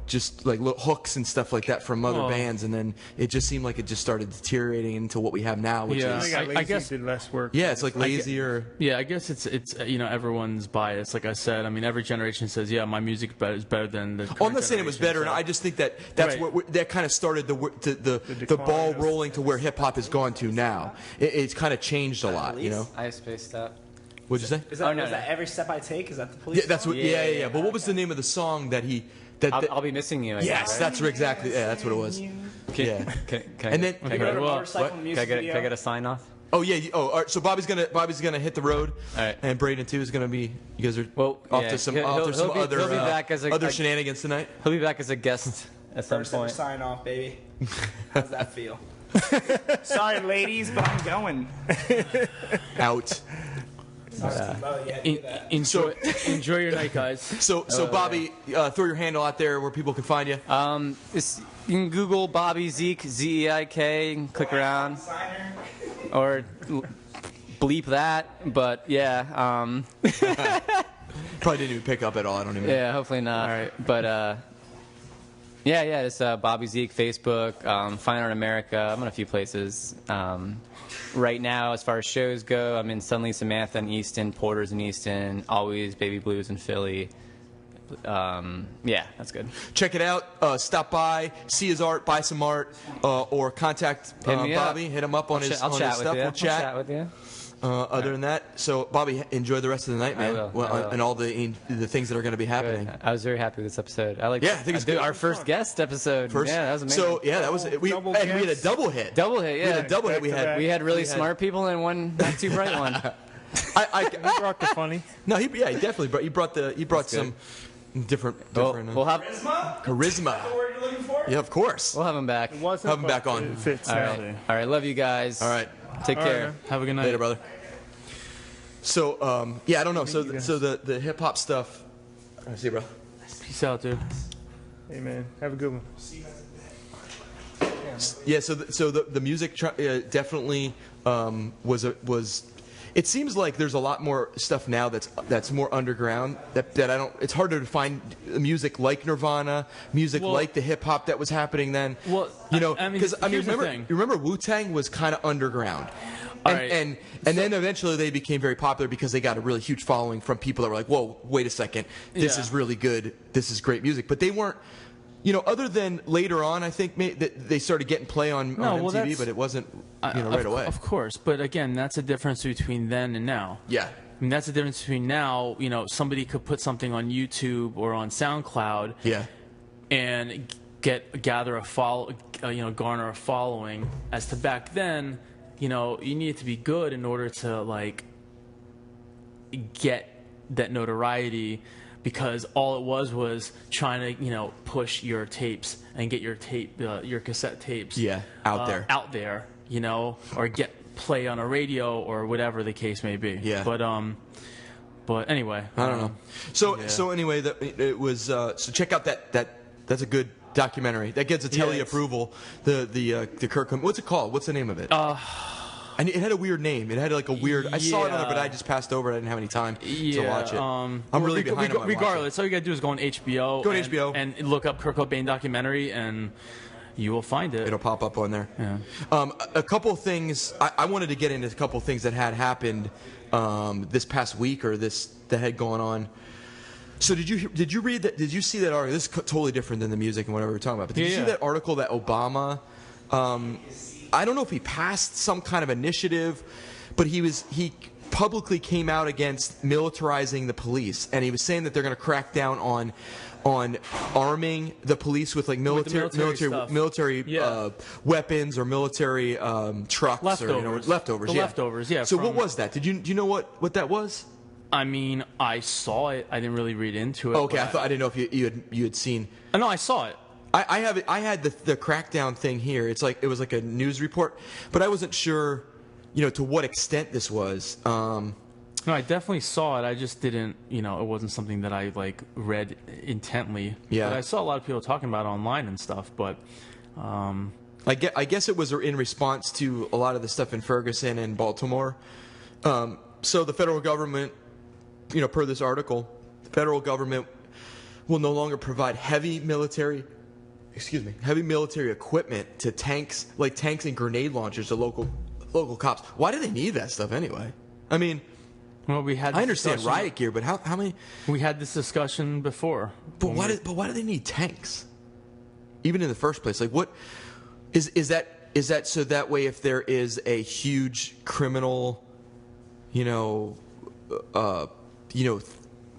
Just like hooks and stuff like that from other bands, and then it just seemed like it just started deteriorating into what we have now, which is I guess did less work. Yeah, it's like lazier. I guess it's everyone's bias. Like I said, I mean, every generation says, yeah, my music is better than the. I'm not saying it was better, and I just think that's what that kind of started the ball rolling to where hip hop has gone to now. It's kind of changed a lot, I spaced out. What'd you say? Is that Every Step I Take? Is that the Police? Yeah, that's what. Yeah. But what was the name of the song that he? I'll be missing you. Yes, that's exactly. Yeah, that's what it was. Can I get a sign off? Oh yeah. All right. So Bobby's gonna hit the road. All right. And Braden too is gonna be. You guys are off to some other shenanigans tonight. He'll be back as a guest at some point. Sign off, baby. How's that feel? Sorry, ladies, but I'm going. Out. Enjoy your night, guys. So Bobby, throw your handle out there where people can find you. You can Google Bobby Zeek, Zeik, and click around, or bleep that. But yeah, probably didn't even pick up at all. I don't even. Yeah, hopefully not. All right, but yeah, it's Bobby Zeek, Facebook, Fine Art America. I'm in a few places. Right now, as far as shows go, I'm in Suddenly Samantha in Easton, Porter's in Easton, Always Baby Blues in Philly. Yeah, that's good. Check it out. Stop by, see his art, buy some art, or contact Bobby. Hit him up on his stuff. We'll chat. I'll chat with you. Other than that, so Bobby, enjoy the rest of the night, man. I will. And all the things that are going to be happening. Good. I was very happy with this episode. I think it's good. Our first guest episode. Yeah, that was amazing. So yeah, that was we had a double hit. Double hit. Yeah, we had a double hit. We had really smart people and one not too bright one. He brought the funny. No, he definitely brought. He brought some different. We'll have charisma. That's the word you're looking for? Yeah, of course. We'll have him back. Have him back on. It fits. All right. Love you guys. All right. Take care. man. Have a good night. Later, brother. So, I don't know. So the hip hop stuff. I see, bro. Peace out, dude. Hey, man. Have a good one. Yeah. So the music definitely was. It seems like there's a lot more stuff now that's more underground. That I don't. It's harder to find music like Nirvana, music like the hip hop that was happening then. Well, because here's the thing. You remember Wu-Tang was kind of underground. And then eventually they became very popular because they got a really huge following from people that were like, whoa, wait a second, this is really good, this is great music. But they weren't, other than later on, I think that they started getting play on MTV, but it wasn't, right away. Of course, but again, that's a difference between then and now. Yeah. I mean, that's the difference between now, somebody could put something on YouTube or on SoundCloud. Yeah. And garner a following. As to back then, you needed to be good in order to get that notoriety, because all it was trying to push your tapes and get your cassette tapes out there or get play on a radio or whatever the case may be. But anyway, I don't know. So anyway, it was so check out that's a good documentary that gets a Telly approval. The Kurt Cobain, what's it called? What's the name of it? And it had a weird name. It had a weird. I saw it on there, but I just passed over it. I didn't have any time to watch it. I'm really behind on my regardless, all you gotta do is go on HBO. Go on HBO and look up Kurt Cobain documentary, and you will find it. It'll pop up on there. Yeah. A couple of things. I wanted to get into a couple of things that had happened this past week or that had gone on. So did you read that? Did you see that article? This is totally different than the music and whatever we're talking about. But did you see that article that Obama? I don't know if he passed some kind of initiative, but he publicly came out against militarizing the police, and he was saying that they're going to crack down on arming the police with military weapons or military trucks leftovers. or leftovers. Leftovers. Yeah. So what was that? Do you know what that was? I mean, I saw it. I didn't really read into it. Okay, I didn't know if you had seen. No, I saw it. I have it. I had the crackdown thing here. It was like a news report, but I wasn't sure, to what extent this was. No, I definitely saw it. I just didn't, it wasn't something that I read intently. Yeah. But I saw a lot of people talking about it online and stuff. But I guess it was in response to a lot of the stuff in Ferguson and Baltimore. So the federal government, per this article, the federal government will no longer provide heavy military equipment to tanks and grenade launchers to local cops. Why do they need that stuff anyway? I mean, well, I understand riot gear, but how many? We had this discussion before. But why do they need tanks? Even in the first place, what is that so that way if there is a huge criminal, I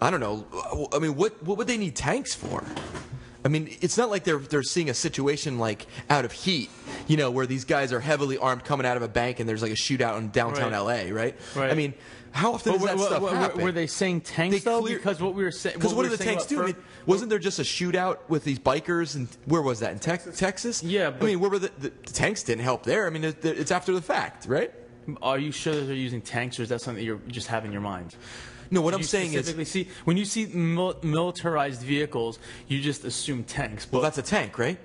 don't know. I mean, what would they need tanks for? I mean, it's not like they're seeing a situation out of Heat, where these guys are heavily armed coming out of a bank and there's a shootout in downtown LA, right? I mean, how often does that stuff happen? Were they saying tanks though? Because what we were saying. Because what do the tanks do? Wasn't there just a shootout with these bikers? And where was that? In Texas? Yeah. I mean, where were the tanks didn't help there? I mean, it's after the fact, right? Are you sure that they're using tanks, or is that something that you just have in your mind? No, what I'm saying is, when you see militarized vehicles, you just assume tanks. Well, that's a tank, right?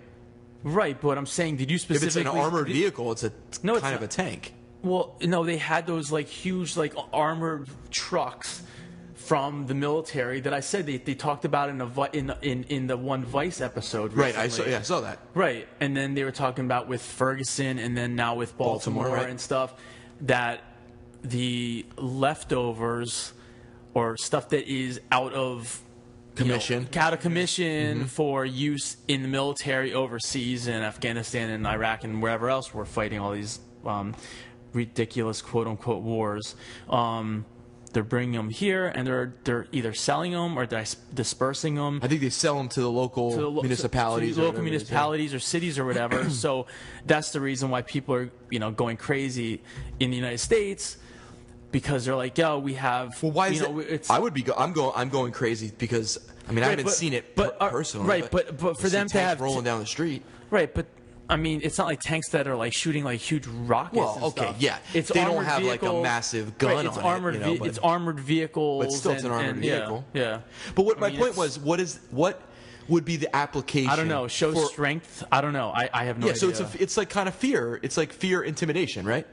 Right, but what I'm saying, did you specifically? If it's an armored vehicle, it's kind of a tank. Well, no, they had those huge armored trucks from the military that I said they talked about in the one Vice episode recently. Right, I saw that. Right, and then they were talking about with Ferguson and then now with Baltimore and stuff, that the leftovers or stuff that is out of commission, for use in the military overseas in Afghanistan and Iraq and wherever else we're fighting all these ridiculous quote-unquote wars. They're bringing them here, and they're either selling them or dispersing them. I think they sell them to the local municipalities, or cities or whatever. So that's the reason why people are going crazy in the United States. because they're like, yo, we have. Well, why is it? I would be. I'm going crazy because I mean I haven't seen it personally. Right, but for them to have rolling down the street. Right, but. I mean, it's not like tanks that are like shooting like huge rockets. Well, and okay, stuff. yeah, it's they don't have like a massive gun right, it's on armored it. It's armored vehicles. But still, it's an armored vehicle. Yeah. But my point was, what would be the application? I don't know. Show strength. I don't know. I have no idea. Yeah, so it's like kind of fear. It's like fear intimidation, right?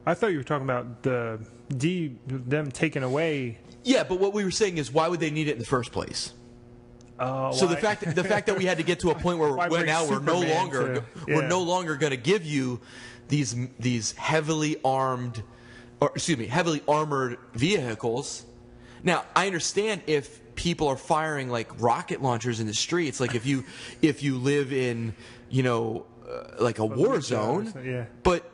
I thought you were talking about them taking away. Yeah, but what we were saying is, why would they need it in the first place? So the fact that we had to get to a point where now we're no longer going to give you these heavily armored vehicles. Now I understand if people are firing like rocket launchers in the streets, like if you live in like a war zone, but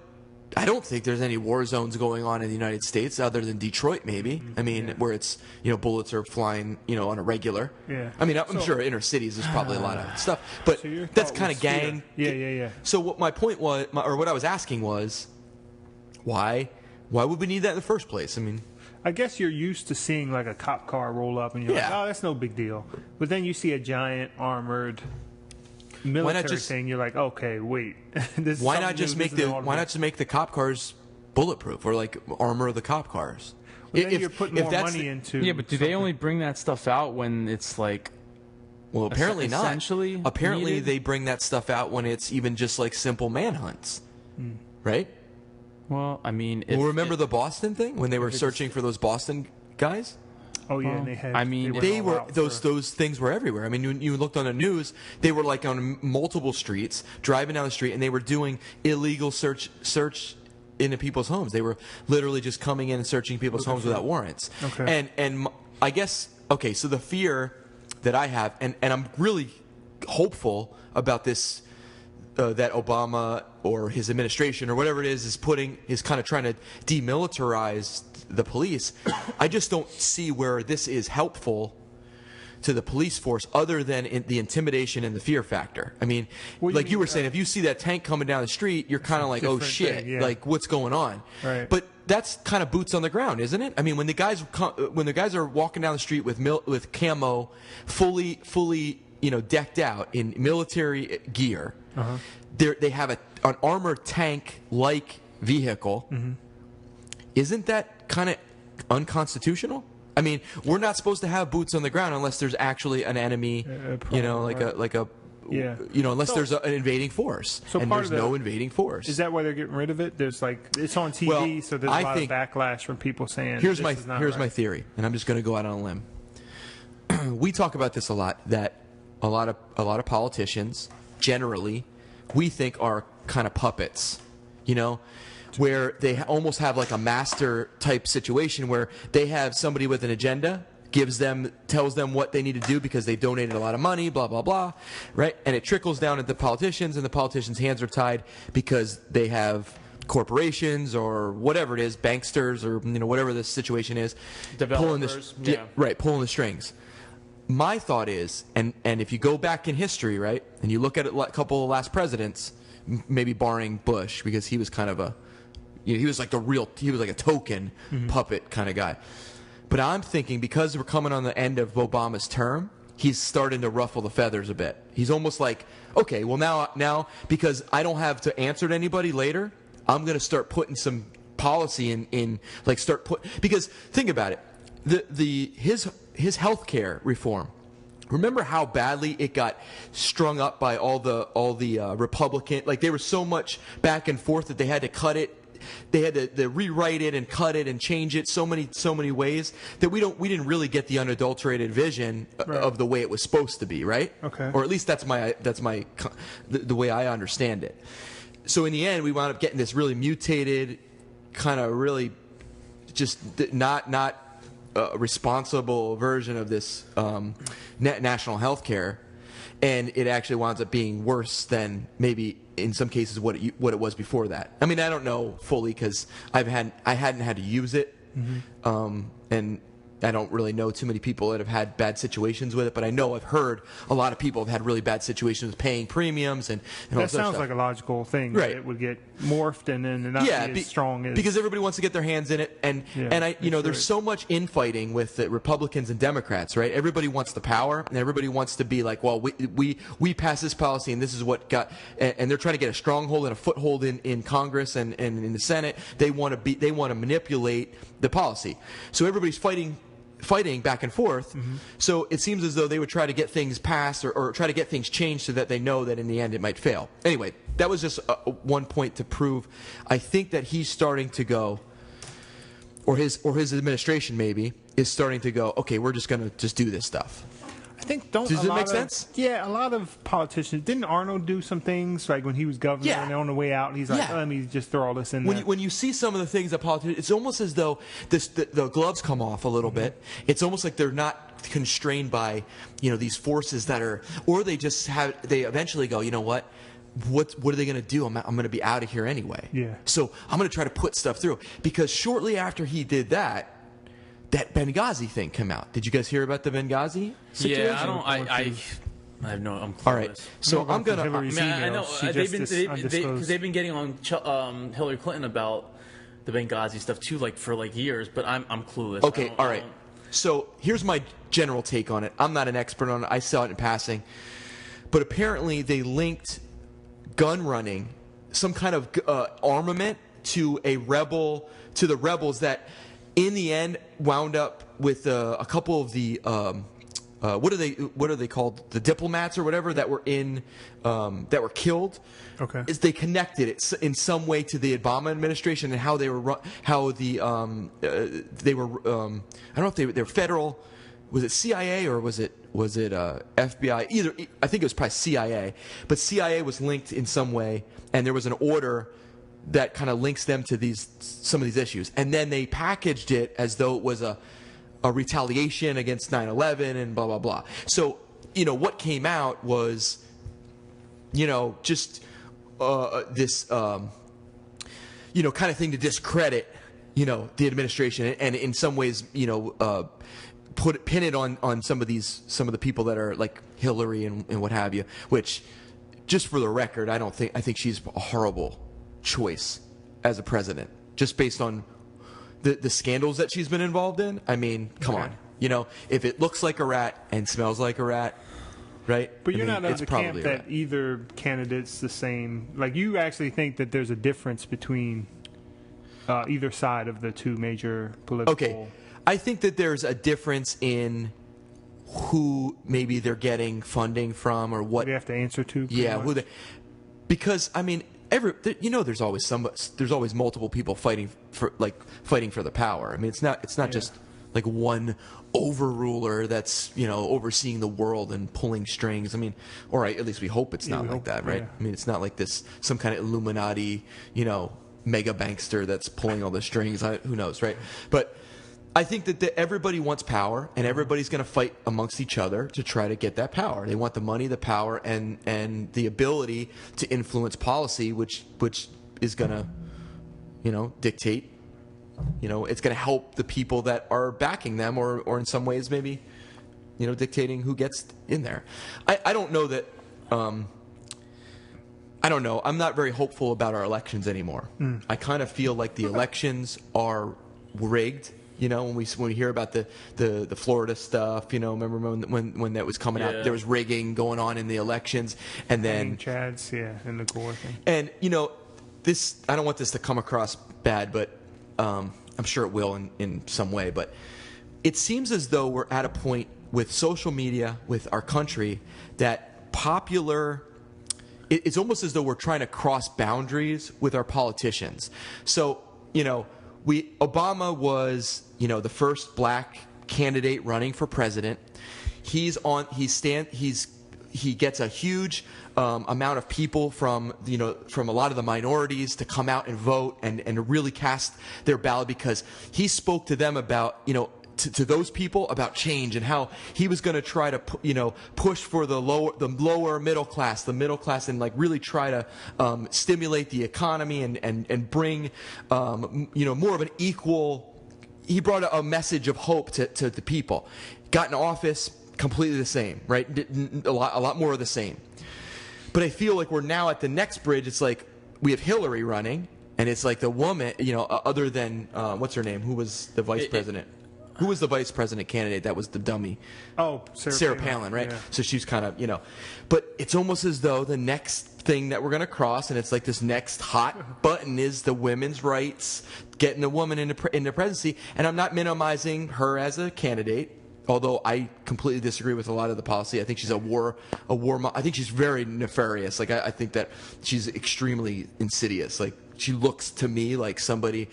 I don't think there's any war zones going on in the United States other than Detroit, maybe. I mean, where it's bullets are flying on a regular. Yeah. I mean, I'm sure inner cities there's probably a lot of stuff, but that's kind of gang. Yeah. So what my point was, or what I was asking was, why would we need that in the first place? I mean, I guess you're used to seeing like a cop car roll up, and you're like, oh, that's no big deal. But then you see a giant armored military thing, you're like, okay, wait. Why not just make the cop cars bulletproof or like armor the cop cars? Well, then you're putting more money into. Yeah, but do they only bring that stuff out when it's like? Well, apparently not. Essentially, apparently they bring that stuff out when it's even just like simple manhunts, right? Well, I mean, remember the Boston thing when they were searching for those Boston guys? Oh yeah, and they had. I mean, those things were everywhere. I mean, when you looked on the news, they were like on multiple streets, driving down the street, and they were doing illegal search into people's homes. They were literally just coming in and searching people's homes without warrants. Okay. And I guess so the fear that I have, and I'm really hopeful about this. That Obama or his administration or whatever it is kind of trying to demilitarize the police. I just don't see where this is helpful to the police force other than the intimidation and the fear factor. I mean, like you were saying, if you see that tank coming down the street, you're kind of like, oh shit, like what's going on? Right. But that's kind of boots on the ground, isn't it? I mean, when the guys are walking down the street with camo, fully decked out in military gear. They have an armored tank-like vehicle. Isn't that kind of unconstitutional? I mean, we're not supposed to have boots on the ground unless there's actually an enemy, unless there's an invading force. And there's no invading force. Is that why they're getting rid of it? There's it's on TV, so there's a lot of backlash from people saying here's my theory, and I'm just going to go out on a limb. We talk about this a lot. That a lot of politicians generally we think are kind of puppets, where they almost have like a master type situation where they have somebody with an agenda, tells them what they need to do because they donated a lot of money, blah, blah, blah, right? And it trickles down at the politicians, and the politicians' hands are tied because they have corporations or whatever it is, banksters or whatever the situation is, pulling the strings. My thought is, and if you go back in history, right, and you look at a couple of last presidents, maybe barring Bush, because he was kind of he was like a token puppet kind of guy. But I'm thinking because we're coming on the end of Obama's term, he's starting to ruffle the feathers a bit. He's almost like, okay, well now because I don't have to answer to anybody later, I'm going to start putting some policy because think about it, his health care reform. Remember how badly it got strung up by all the Republican, like there was so much back and forth that they had to cut it. They had to rewrite it and cut it and change it so many ways that we didn't really get the unadulterated vision of the way it was supposed to be, right? Okay. Or at least that's the way I understand it. So in the end, we wound up getting this really mutated, kind of really just not responsible version of this national health care, and it actually winds up being worse than maybe in some cases what it was before that. I mean, I don't know fully because I hadn't had to use it, and I don't really know too many people that have had bad situations with it, but I know I've heard a lot of people have had really bad situations with paying premiums and all that that sounds stuff. like a logical thing. Right. It would get morphed and then not be as strong as because everybody wants to get their hands in it, and there's so much infighting with the Republicans and Democrats, right? Everybody wants the power, and everybody wants to be like, well, we passed this policy, and this is what got, and they're trying to get a stronghold and a foothold in Congress and in the Senate. They want to manipulate the policy, so everybody's fighting back and forth. Mm-hmm. So it seems as though they would try to get things passed or try to get things changed so that they know that in the end it might fail. Anyway, that was just one point to prove. I think that he's starting to go, or his administration maybe is starting to go, okay, we're just going to just do this stuff. I think does it make sense? Yeah, a lot of politicians. Didn't Arnold do some things like when he was governor and on the way out, he's like, let me just throw all this in there. When you see some of the things that politicians, it's almost as though the gloves come off a little bit. It's almost like they're not constrained by these forces that are, or they just they eventually go, you know what are they going to do? I'm going to be out of here anyway. Yeah. So I'm going to try to put stuff through, because shortly after he did that Benghazi thing came out. Did you guys hear about the Benghazi situation? Yeah, I have no. I'm clueless. All right, so I'm gonna. I know because they've been getting on Hillary Clinton about the Benghazi stuff too, for years. But I'm clueless. Okay, all right. So here's my general take on it. I'm not an expert on it. I saw it in passing, but apparently they linked gun running, some kind of armament, to the rebels that, in the end, wound up with a couple of the what are they called? The diplomats or whatever that were killed. Okay. Is they connected it in some way to the Obama administration and how they were I don't know if they were federal. Was it CIA or was it FBI? Either, I think it was probably CIA, but CIA was linked in some way, and there was an order that kind of links them to some of these issues, and then they packaged it as though it was a retaliation against 9/11 and blah blah blah. So what came out was just this kind of thing to discredit the administration, and in some ways pin it on some of the people that are like Hillary and what have you. Which, just for the record, I think she's a horrible choice as a president, just based on the scandals that she's been involved in. I mean, come on. If it looks like a rat and smells like a rat, right? But you're not of the camp that either candidate's the same. Like, you actually think that there's a difference between either side of the two major political... Okay. I think that there's a difference in who maybe they're getting funding from, or what they have to answer to. Yeah, much. Because I mean, there's always multiple people fighting for the power. I mean, it's not just like one overruler that's overseeing the world and pulling strings. I mean, all right, at least we hope it's not like that, right? Yeah. I mean, it's not like this some kind of Illuminati, mega bankster that's pulling all the strings. Who knows, right? But I think that everybody wants power, and everybody's going to fight amongst each other to try to get that power. They want the money, the power, and the ability to influence policy, which is going to, dictate. It's going to help the people that are backing them, or in some ways maybe, dictating who gets in there. I don't know that. I don't know. I'm not very hopeful about our elections anymore. I kind of feel like the elections are rigged. When we hear about the Florida stuff, remember when that was coming out, there was rigging going on in the elections, and then Chad's, and the Gore thing. And this, I don't want this to come across bad, but I'm sure it will in some way. But it seems as though we're at a point with social media, with our country, that it's almost as though we're trying to cross boundaries with our politicians. So Obama was, the first black candidate running for president. He gets a huge amount of people from a lot of the minorities to come out and vote and really cast their ballot, because he spoke to them about, to those people about change, and how he was going to try to push for the lower middle class, and like really try to stimulate the economy and bring more of an equal he brought a message of hope to the people. Got in office, completely the same, right? A lot more of the same. But I feel like we're now at the next bridge. It's like we have Hillary running, and it's like the woman, other than what's her name? Who was the vice president? Who was the vice president candidate? That was the dummy. Oh, Sarah Palin, right? Yeah. So she's kind of, But it's almost as though the next thing that we're going to cross, and it's like this next hot button, is the women's rights, getting the woman into presidency. And I'm not minimizing her as a candidate, although I completely disagree with a lot of the policy. I think she's a war. I think she's very nefarious. Like I think that she's extremely insidious. Like she looks to me like somebody,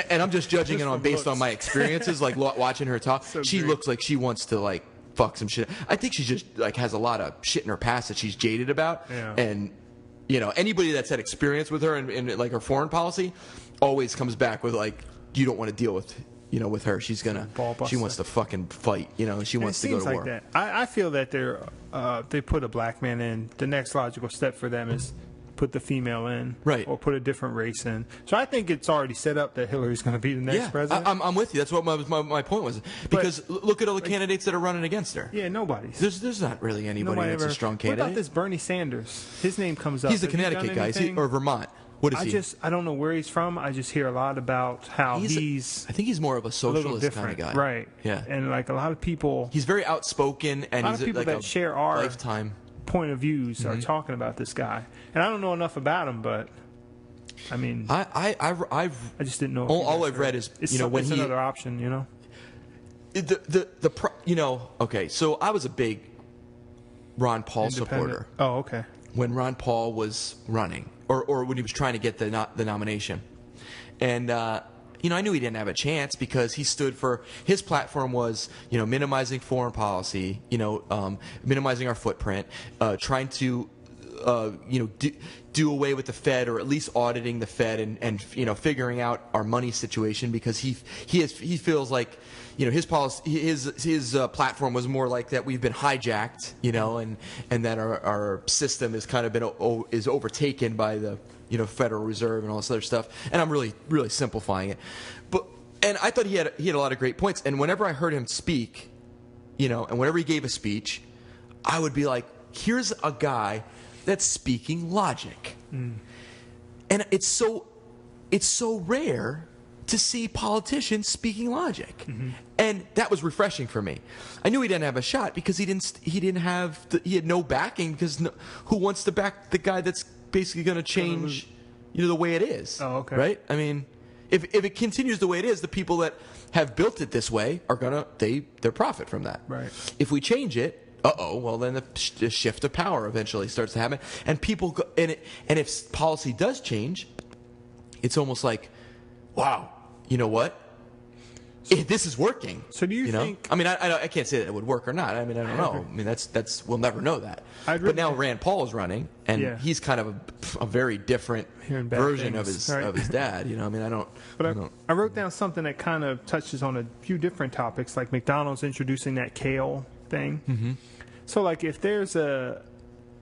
and I'm just judging it based on my experiences, like watching her talk. She looks like she wants to like fuck some shit. I think she just like has a lot of shit in her past that she's jaded about, and anybody that's had experience with her and like her foreign policy always comes back with like, you don't want to deal with. With her, she wants to fucking fight. She wants to go to war. Like that. I feel that they put a black man in. The next logical step for them is put the female in, right, or put a different race in. So I think it's already set up that Hillary's going to be the next president. I'm with you. That's what my point was. Because look at all the candidates that are running against her. Yeah, nobody's. There's not really anybody that's a strong candidate. What about this Bernie Sanders? His name comes up. He's the Connecticut guy, or Vermont. What is he? I don't know where he's from. I just hear a lot about how he's I think he's more of a socialist kind of guy. Right. Yeah. And like a lot of people. He's very outspoken, and a lot of people that share our lifetime point of views are talking about this guy. And I don't know enough about him, but I mean, I just didn't know. All I've read is when it's another option, Okay, so I was a big Ron Paul supporter. Oh, okay. When Ron Paul was running, or when he was trying to get the nomination, and I knew he didn't have a chance because he stood for, his platform was minimizing foreign policy, minimizing our footprint, trying to do away with the Fed, or at least auditing the Fed and figuring out our money situation, because he feels like his policy, his platform was more like that we've been hijacked, and that our system has kind of been is overtaken by the Federal Reserve and all this other stuff. And I'm really simplifying it, and I thought he had a lot of great points. And whenever I heard him speak, and whenever he gave a speech, I would be like, here's a guy that's speaking logic. And it's so rare to see politicians speaking logic, and that was refreshing for me. I knew he didn't have a shot because he had no backing, because who wants to back the guy that's basically going to change the way it is? Oh, okay. Right? I mean, if it continues the way it is, the people that have built it this way are they profit from that. Right. If we change it, well, then the shift of power eventually starts to happen, and people go, and if policy does change, it's almost like, wow, you know what? This is working. So do you think? I mean, I can't say that it would work or not. I mean, I don't know. I mean, that's we'll never know that. But now Rand Paul is running, and he's kind of a very different version of his dad. I mean, I don't. But I wrote down something that kind of touches on a few different topics, like McDonald's introducing that kale thing. Mm-hmm. So, like, if there's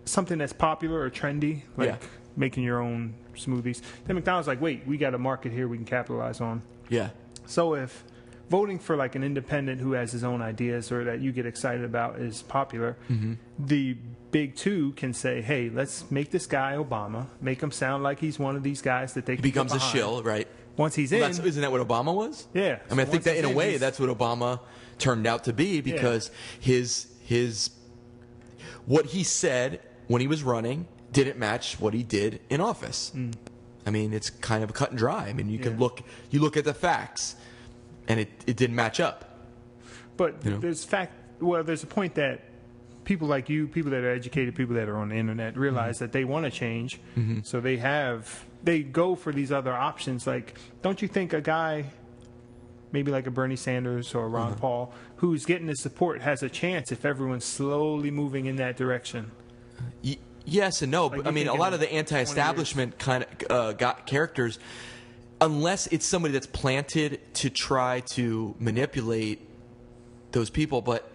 something that's popular or trendy, like making your own smoothies, then McDonald's like, wait, we got a market here we can capitalize on. Yeah. So if voting for like an independent who has his own ideas or that you get excited about is popular, the big two can say, hey, let's make this guy Obama, make him sound like he's one of these guys that they can becomes get a shill, right? Once he's in. Isn't that what Obama was? Yeah. I mean, I think that in a way that's what Obama turned out to be, because his what he said when he was running didn't match what he did in office. I mean, it's kind of cut and dry. I mean, you look at the facts, and it didn't match up. But there's a point that people like you, people that are educated, people that are on the internet realize that they want to change. So they go for these other options. Like, don't you think a guy, maybe like a Bernie Sanders or Ron Paul, who's getting the support, has a chance if everyone's slowly moving in that direction? Yes and no. Like, but I mean, a lot of the anti-establishment kind of characters, unless it's somebody that's planted to try to manipulate those people. But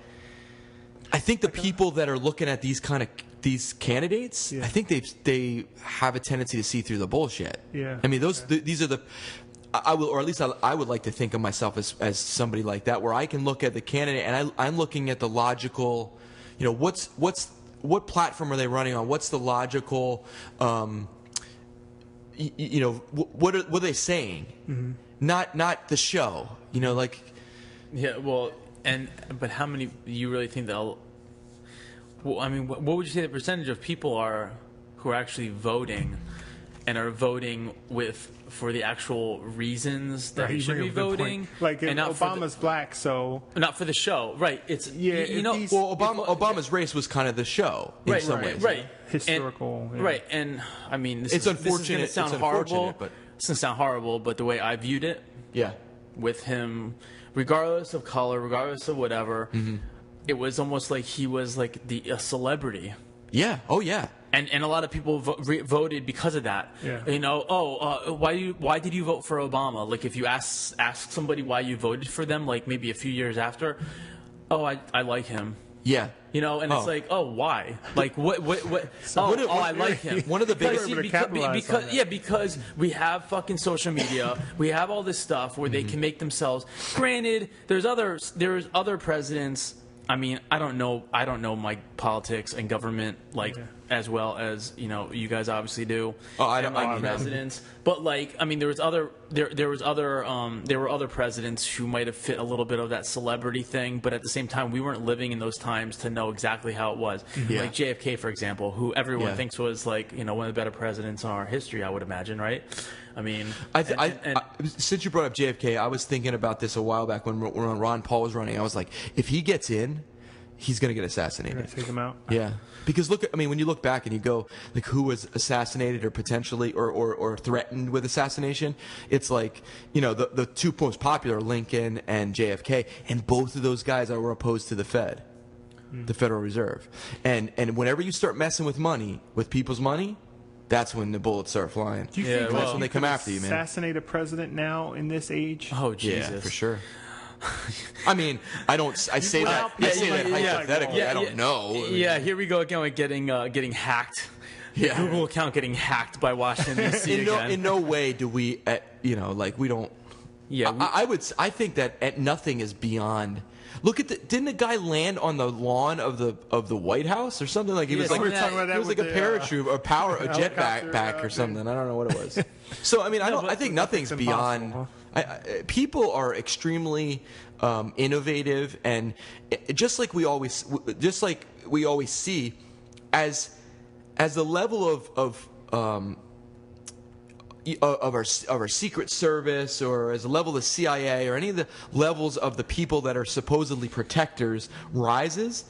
I think the people that are looking at these candidates, I think they have a tendency to see through the bullshit. Yeah. I mean, these are I will, or at least I would like to think of myself as somebody like that, where I can look at the candidate and I'm looking at the logical, what platform are they running on? What's the logical, what are they saying? Mm-hmm. Not the show, like. Yeah, well, but how many you really think they'll? Well, I mean, what would you say the percentage of people are who are actually voting, and are voting for the actual reasons that they should be voting? Like and not Obama's black, so not for the show, right? It's Obama's race was kind of the show in some ways, right? Historical, right? And I mean, it's unfortunate. This is going to sound horrible, but it's going to sound horrible. But the way I viewed it, with him, regardless of color, regardless of whatever, it was almost like he was like a celebrity. Yeah. Oh, yeah. And a lot of people voted because of that. Yeah. Why did you vote for Obama? Like, if you ask somebody why you voted for them, like maybe a few years after, I like him. Yeah. It's like, why? Like, what? I like him. One of the biggest because we have fucking social media. We have all this stuff where they can make themselves. Granted, there's other presidents. I mean, I don't know my politics and government as well as you guys obviously do. Oh, I don't know presidents, but there were other presidents who might have fit a little bit of that celebrity thing, but at the same time, we weren't living in those times to know exactly how it was. Yeah. Like JFK, for example, who everyone thinks was one of the better presidents in our history, I would imagine, right? I mean, since you brought up JFK, I was thinking about this a while back when Ron Paul was running. I was like, if he gets in, he's going to get assassinated. You're gonna take him out? Yeah. Because when you look back and you go, like, who was assassinated or potentially or threatened with assassination, it's like, the two most popular, Lincoln and JFK, and both of those guys were opposed to the Fed, the Federal Reserve. And whenever you start messing with money, with people's money, that's when the bullets start flying. Do you think that's when they come after you, man? Assassinate a president now in this age? Oh, Jesus. Yeah, for sure. I mean, I say that hypothetically. I don't know. Yeah, here we go again with getting hacked. Yeah. Google account getting hacked by Washington D.C. again. In no way do we, we don't. Yeah, I think that nothing is beyond. Look at didn't a guy land on the lawn of the White House or something? Like he was like we were talking about that. It was like a parachute, a jet back or something. I don't know what it was. So I mean, I think nothing's beyond. People are extremely innovative, and just like we always see, as the level of our Secret Service, or as a level of the CIA, or any of the levels of the people that are supposedly protectors rises,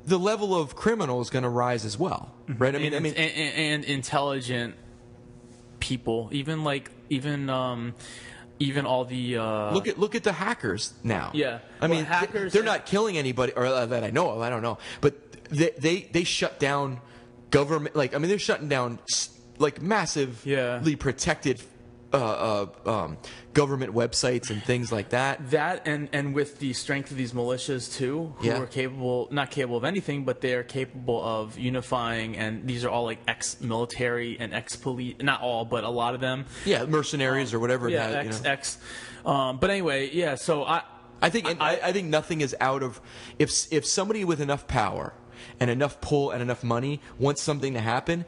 the level of criminal is going to rise as well, right? And intelligent people, even all the look at the hackers now. Yeah, hackers, they're not killing anybody, or that I know of. I don't know, but they shut down government. They're shutting down massively protected government websites and things like that. That and with the strength of these militias too, who are not capable of anything, but they are capable of unifying. And these are all like ex-military and ex-police, not all, but a lot of them. Yeah, mercenaries or whatever. But anyway, So I think nothing is out of if somebody with enough power and enough pull and enough money wants something to happen.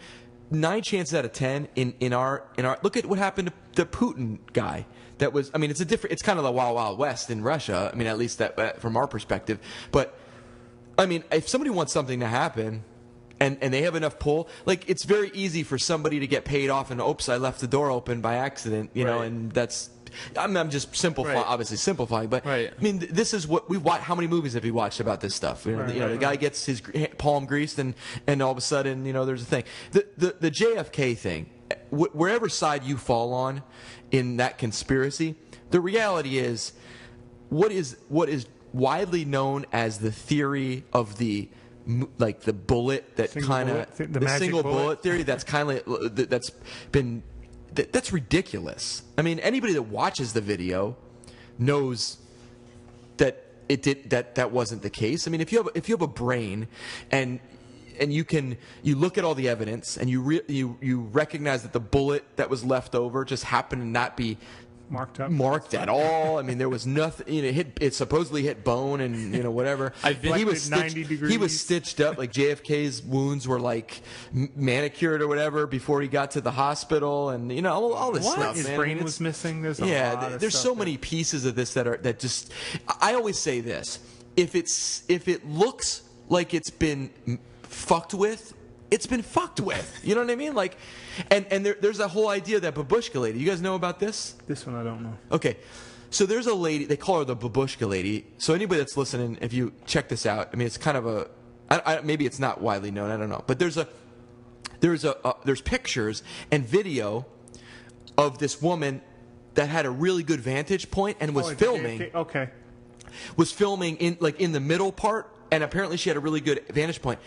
9 chances out of 10 in our look at what happened to the Putin guy. That was, it's kind of the Wild Wild West in Russia. At least that from our perspective. But if somebody wants something to happen, and they have enough pull, it's very easy for somebody to get paid off, and oops, I left the door open by accident, and that's. I'm just simplifying, obviously simplifying, but this is what we watch. How many movies have you watched about this stuff? The guy gets his palm greased, and all of a sudden, there's a thing. The JFK thing, wherever side you fall on in that conspiracy, the reality is, what is widely known as the theory of the bullet that kind of the single bullet theory. That's kind of that's been. That's ridiculous. Anybody that watches the video knows that that wasn't the case. If you have a brain and you look at all the evidence and you recognize that the bullet that was left over just happened to not be marked at all. I mean, there was nothing. It supposedly hit bone and whatever. He was 90 degrees. He was stitched up. Like JFK's wounds were like manicured or whatever before he got to the hospital, and all this stuff. His man. brain was missing. There's a lot of there's stuff so many pieces of this that just. I always say this: if it looks like it's been fucked with, it's been fucked with. You know what I mean? Like, and there's a whole idea that babushka lady. You guys know about this? This one I don't know. Okay. So there's a lady, they call her the babushka lady. So anybody that's listening, if you check this out, I mean, it's kind of maybe it's not widely known, I don't know. But there's pictures and video of this woman that had a really good vantage point and was filming. Okay. Was filming in the middle part, and apparently she had a really good vantage point.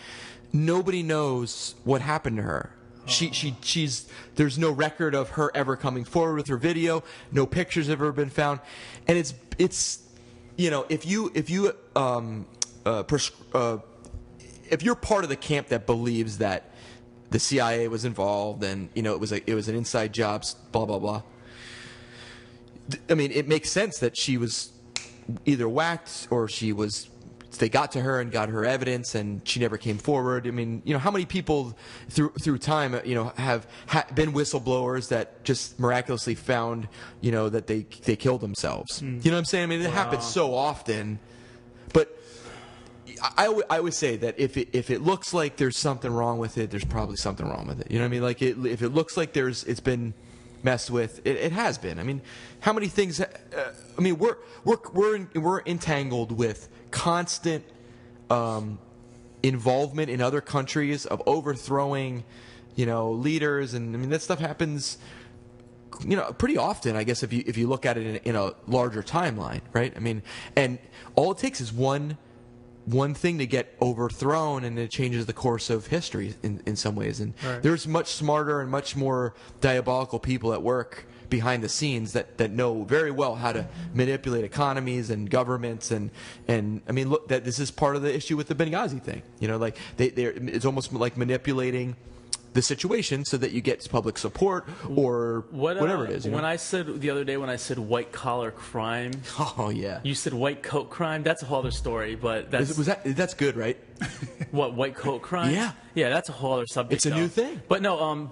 Nobody knows what happened to her. She's there's no record of her ever coming forward with her video. No pictures have ever been found, and it's if you're part of the camp that believes that the CIA was involved and it was an inside job, blah blah blah. I mean, it makes sense that she was either whacked or they got to her and got her evidence, and she never came forward. I mean, how many people through time, have been whistleblowers that just miraculously found, that they killed themselves. You know what I'm saying? I mean, it happens so often. But I always say that if it looks like there's something wrong with it, there's probably something wrong with it. You know what I mean? Like if it looks like it's been messed with, it has been. I mean, how many things? I mean, we're entangled with constant involvement in other countries of overthrowing, leaders, and I mean that stuff happens, pretty often. I guess if you look at it in a larger timeline, right? I mean, and all it takes is one thing to get overthrown, and it changes the course of history in some ways. And there's much smarter and much more diabolical people at work behind the scenes that know very well how to manipulate economies and governments, and I mean, look, that this is part of the issue with the Benghazi thing. Like it's almost like manipulating the situation so that you get public support or whatever it is. When I said the other day, when I said white collar crime, you said white coat crime. That's a whole other story, but that's good, right? What, white coat crime? Yeah, that's a whole other subject. It's a new thing. But no,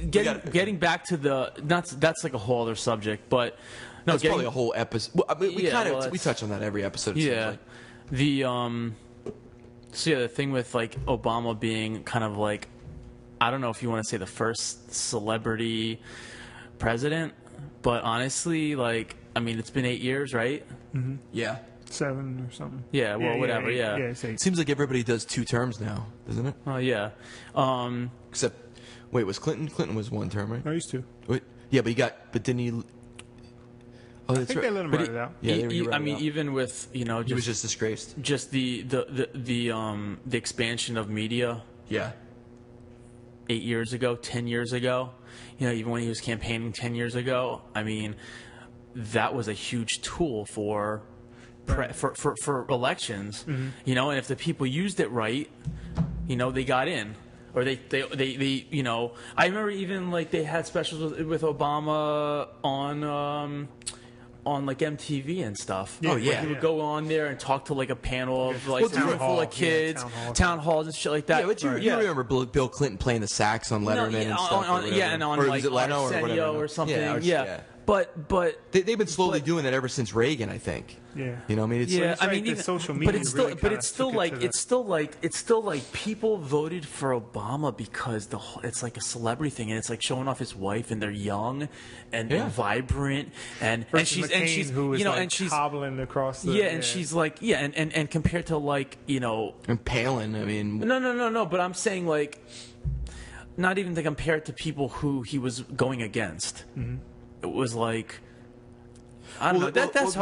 getting back to that's like a whole other subject. But no, that's probably a whole episode. Well, I mean, we touch on that every episode. Yeah, the thing with like Obama being kind of like, I don't know if you want to say the first celebrity president, but honestly, like, I mean, it's been 8 years, right? Mm-hmm. Yeah. 7 or something. Yeah, well, whatever, yeah. It seems like everybody does 2 terms now, doesn't it? Oh, yeah. Except, wait, was Clinton? Clinton was 1 term, right? No, he's 2. Wait, yeah, but didn't he... Oh, that's I think they let him write it out. Yeah, I mean, even with, he was just disgraced. Just the expansion of media. Yeah. 8 years ago, 10 years ago, even when he was campaigning 10 years ago, I mean, that was a huge tool for elections, and if the people used it right, they got in, or they I remember even like they had specials with Obama on like MTV and stuff. Oh yeah, he would go on there and talk to like a panel of like full of kids, town halls and shit like that. Yeah, but you remember Bill Clinton playing the sax on Letterman and stuff, and on or like Leno or something. Yeah. But they've been slowly doing that ever since Reagan, I think. Yeah. I mean, it's even social media. But it's still like people voted for Obama because it's like a celebrity thing, and it's like showing off his wife, and they're young and vibrant, and she's who is and she's hobbling across the and she's like and compared to like and Palin, I mean, no, but I'm saying like not even to compare it to people who he was going against. Mm-hmm. It was like, I don't know. That's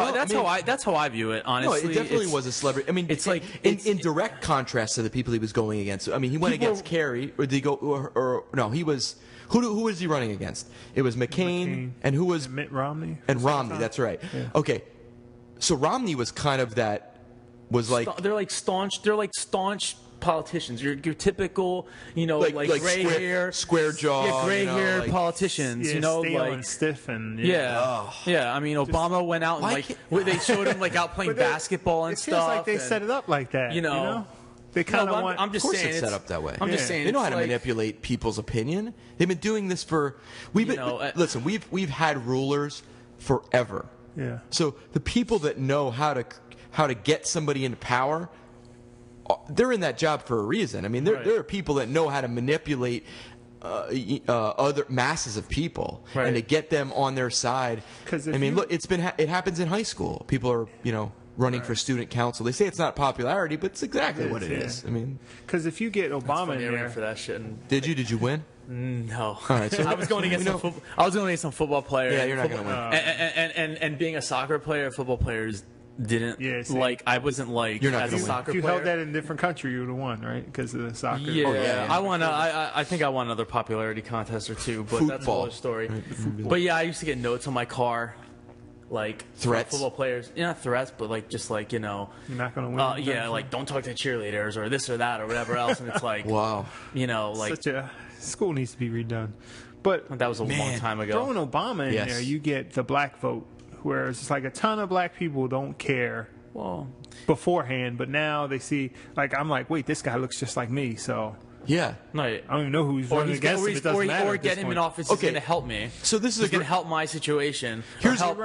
how I view it. Honestly, no, it definitely was a celebrity. I mean, it's like in direct contrast to the people he was going against. I mean, he went against Kerry, or did he go? Or no, he was. Who was he running against? It was McCain, and who was Mitt Romney? And Romney, that's right. Yeah. Okay, so Romney was kind of that. Was like they're like staunch politicians, your typical, like gray hair, square jaw, gray haired politicians, stale and stiff and yeah. I mean, Obama went out and they showed him out playing basketball and it stuff. Feels like they set it up like that. They kind of want. I'm just saying it's set up that way. I'm just saying they know how to manipulate people's opinion. They've been doing this for. Listen, we've had rulers forever. Yeah. So the people that know how to get somebody into power, they're in that job for a reason. I mean, there are people that know how to manipulate other masses of people and to get them on their side. Look, it happens in high school. People are running for student council. They say it's not popularity, but it's exactly what it is. I mean, because if you get Obama in there for that shit, and did you win? No. All right. So I was going against some football players. Yeah, you're not going to win. And being a soccer player, football players didn't I wasn't you're not as a soccer player. If you held that in a different country, you would have won, right? Because of the soccer. Yeah, I won. I think I won another popularity contest or two, but that's another story. Right, but yeah, I used to get notes on my car. Threats, football players, not threats, but you're not gonna win. Don't talk to cheerleaders or this or that or whatever else, and it's wow, such a school needs to be redone. But that was a long time ago. Throwing Obama in there, you get the black vote, whereas it's a ton of black people don't care beforehand, but now they see I'm wait, this guy looks just like me, so. Yeah. I don't even know who he's running against him. It doesn't matter. Or get him in office is going to help me. So this is going to help my situation. Right. So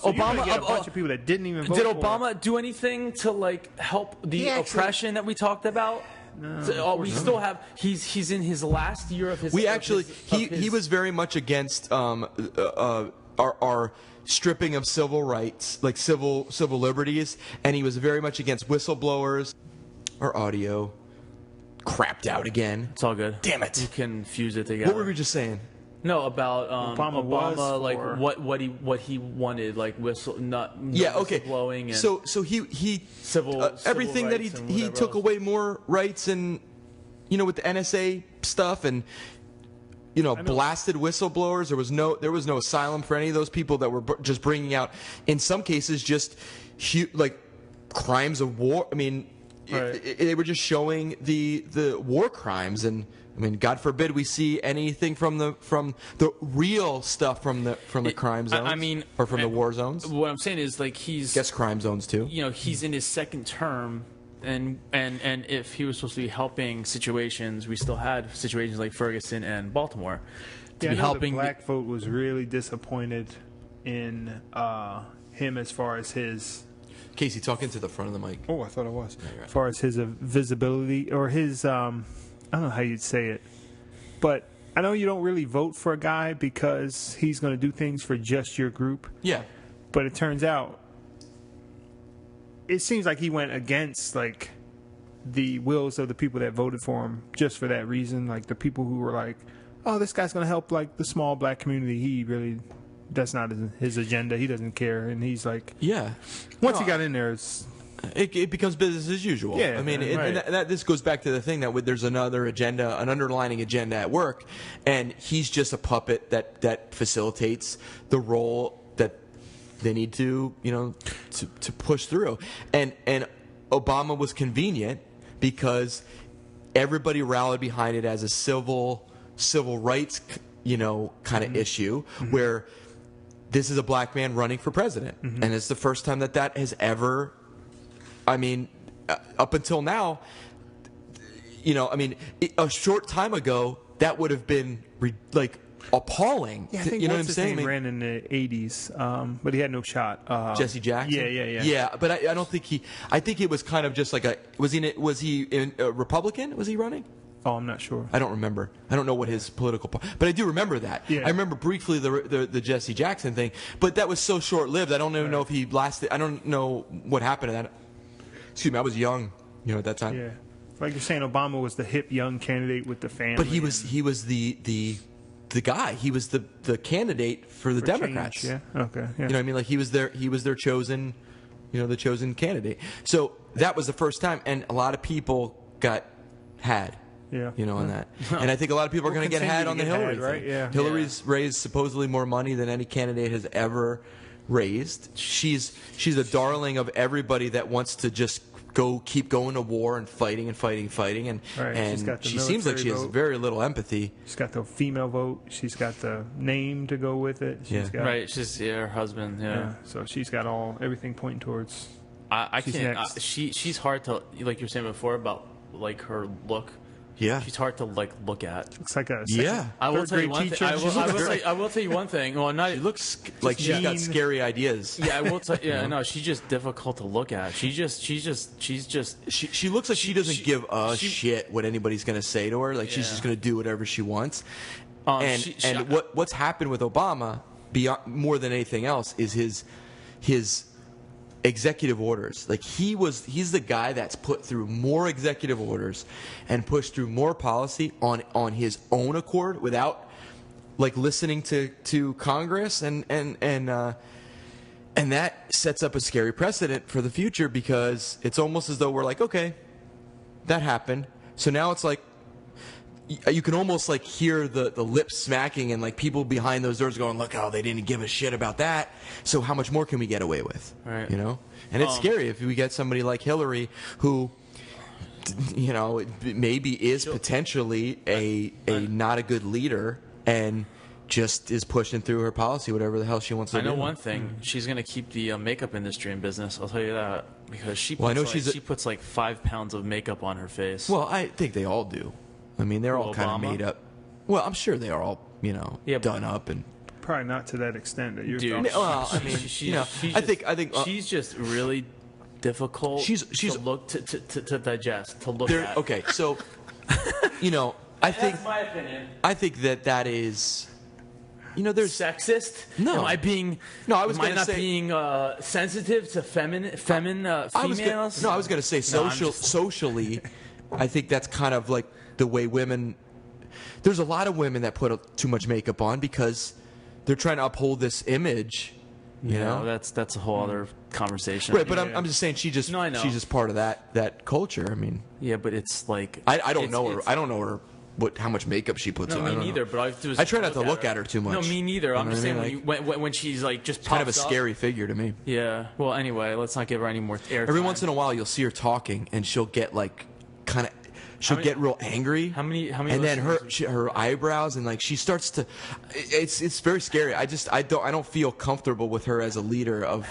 Obama. Get a bunch of people that didn't even vote. Did Obama do anything to help the oppression that we talked about? No, we still have. He's in his last year of his. He was very much against our stripping of civil rights, civil liberties, and he was very much against whistleblowers. Our audio crapped out again. It's all good. Damn it! You can fuse it together. What were we just saying? No, about Obama what he wanted, whistleblowing. And so he civil everything that he took away more rights and with the NSA stuff and blasted whistleblowers. There was no asylum for any of those people that were just bringing out, in some cases, just crimes of war. I mean. Right. They were just showing the war crimes, and I mean, God forbid we see anything from the real stuff from the crime zones. Or from the war zones. What I'm saying is he's crime zones too. He's in his second term, and if he was supposed to be helping situations, we still had situations like Ferguson and Baltimore to be helping. The black vote was really disappointed in him as far as his. Casey, talk into the front of the mic. Oh, I thought it was. No, right. As far as his visibility or his, I don't know how you'd say it, but I know you don't really vote for a guy because he's going to do things for just your group. Yeah. But it turns out, it seems like he went against the wills of the people that voted for him just for that reason. The people who were oh, this guy's going to help the small black community. He really. That's not his agenda. He doesn't care, and he's once he got in there, it becomes business as usual. Yeah, I mean, this goes back to the thing that there's another agenda, an underlining agenda at work, and he's just a puppet that facilitates the role that they need to to push through. And Obama was convenient because everybody rallied behind it as a civil rights kind of issue where. This is a black man running for president, and it's the first time that has ever. I mean, up until now, a short time ago that would have been appalling. Yeah, I think what I'm saying? He ran in the '80s, but he had no shot. Jesse Jackson. Yeah. Yeah, but I don't think he. I think it was kind of just Was he a Republican? Was he running? Oh, I'm not sure. I don't remember. I don't know what his political part, but I do remember that. Yeah. I remember briefly the Jesse Jackson thing, but that was so short-lived. I don't even know if he lasted. I don't know what happened to that. Excuse me, I was young, at that time. Yeah, like you're saying, Obama was the hip young candidate with the family. But he was the guy. He was the candidate for the Democrats. Change. Yeah. Okay. Yeah. You know what I mean? He was their chosen, the chosen candidate. So that was the first time, and a lot of people got had. Yeah. On that. And I think a lot of people are going to get had on the Hillary thing. Right? Yeah. Hillary's raised supposedly more money than any candidate has ever raised. She's a darling of everybody that wants to just keep going to war and fighting and she seems like she has very little empathy. She's got the female vote. She's got the name to go with it. She's got, right. She's her husband. Yeah. So she's got everything pointing towards. I can't. She's hard to, like you were saying before about like her look. Yeah, she's hard to like look at. Looks like a I will tell you one thing. I will tell you one thing. Well, not. She looks like she's got scary ideas. Yeah, I will tell. Yeah, no, she's just difficult to look at. She looks like she doesn't give a shit what anybody's going to say to her. Like she's just going to do whatever she wants. What's happened with Obama, beyond more than anything else, is his executive orders. Like he's the guy that's put through more executive orders and pushed through more policy on his own accord without like listening to Congress and that sets up a scary precedent for the future, because it's almost as though we're like, okay, that happened. So now it's like you can almost like hear the lips smacking and like people behind those doors going, look, they didn't give a shit about that. So how much more can we get away with? Right. You know? And it's scary if we get somebody like Hillary who, you know, maybe is potentially a not a good leader and just is pushing through her policy, whatever the hell she wants to do. I know one thing. She's going to keep the makeup industry in business. I'll tell you that. Because she puts like 5 pounds of makeup on her face. Well, I think they all do. I mean, they're all kind of made up. Well, I'm sure they are all, done up and. Probably not to that extent that you're talking. Well, I mean, I think she's just really difficult. She's to look to digest, to look at. Okay, so I think that's my opinion. I think that is. There's sexist. No, am I being? No, I was going to say, being sensitive to females. I was going to say socially. I think that's kind of like the way women. There's a lot of women that put too much makeup on because they're trying to uphold this image. You know, that's a whole other conversation. Right, but I'm just saying she's just part of that culture. I mean, yeah, but it's like I don't know her. I don't know her. How much makeup she puts on? Me neither. But I try not to look at her too much. No, me neither. I'm just saying when she's like just kind of a scary figure to me. Yeah. Well, anyway, let's not give her any more airtime. Every once in a while, you'll see her talking, and she'll get like kind of. She'll get real angry. How many? And then her eyebrows and like she starts to. It's very scary. I don't feel comfortable with her as a leader of.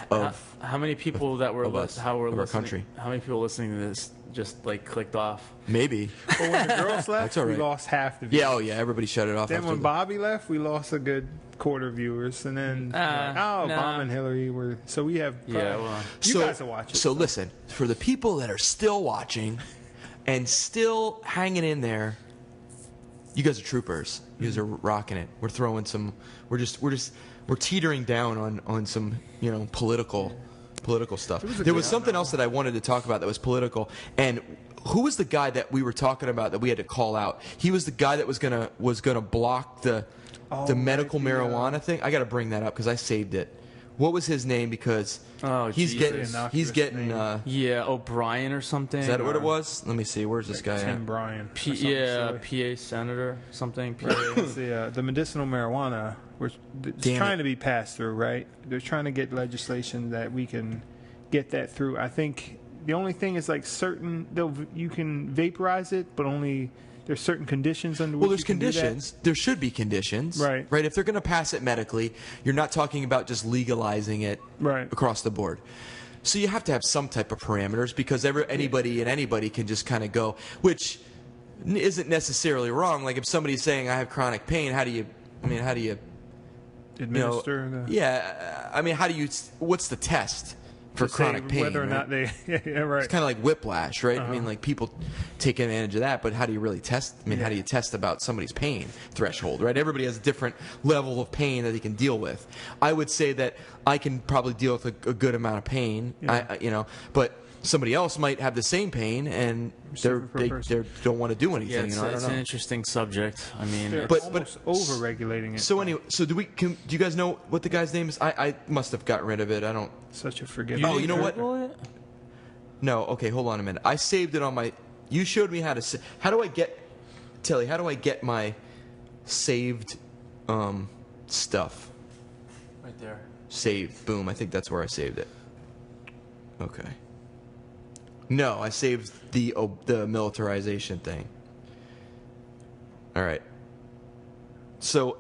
How many people that were our country? How many people listening to this just like clicked off? Maybe. Well, when the girls left, we lost half the viewers. Yeah. Oh yeah. Everybody shut it off. Then when Bobby left, we lost a good quarter of viewers, and then Obama and Hillary were. So we have. You guys will watch it. So listen, for the people that are still watching. And still hanging in there. You guys are troopers. You guys are rocking it. We're throwing some. We're teetering down on some political stuff. There was something else that I wanted to talk about that was political. And who was the guy that we were talking about that we had to call out? He was the guy that was gonna block the medical marijuana thing. I got to bring that up because I saved it. What was his name? Because he's getting O'Brien or something. Is that what it was? Let me see. Where's this guy? Tim Bryan. PA senator something. It's the medicinal marijuana. It's trying to be passed through, right? They're trying to get legislation that we can get that through. I think the only thing is like you can vaporize it, but only. There's certain conditions under which Well, there's conditions. There should be conditions. Right. Right. If they're going to pass it medically, you're not talking about just legalizing it across the board. So you have to have some type of parameters because anybody can just kind of go, which isn't necessarily wrong. Like if somebody's saying I have chronic pain, how do you administer? Yeah. I mean, what's the test? For chronic pain, whether or not they, right. It's kind of like whiplash, right? I mean, like people take advantage of that, but how do you really test? I mean, how do you test about somebody's pain threshold, right? Everybody has a different level of pain that they can deal with. I would say that I can probably deal with a good amount of pain, but somebody else might have the same pain and they don't want to do anything. Yeah, it's an interesting subject. I mean, they're almost over-regulating it. So anyway, do you guys know what the guy's name is? I must have got rid of it. I don't. Such a forgetful. Oh, you know what? No. Okay, hold on a minute. I saved it on my. You showed me how to. How do I get my saved stuff? Right there. Saved. Boom. I think that's where I saved it. Okay. No, I saved the militarization thing. All right. So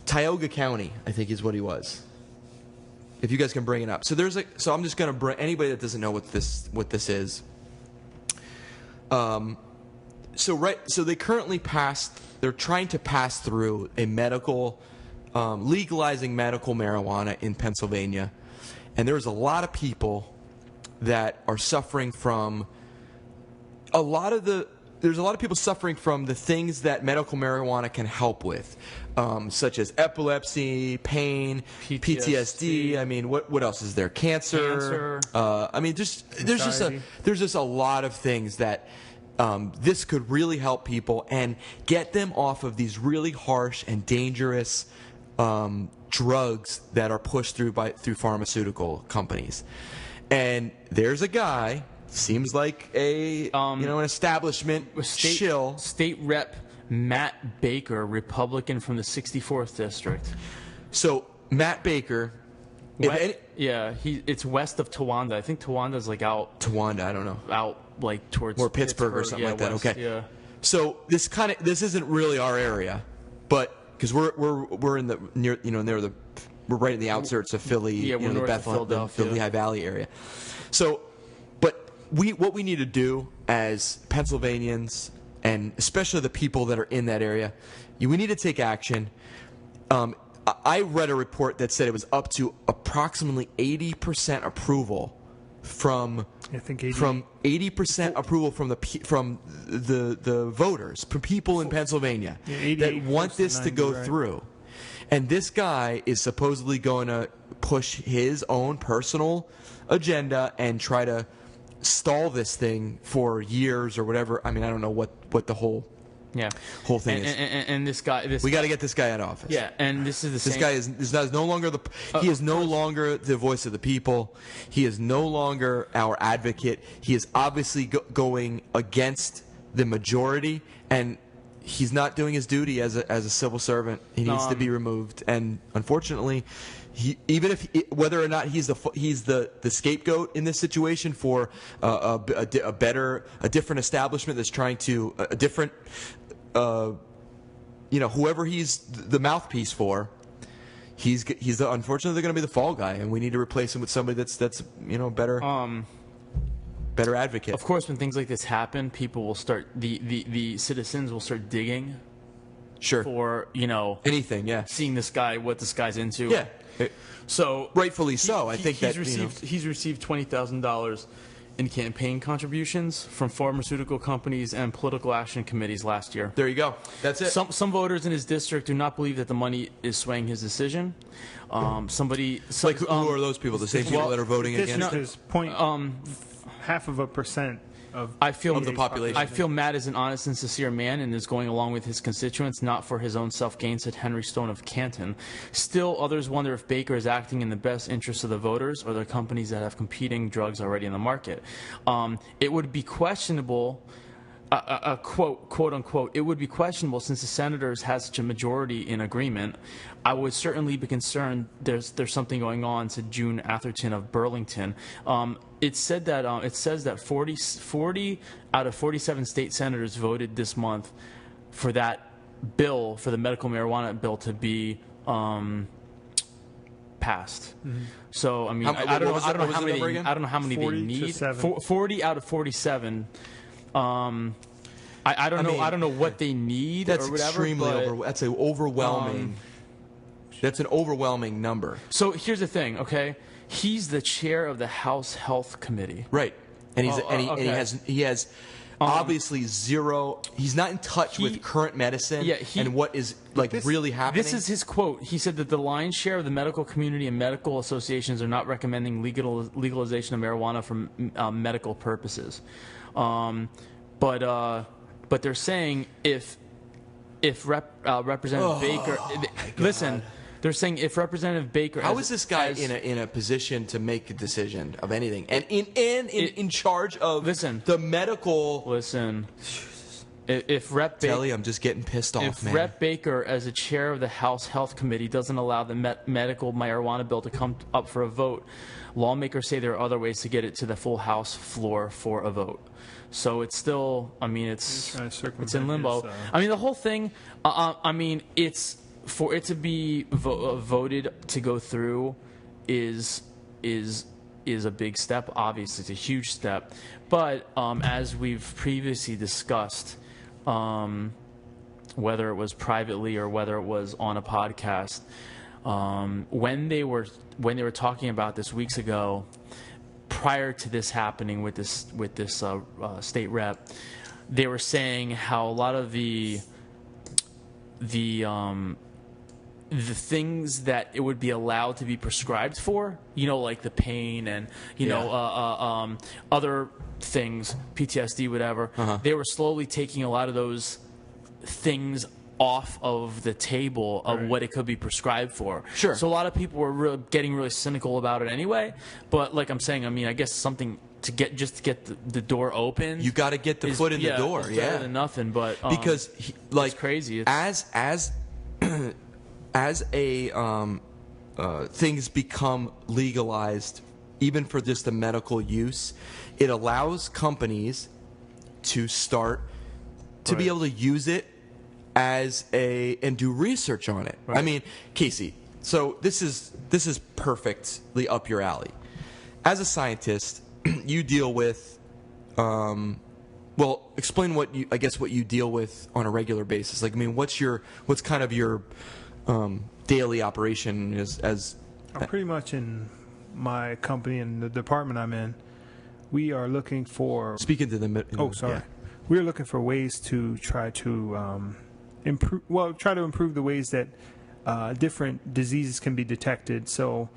Tioga County, I think, is what he was. If you guys can bring it up. So so I'm just going to bring anybody that doesn't know what this is. So they currently they're trying to pass through a legalizing medical marijuana in Pennsylvania. And there's a lot of people that are suffering from there's a lot of people suffering from the things that medical marijuana can help with, such as epilepsy, pain, PTSD. I mean, what else is there? Cancer. I mean, there's just a lot of things that this could really help people and get them off of these really harsh and dangerous drugs that are pushed through pharmaceutical companies. And there's a guy. Seems like an establishment shill. State Rep Matt Baker, Republican from the 64th District. So Matt Baker, it's west of Towanda. I think Towanda's like out. Towanda, I don't know. Out like towards or Pittsburgh or something like that. West, okay. Yeah. So this isn't really our area, but because we're in the we're right in the outskirts of Philly. Yeah, we're north of Philadelphia, the Lehigh Valley area. So. What we need to do as Pennsylvanians, and especially the people that are in that area, we need to take action. I read a report that said it was up to approximately 80% approval from 80% approval from the voters, from people in Pennsylvania that want this to go through. And this guy is supposedly going to push his own personal agenda and try to stall this thing for years or whatever. I mean, I don't know what the whole thing is. And this guy, we got to get this guy out of office. Yeah, and this is the same. This guy is no longer he is no longer the voice of the people. He is no longer our advocate. He is obviously going against the majority, and he's not doing his duty as a civil servant. He needs to be removed, and unfortunately. Whether or not he's the scapegoat in this situation for a different establishment that's trying to a different whoever he's the mouthpiece for, he's unfortunately going to be the fall guy, and we need to replace him with somebody that's better advocate. Of course, when things like this happen, people will start the citizens will start digging. Sure. For anything, yeah. Seeing what this guy's into. Yeah. So rightfully so. I think he's received $20,000 in campaign contributions from pharmaceutical companies and political action committees last year. There you go. That's it. Some voters in his district do not believe that the money is swaying his decision. Who are those people? The same people that are voting against it? Is 0.5% of the population. I feel Matt is an honest and sincere man and is going along with his constituents, not for his own self-gain, said Henry Stone of Canton. Still, others wonder if Baker is acting in the best interest of the voters or the companies that have competing drugs already in the market. It would be questionable, quote unquote, it would be questionable since the senators had such a majority in agreement. I would certainly be concerned there's something going on, said June Atherton of Burlington. It says that 40 out of 47 state senators voted this month for that bill, for the medical marijuana bill, to be passed. Mm-hmm. So I mean, I don't know how many they need. 40 out of 47. I don't know what they need. That's or whatever, extremely that's an overwhelming. That's an overwhelming number. So here's the thing, okay? He's the chair of the House Health Committee, right? And he has obviously zero. He's not in touch with current medicine and what is really happening. This is his quote. He said that the lion's share of the medical community and medical associations are not recommending legalization of marijuana for medical purposes. But they're saying if Representative Baker, listen, they're saying if Representative Baker, how is this guy in a position to make a decision of anything, and in charge of the medical? Listen, If Rep Telly, I'm just getting pissed off, if man. Rep Baker, as a chair of the House Health Committee, doesn't allow the medical marijuana bill to come up for a vote, lawmakers say there are other ways to get it to the full House floor for a vote. So it's still, I mean, it's in limbo. I mean, the whole thing, I mean, it's for it to be voted to go through is a big step. Obviously, it's a huge step. But as we've previously discussed, whether it was privately or whether it was on a podcast, when they were talking about this weeks ago, prior to this happening with this state rep, they were saying how a lot of the things that it would be allowed to be prescribed for, like the pain and other things, PTSD, whatever, they were slowly taking a lot of those things off of the table of what it could be prescribed for. Sure. So a lot of people were getting really cynical about it anyway. But like I'm saying, I mean, I guess something to get the door open. You got to get the foot in the door. It's better than nothing. But because it's crazy. As things become legalized, even for just the medical use, it allows companies to start to be able to use it and do research on it. Right. I mean, Casey, so this is perfectly up your alley. As a scientist, you deal with explain what you deal with on a regular basis. Like, I mean, what's kind of your daily operation as I'm pretty much in my company and the department I'm in. We are looking for speaking to the. Yeah. We're looking for ways to try to improve the ways that different diseases can be detected. So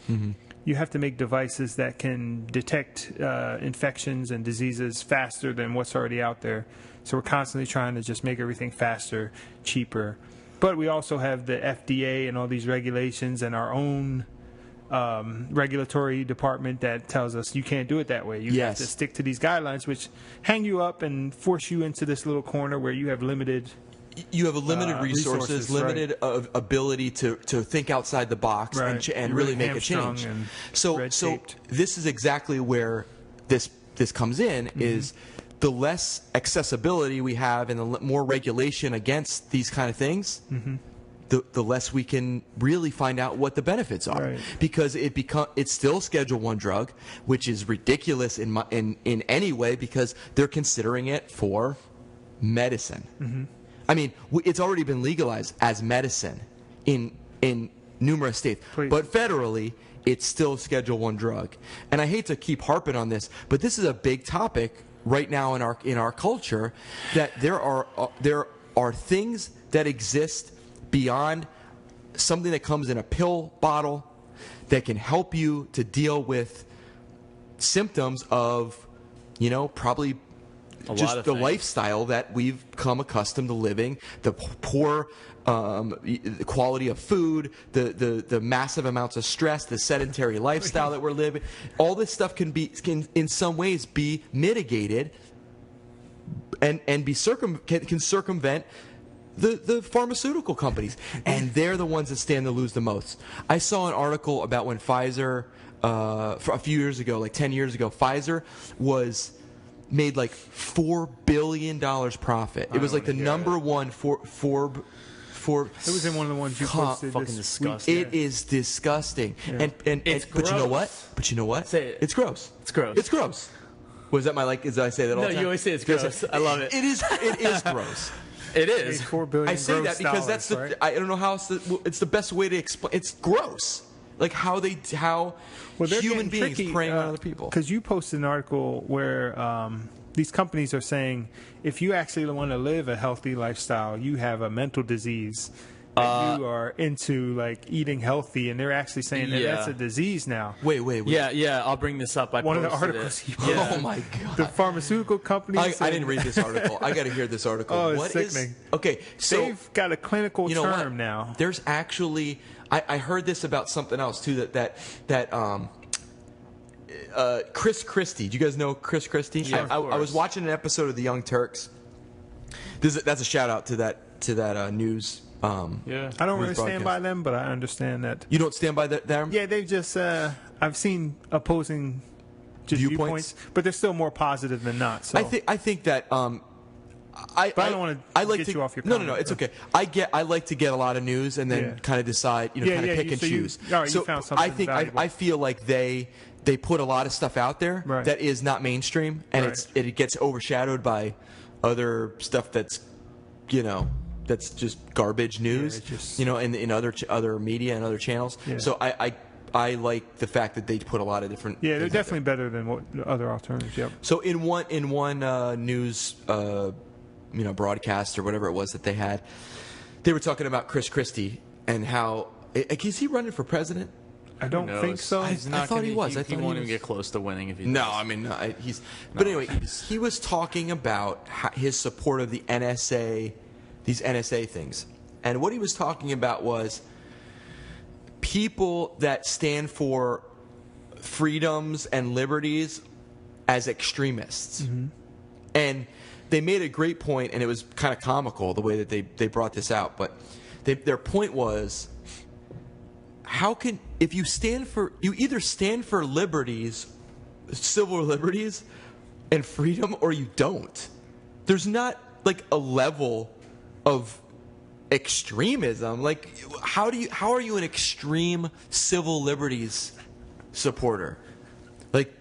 you have to make devices that can detect infections and diseases faster than what's already out there. So we're constantly trying to just make everything faster, cheaper. But we also have the FDA and all these regulations and our own regulatory department that tells us you can't do it that way. You have to stick to these guidelines, which hang you up and force you into this little corner where you have limited resources, limited ability to think outside the box and really make a change. So this is exactly where this comes in is the less accessibility we have and the more regulation against these kind of things, the less we can really find out what the benefits are. Right. Because it's still Schedule I drug, which is ridiculous in any way because they're considering it for medicine. I mean, it's already been legalized as medicine in numerous states. But federally, it's still Schedule I drug. And I hate to keep harping on this, but this is a big topic right now in our culture, that there are things that exist beyond something that comes in a pill bottle that can help you to deal with symptoms of, probably just the lifestyle that we've become accustomed to living, the poor quality of food, the massive amounts of stress, the sedentary lifestyle that we're living. All this stuff can in some ways be mitigated and can circumvent the pharmaceutical companies, and they're the ones that stand to lose the most. I saw an article about when Pfizer, for a few years ago, like 10 years ago, Pfizer made like $4 billion profit. It was like the number one for. It was in one of the ones you posted. Fucking disgusting. It is disgusting. Yeah. And it's but you know what? Say it. It's gross. It's gross. It's gross. Was that my Did I say that all the time? No, you always say it's gross. I love it. It is gross. It is. $4 billion. I say that because that's right? I don't know how it's the best way to explain. It's gross. Like how human beings preying on other people. Because you posted an article where these companies are saying if you actually want to live a healthy lifestyle, you have a mental disease. That you are into like eating healthy, and they're actually saying that that's a disease now. Wait. Yeah. I'll bring this up. One of the articles. Oh my god. The pharmaceutical companies. I didn't read this article. I got to hear this article. Oh, it's sickening. Okay, so they've got a clinical term now. There's actually. I heard this about something else too. That Chris Christie. Do you guys know Chris Christie? Yeah, I was watching an episode of The Young Turks, That's a shout out to that news. Yeah, I don't really stand by them, but I understand that. You don't stand by them? Yeah, they've just. I've seen opposing viewpoints, but they're still more positive than not. So I think that. I don't want to get you off your comment. No, it's okay. I like to get a lot of news and then kind of decide, kind of pick and choose. You found something valuable. I feel like they put a lot of stuff out there that is not mainstream, and it gets overshadowed by other stuff that's just garbage news, in other media and other channels. Yeah. So I like the fact that they put a lot of different. Yeah, they're definitely better than what other alternatives. Yep. So in one news broadcast or whatever it was that they had, they were talking about Chris Christie and how is he running for president? I don't think so. I thought he was. He won't even get close to winning if he. No, I mean he's. But anyway, he was talking about his support of the NSA, these NSA things, and what he was talking about was people that stand for freedoms and liberties as extremists, and they made a great point, and it was kind of comical the way that they brought this out. But their point was, if you either stand for liberties, civil liberties, and freedom, or you don't. There's not like a level of extremism. Like, how are you an extreme civil liberties supporter? Like,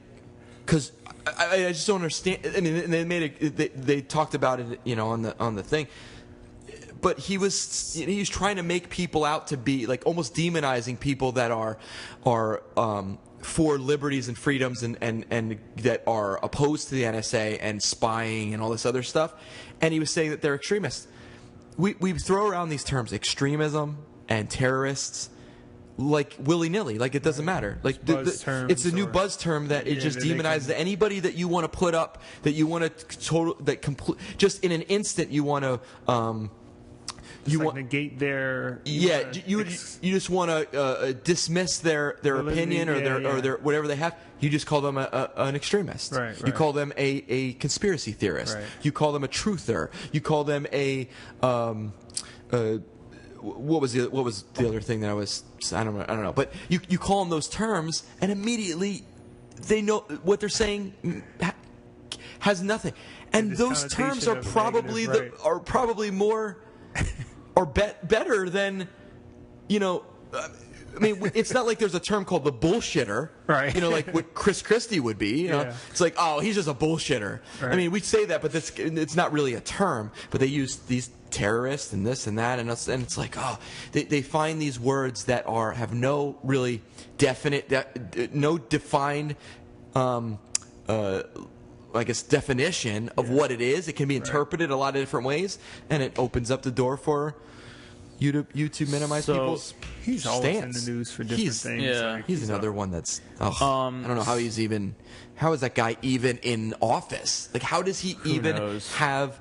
because I just don't understand. I mean, they talked about it, on the thing. But he was trying to make people out to be like almost demonizing people that are for liberties and freedoms and that are opposed to the NSA and spying and all this other stuff. And he was saying that they're extremists. We throw around these terms, extremism and terrorists, like willy-nilly, like it doesn't matter. Like it's a new buzz term that it just demonizes anybody that you want to put up, that you want to just in an instant you want to. You want negate their. Yeah, you just want to dismiss their opinion or their whatever they have. You just call them an extremist. Right. You call them a conspiracy theorist. Right. You call them a truther. You call them a what was the other thing that I don't know. But you call them those terms, and immediately they know what they're saying has nothing. And those terms are probably are probably more. Or better than, I mean, it's not like there's a term called the bullshitter, right? Like what Chris Christie would be. You know, it's like, oh, he's just a bullshitter. Right. I mean, we say that, but it's not really a term. But they use these terrorists and this and that, and it's like, oh, they find these words that have no really definite, no defined. I guess definition of what it is. It can be interpreted a lot of different ways, and it opens up the door for you to minimize people's he's always in the news for different things. Yeah. He's another one that's I don't know how is that guy even in office? Like, how does he even have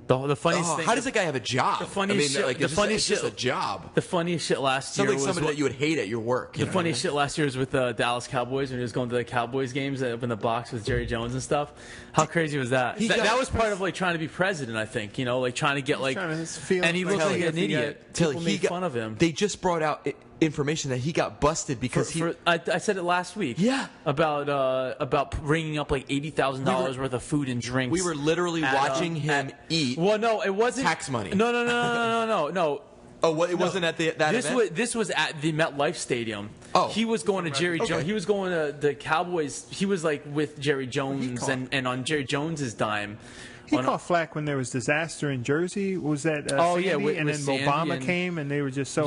the funniest thing? How does that guy have a job? The funniest shit. It's just a job. The funniest shit last year was somebody that you would hate at your work. The funniest shit last year was with the Dallas Cowboys when he was going to the Cowboys games and opened the box with Jerry Jones and stuff. How crazy was that? That was part of like trying to be president, I think. Like trying to get and he looked like an idiot. People made fun of him. They just brought out information that he got busted because I said it last week. Yeah, about bringing up like $80,000 worth of food and drinks. We were literally watching him eat. Well, no, it wasn't tax money. No. Oh, it wasn't at that event? This was at the MetLife Stadium. Oh. He was going to Jerry Jones. He was going to the Cowboys. He was like with Jerry Jones and on Jerry Jones's dime. He caught flack when there was disaster in Jersey. Was that Sandy? And then Obama came, and they were just so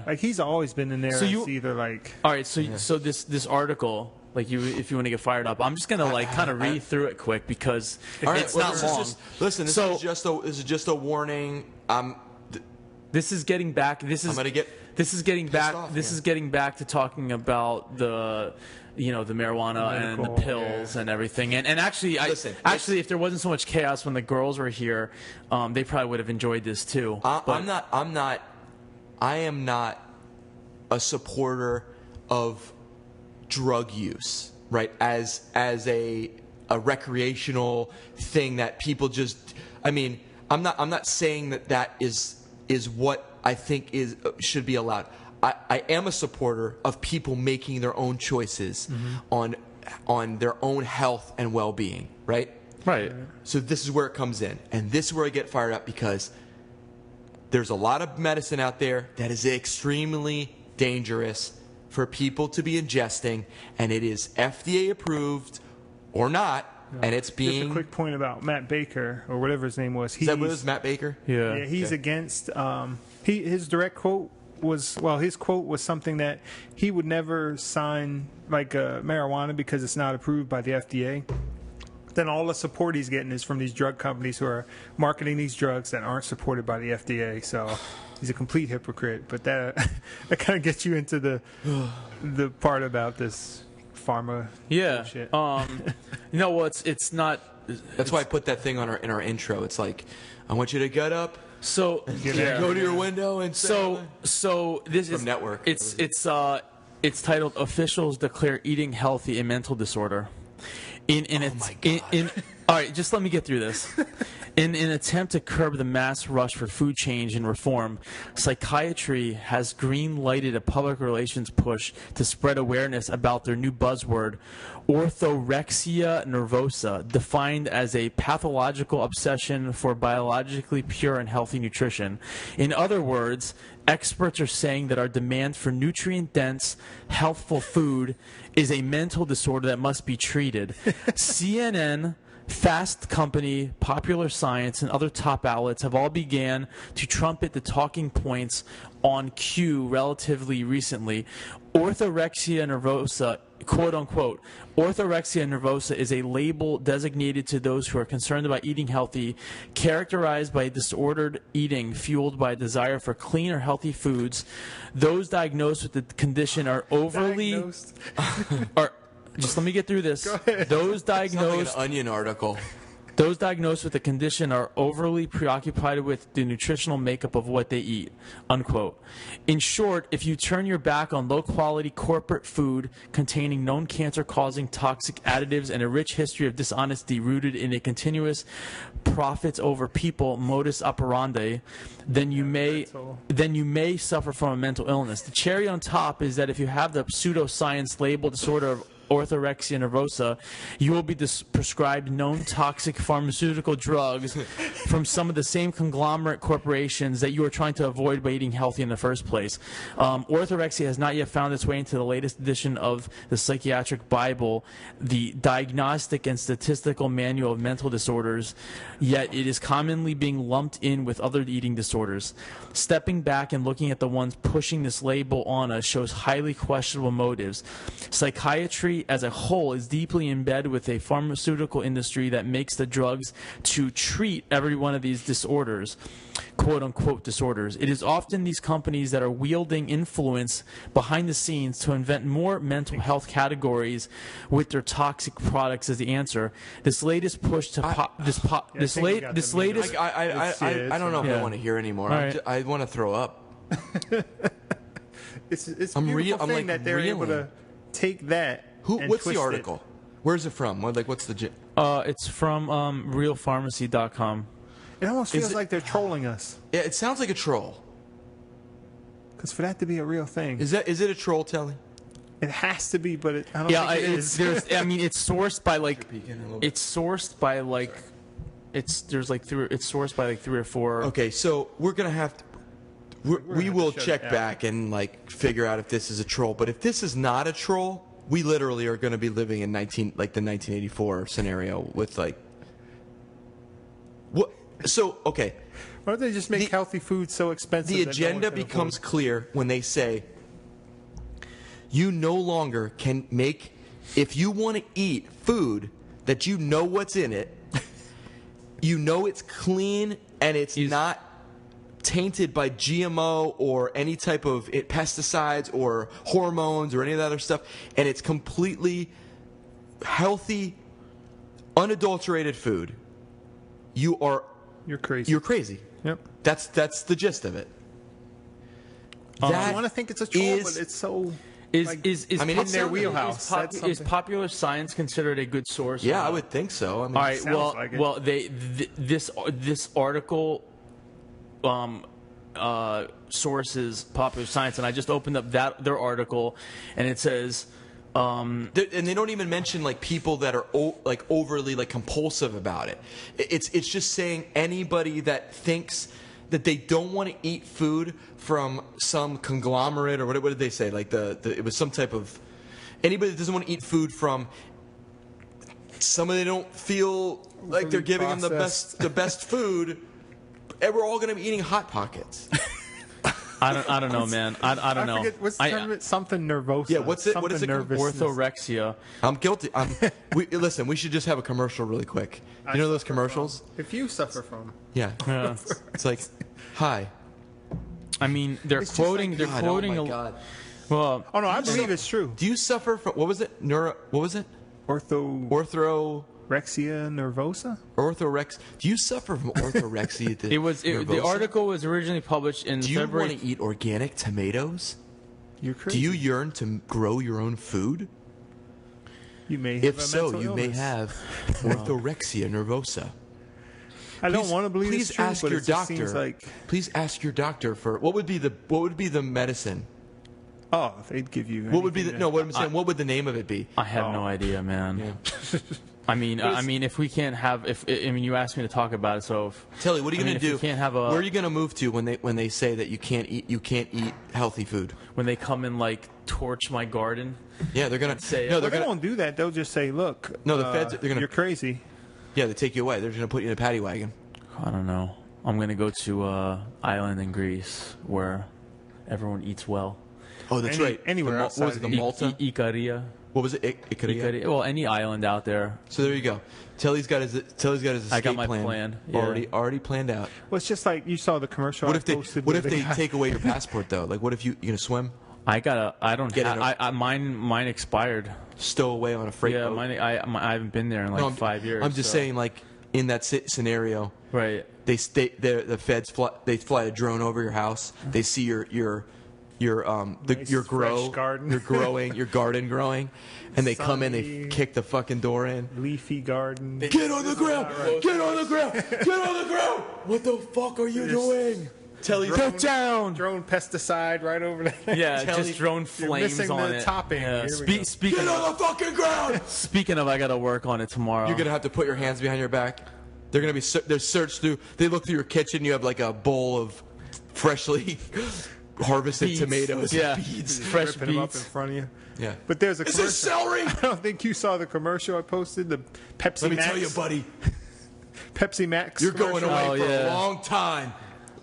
like he's always been in there. So either like all right. So this article. Like if you want to get fired up, I'm just gonna kind of read through it quick because it's not long. Listen, this is just a warning. This is getting back. This is getting back to talking about the marijuana and the pills and everything. And actually, if there wasn't so much chaos when the girls were here, they probably would have enjoyed this too. I am not a supporter of drug use, right? As a a recreational thing that people just. I mean, I'm not saying that is what I think should be allowed. I am a supporter of people making their own choices on their own health and well-being, right? Right. So this is where it comes in, and this is where I get fired up because there's a lot of medicine out there that is extremely dangerous for people to be ingesting, and it is FDA approved or not, and it's being... Just a quick point about Matt Baker, or whatever his name was. Is that what it was, Matt Baker? Yeah, he's against... his direct quote was... Well, his quote was something that he would never sign, like, marijuana because it's not approved by the FDA. Then all the support he's getting is from these drug companies who are marketing these drugs that aren't supported by the FDA. So he's a complete hypocrite. But that kind of gets you into the part about this pharma shit. You know what? It's not. That's why I put that thing in our intro. It's like, I want you to get up. So go to your window and so this from is network. It's titled "Officials Declare Eating Healthy a Mental Disorder." All right, just let me get through this. In an attempt to curb the mass rush for food change and reform, psychiatry has green-lighted a public relations push to spread awareness about their new buzzword, orthorexia nervosa, defined as a pathological obsession for biologically pure and healthy nutrition. In other words, experts are saying that our demand for nutrient-dense, healthful food is a mental disorder that must be treated. CNN, Fast Company, Popular Science, and other top outlets have all began to trumpet the talking points on Q relatively recently. Orthorexia nervosa, quote unquote, orthorexia nervosa is a label designated to those who are concerned about eating healthy, characterized by disordered eating fueled by a desire for clean or healthy foods. Those diagnosed with the condition are overly... Just let me get through this. Those diagnosed... Like an Onion article. Those diagnosed with the condition are overly preoccupied with the nutritional makeup of what they eat, unquote. In short, if you turn your back on low-quality corporate food containing known cancer-causing toxic additives and a rich history of dishonesty rooted in a continuous profits over people modus operandi, then you may suffer from a mental illness. The cherry on top is that if you have the pseudoscience label disorder of orthorexia nervosa, you will be prescribed known toxic pharmaceutical drugs from some of the same conglomerate corporations that you are trying to avoid by eating healthy in the first place. Orthorexia has not yet found its way into the latest edition of the Psychiatric Bible, the Diagnostic and Statistical Manual of Mental Disorders, yet it is commonly being lumped in with other eating disorders. Stepping back and looking at the ones pushing this label on us shows highly questionable motives. Psychiatry as a whole is deeply embedded with a pharmaceutical industry that makes the drugs to treat every one of these disorders, quote-unquote disorders. It is often these companies that are wielding influence behind the scenes to invent more mental health categories with their toxic products as the answer. This latest push to I don't know if I want to hear anymore. Right. I want to throw up. It's a beautiful thing that they're able to take that. What's the article? Where's it from? What's the? It's from realpharmacy.com. It almost feels like they're trolling us. Yeah, it sounds like a troll. Because for that to be a real thing, is it a troll, Telly? It has to be, but I don't think it is. It's sourced by sourced by 3 or 4. Okay, so we're gonna have to. We will check back and figure out if this is a troll. But if this is not a troll, we literally are going to be living in the 1984 scenario with what? So okay, why don't they just make healthy food so expensive? The agenda becomes clear when they say you no longer can make. If you want to eat food that you know what's in it, you know it's clean and it's not tainted by GMO or any type of pesticides or hormones or any of that other stuff, and it's completely healthy, unadulterated food, you're crazy. You're crazy. Yep. That's the gist of it. I want to think it's a troll, but it's so. in their wheelhouse. Is Popular Science considered a good source? Yeah, I would think so. I mean, all right. Well, this article sources Popular Science, and I just opened up their article, and it says. And they don't even mention like people that are like overly like compulsive about it. It's just saying anybody that thinks that they don't want to eat food from some conglomerate or what did they say? Like it was some type of anybody that doesn't want to eat food from somebody they don't feel like they're giving them the best food. And we're all going to be eating Hot Pockets. I don't know, man. I don't know. Forget, what's the term? Something nervosa. Yeah, what's it? What is it? Orthorexia. I'm guilty. Listen, we should just have a commercial really quick. You know those commercials? If you suffer from. Yeah. It's like, hi. I mean, they're quoting. They're quoting. Oh my God. Well. Oh no, I believe it's true. Do you suffer from what was it? What was it? Orthorexia nervosa? Orthorex. Do you suffer from orthorexia? The article was originally published in February. Do you want to eat organic tomatoes? You're crazy. Do you yearn to grow your own food? You may have If so, you may have orthorexia nervosa. I don't want to believe it's true, ask but your it just doctor. seems like... Please ask your doctor for what would be the medicine? Oh, they'd give you. What would be the what I'm saying? What would the name of it be? I have no idea, man. Yeah. I mean, if we can't have, you asked me to talk about it, so. Telly, what are you going to do? Can't have where are you going to move to when they say that you can't eat healthy food? When they come and like torch my garden. Yeah, they're going to say. No, they won't do that. They'll just say, "Look, no, the feds. They're going to. You're crazy." Yeah, they take you away. They're just going to put you in a paddy wagon. I don't know. I'm going to go to island in Greece where everyone eats well. Oh, that's right. Anywhere else? What was it? The Malta. Ikaria. What was it? Ikaria? Well, any island out there. So there you go. Telly's got his escape I got my plan. Yeah. Already planned out. Well, it's just like you saw the commercial. What if they take away your passport though? Like, what if you gonna swim? Mine expired. Stow away on a freight boat. Yeah, I haven't been there in 5 years. I'm just saying, like in that scenario, right? The feds fly a drone over your house. They see your garden growing, and they come in, they kick the fucking door in. Leafy garden. Get on the ground! Get on the ground! Get on the ground! What the fuck are you doing? Telly, get down! Drone pesticide right over there. Yeah, just drone flames missing on the it. Topping. Yeah. Get on the fucking ground! Speaking of, I gotta work on it tomorrow. You're gonna have to put your hands behind your back. They're gonna be searched through. They look through your kitchen. You have like a bowl of freshly harvested beets. Tomatoes, beets, fresh ripping them up in beets. front of you. Yeah, but there's a commercial. Is this celery? I don't think you saw the commercial I posted. The Pepsi. Let me Max. tell you, buddy. Pepsi Max. You're going away for a long time.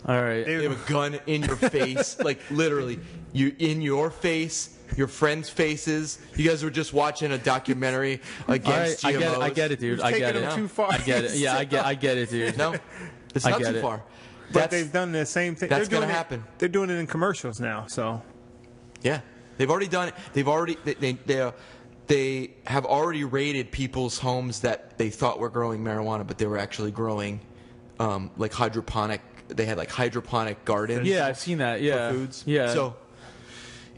All right. They have a gun in your face, like literally, in your face. Your friends' faces. You guys were just watching a documentary against GMOs. I get it, dude. I get it. Too far. I get it. Yeah, I get it, dude. No, it's not too far. But they've done the same thing. That's going to happen. They're doing it in commercials now. So, yeah, they've already done it. They have already raided people's homes that they thought were growing marijuana, but they were actually growing like hydroponic. They had like hydroponic gardens. Yeah, I've seen that. Yeah, for foods. Yeah. So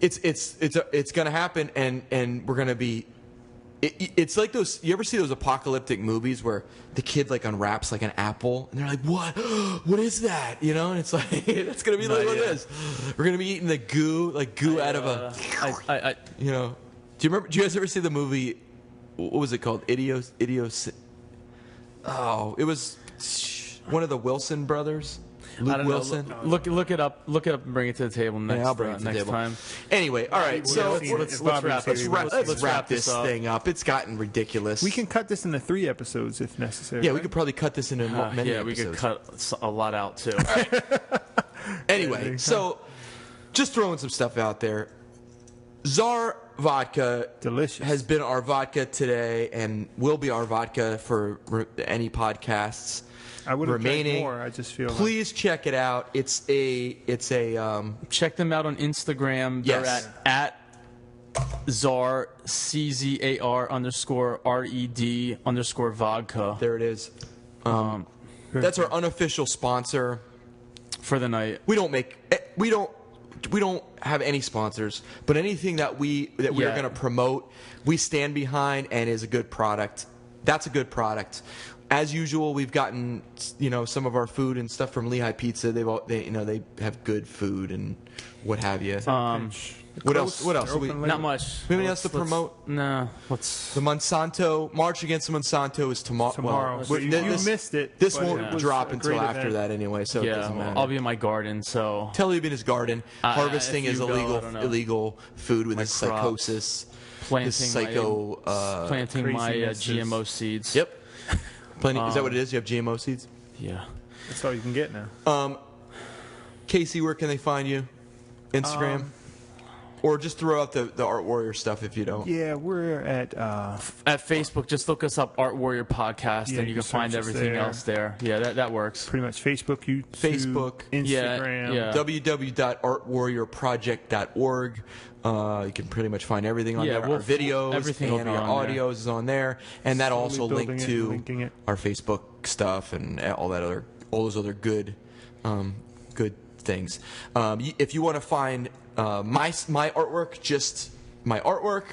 it's going to happen, and we're going to be. It's like those. You ever see those apocalyptic movies where the kid like unwraps like an apple, and they're like, "What? What is that?" You know, and it's like it's going to be like what it is. We're going to be eating the goo out of a. You know, do you guys ever see the movie? What was it called? Idios. Oh, it was one of the Wilson brothers. Luke Wilson. Look it up. Look it up and bring it to the table next, I'll bring it to the table. time. Anyway, all right. So let's wrap this thing up. It's gotten ridiculous. We can cut this into 3 episodes if necessary. Yeah, we could probably cut this into many episodes. We could cut a lot out too. Anyway, so just throwing some stuff out there. Czar vodka delicious has been our vodka today and will be our vodka for any podcasts. I would have remaining more. I just feel. Please check it out. It's a. Check them out on Instagram. Yes. They're at Czar CZAR_RED_vodka. There it is. That's our unofficial sponsor for the night. We don't don't have any sponsors, but anything that we are going to promote, we stand behind and is a good product. That's a good product. As usual, we've gotten some of our food and stuff from Lehigh Pizza. They have good food and what have you. What else? Not much. We have anything else to promote? No. The Monsanto March Against Monsanto is tomorrow. So you missed it. This won't drop until after that anyway, so it doesn't matter. I'll be in my garden, so. Tell you in his garden. Harvesting is illegal food with this psychosis. Planting my GMO seeds. Yep. Is that what it is? You have GMO seeds? Yeah. That's all you can get now. Casey, where can they find you? Instagram? Or just throw out the Art Warrior stuff if you don't. Yeah, we're at Facebook. Just look us up, Art Warrior Podcast, and you can find everything else there. Yeah, that works. Pretty much Facebook, YouTube, Instagram. www.artwarriorproject.org. You can pretty much find everything on there. Our videos, everything and our audios is on there, and that also linked to our Facebook stuff and all those other good things. If you want to find my artwork, just my artwork,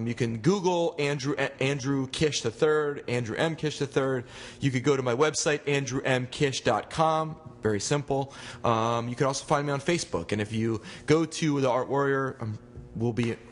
you can Google Andrew Kish III, Andrew M. Kish III. You could go to my website, andrewmkish.com. Very simple. You can also find me on Facebook. And if you go to the Art Warrior,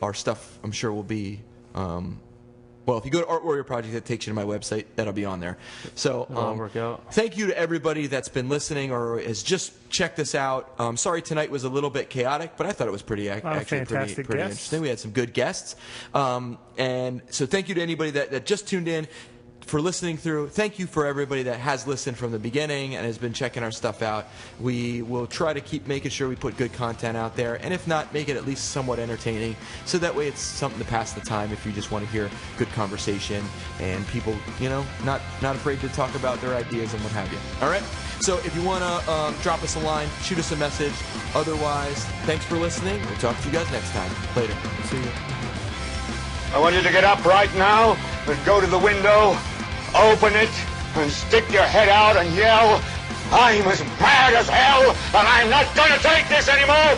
our stuff, I'm sure, will be... if you go to Art Warrior Project, that takes you to my website. That'll be on there. So, work out. Thank you to everybody that's been listening or has just checked this out. Sorry tonight was a little bit chaotic, but I thought it was pretty interesting. We had some good guests. And so thank you to anybody that just tuned in for listening through. Thank you for everybody that has listened from the beginning and has been checking our stuff out. We will try to keep making sure we put good content out there, and if not, make it at least somewhat entertaining, so that way it's something to pass the time if you just want to hear good conversation and people, not afraid to talk about their ideas and what have you. All right? So if you want to drop us a line, shoot us a message. Otherwise, thanks for listening. We'll talk to you guys next time. Later. See you. I want you to get up right now and go to the window, open it, and stick your head out and yell, "I'm as mad as hell, and I'm not going to take this anymore!"